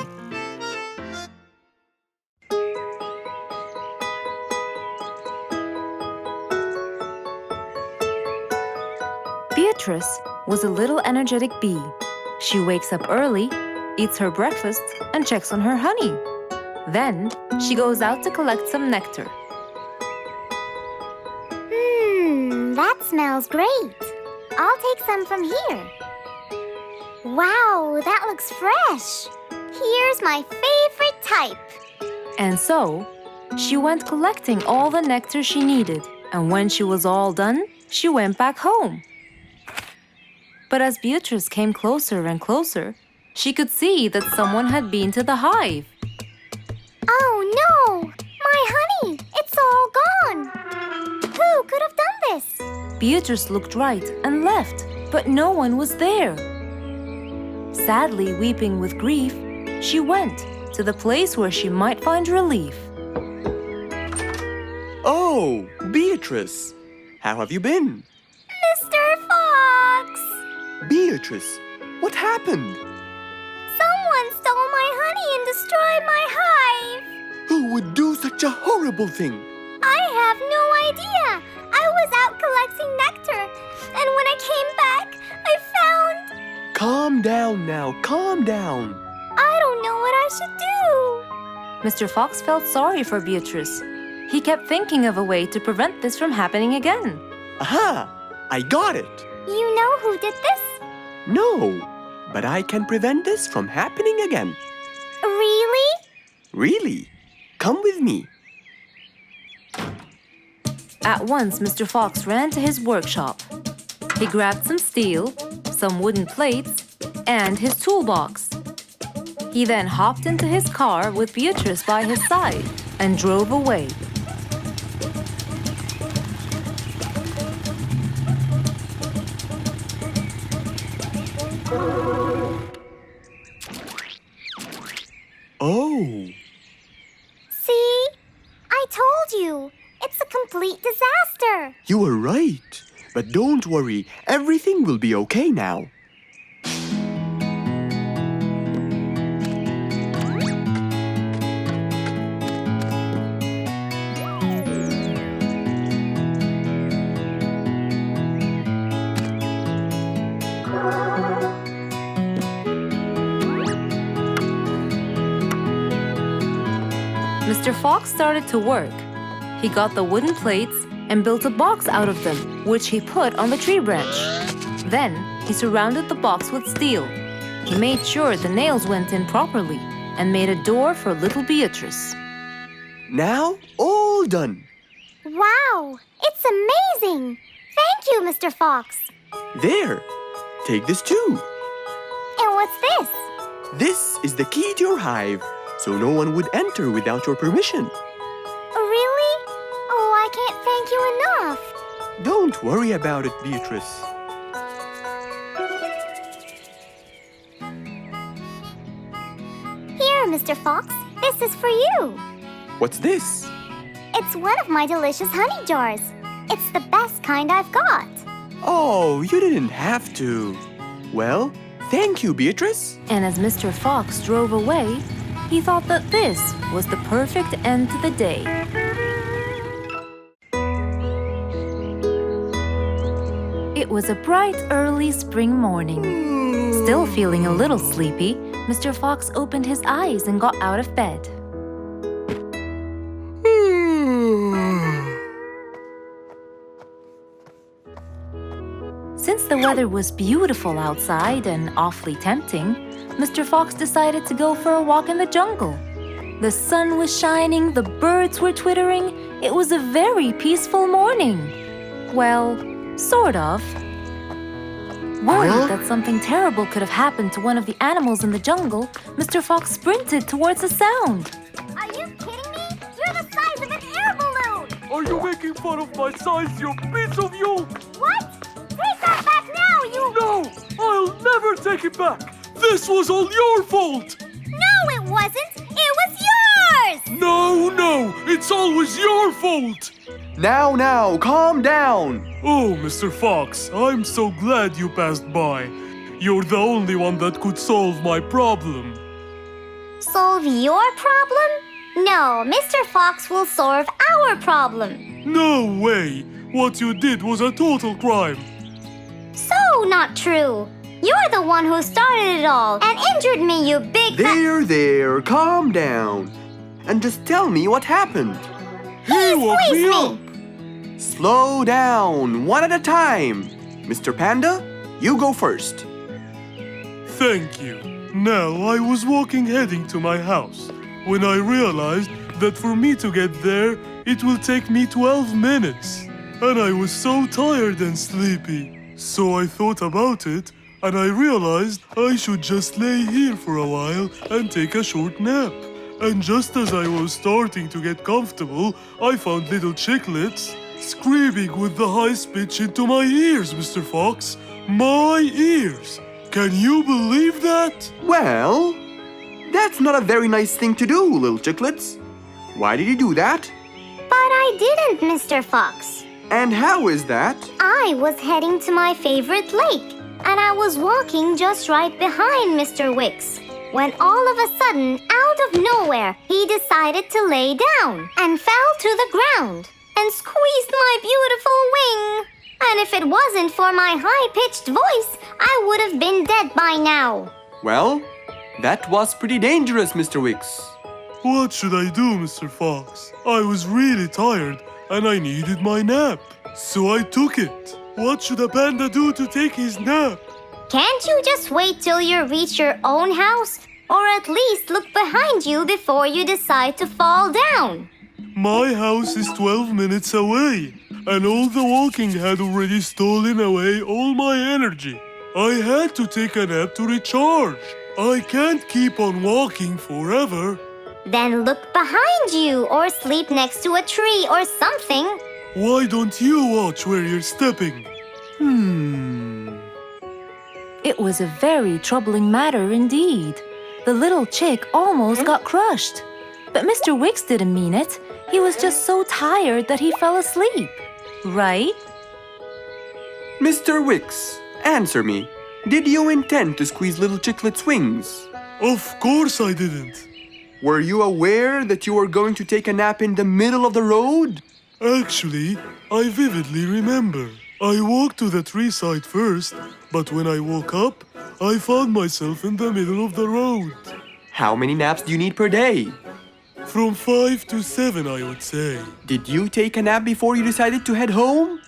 [SPEAKER 1] Beatrice was a little energetic bee. She wakes up early, eats her breakfast, and checks on her honey. Then she goes out to collect some nectar.
[SPEAKER 5] That smells great. I'll take some from here. Wow, that looks fresh. Here's my favorite type.
[SPEAKER 1] And so, she went collecting all the nectar she needed, and when she was all done, she went back home. But as Beatrice came closer and closer, she could see that someone had been to the hive.
[SPEAKER 5] Oh no! My honey! It's all gone! Who could have done this?
[SPEAKER 1] Beatrice looked right and left, but no one was there. Sadly weeping with grief, she went to the place where she might find relief.
[SPEAKER 6] Oh, Beatrice. How have you been?
[SPEAKER 5] Mr. Fox!
[SPEAKER 6] Beatrice, what happened?
[SPEAKER 5] Someone stole my honey and destroyed my hive!
[SPEAKER 6] Who would do such a horrible thing?
[SPEAKER 5] I have no idea! I was out collecting nectar, and when I came back, I found...
[SPEAKER 6] Calm down now, calm down.
[SPEAKER 5] I don't know what I should do!
[SPEAKER 1] Mr. Fox felt sorry for Beatrice. He kept thinking of a way to prevent this from happening again.
[SPEAKER 6] Aha! I got it!
[SPEAKER 5] You know who did this?
[SPEAKER 6] No, but I can prevent this from happening again.
[SPEAKER 5] Really?
[SPEAKER 6] Really? Come with me.
[SPEAKER 1] At once, Mr. Fox ran to his workshop. He grabbed some steel, some wooden plates, and his toolbox. He then hopped into his car with Beatrice by his side and drove away.
[SPEAKER 6] Oh,
[SPEAKER 5] See? I told you. It's a complete disaster.
[SPEAKER 2] You were right. But don't worry, everything will be okay now.
[SPEAKER 1] Mr. Fox started to work. He got the wooden plates and built a box out of them, which he put on the tree branch. Then, he surrounded the box with steel. He made sure the nails went in properly and made a door for little Beatrice.
[SPEAKER 2] Now, all done.
[SPEAKER 5] Wow, it's amazing. Thank you, Mr. Fox.
[SPEAKER 2] There, take this too.
[SPEAKER 5] And what's this?
[SPEAKER 2] This is the key to your hive, so no one would enter without your permission.
[SPEAKER 5] Really? Oh, I can't thank you enough.
[SPEAKER 2] Don't worry about it, Beatrice.
[SPEAKER 5] Here, Mr. Fox, this is for you.
[SPEAKER 2] What's this?
[SPEAKER 5] It's one of my delicious honey jars. It's the best kind I've got.
[SPEAKER 2] Oh, you didn't have to. Well, thank you, Beatrice.
[SPEAKER 1] And as Mr. Fox drove away, he thought that this was the perfect end to the day. It was a bright, early spring morning. Still feeling a little sleepy, Mr. Fox opened his eyes and got out of bed. Since the weather was beautiful outside and awfully tempting, Mr. Fox decided to go for a walk in the jungle. The sun was shining, the birds were twittering. It was a very peaceful morning. Well, sort of. Worried that something terrible could have happened to one of the animals in the jungle, Mr. Fox sprinted towards the sound.
[SPEAKER 5] Are you kidding me? You're the size of an air balloon.
[SPEAKER 3] Are you making fun of my size, you piece of you?
[SPEAKER 5] What? Take that back now, you...
[SPEAKER 3] No! I'll never take it back! This was all your fault!
[SPEAKER 5] No, it wasn't. It was yours.
[SPEAKER 3] No! It's always your fault!
[SPEAKER 2] Now, calm down.
[SPEAKER 3] Oh, Mr. Fox, I'm so glad you passed by. You're the only one that could solve my problem.
[SPEAKER 5] Solve your problem? No, Mr. Fox will solve our problem.
[SPEAKER 3] No way! What you did was a total crime.
[SPEAKER 5] So not true. You're the one who started it all and injured me, you big...
[SPEAKER 2] There, calm down. And just tell me what happened.
[SPEAKER 3] He woke me up!
[SPEAKER 2] Slow down, one at a time. Mr. Panda, you go first.
[SPEAKER 3] Thank you. Now, I was walking heading to my house when I realized that for me to get there, it will take me 12 minutes. And I was so tired and sleepy. So I thought about it, and I realized I should just lay here for a while and take a short nap. And just as I was starting to get comfortable, I found little chicklets screaming with the highest pitch into my ears, Mr. Fox. My ears! Can you believe that?
[SPEAKER 2] Well, that's not a very nice thing to do, little chicklets. Why did you do that?
[SPEAKER 5] But I didn't, Mr. Fox.
[SPEAKER 2] And how is that?
[SPEAKER 5] I was heading to my favorite lake, and I was walking just right behind Mr. Wicks, when all of a sudden, out of nowhere, he decided to lay down and fell to the ground and squeezed my beautiful wing. And if it wasn't for my high-pitched voice, I would have been dead by now.
[SPEAKER 2] Well, that was pretty dangerous, Mr. Wicks.
[SPEAKER 3] What should I do, Mr. Fox? I was really tired and I needed my nap. So I took it. What should a panda do to take his nap?
[SPEAKER 5] Can't you just wait till you reach your own house? Or at least look behind you before you decide to fall down?
[SPEAKER 3] My house is 12 minutes away, and all the walking had already stolen away all my energy. I had to take a nap to recharge. I can't keep on walking forever.
[SPEAKER 5] Then look behind you or sleep next to a tree or something.
[SPEAKER 3] Why don't you watch where you're stepping?
[SPEAKER 1] It was a very troubling matter indeed. The little chick almost got crushed. But Mr. Wicks didn't mean it. He was just so tired that he fell asleep. Right?
[SPEAKER 2] Mr. Wicks, answer me. Did you intend to squeeze little chicklet's wings?
[SPEAKER 3] Of course I didn't.
[SPEAKER 2] Were you aware that you were going to take a nap in the middle of the road?
[SPEAKER 3] Actually, I vividly remember. I walked to the tree side first, but when I woke up, I found myself in the middle of the road.
[SPEAKER 2] How many naps do you need per day?
[SPEAKER 3] From 5 to 7, I would say.
[SPEAKER 2] Did you take a nap before you decided to head home?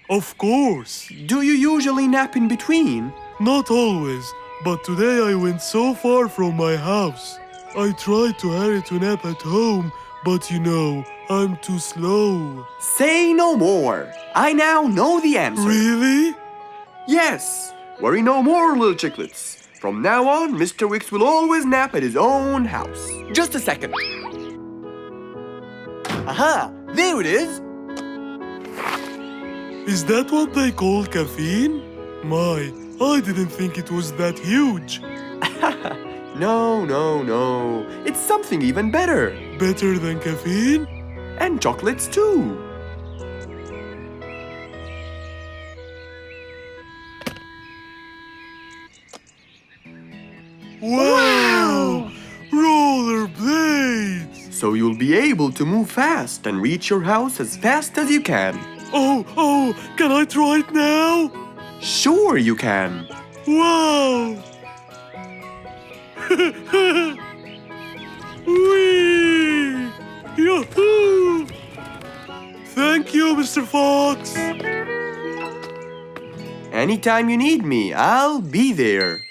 [SPEAKER 3] Of course.
[SPEAKER 2] Do you usually nap in between?
[SPEAKER 3] Not always, but today I went so far from my house. I tried to hurry to nap at home, but you know, I'm too slow.
[SPEAKER 2] Say no more. I now know the answer.
[SPEAKER 3] Really?
[SPEAKER 2] Yes. Worry no more, little chicklets. From now on, Mr. Wicks will always nap at his own house. Just a second. Aha! There it is!
[SPEAKER 3] Is that what they call caffeine? My, I didn't think it was that huge.
[SPEAKER 2] No. It's something even better.
[SPEAKER 3] Better than caffeine?
[SPEAKER 2] And chocolates too.
[SPEAKER 3] Wow! Rollerblades!
[SPEAKER 2] So you'll be able to move fast and reach your house as fast as you can.
[SPEAKER 3] Oh, can I try it now?
[SPEAKER 2] Sure you can.
[SPEAKER 3] Wow! Whee! Yahoo! Thank you, Mr. Fox.
[SPEAKER 2] Anytime you need me, I'll be there.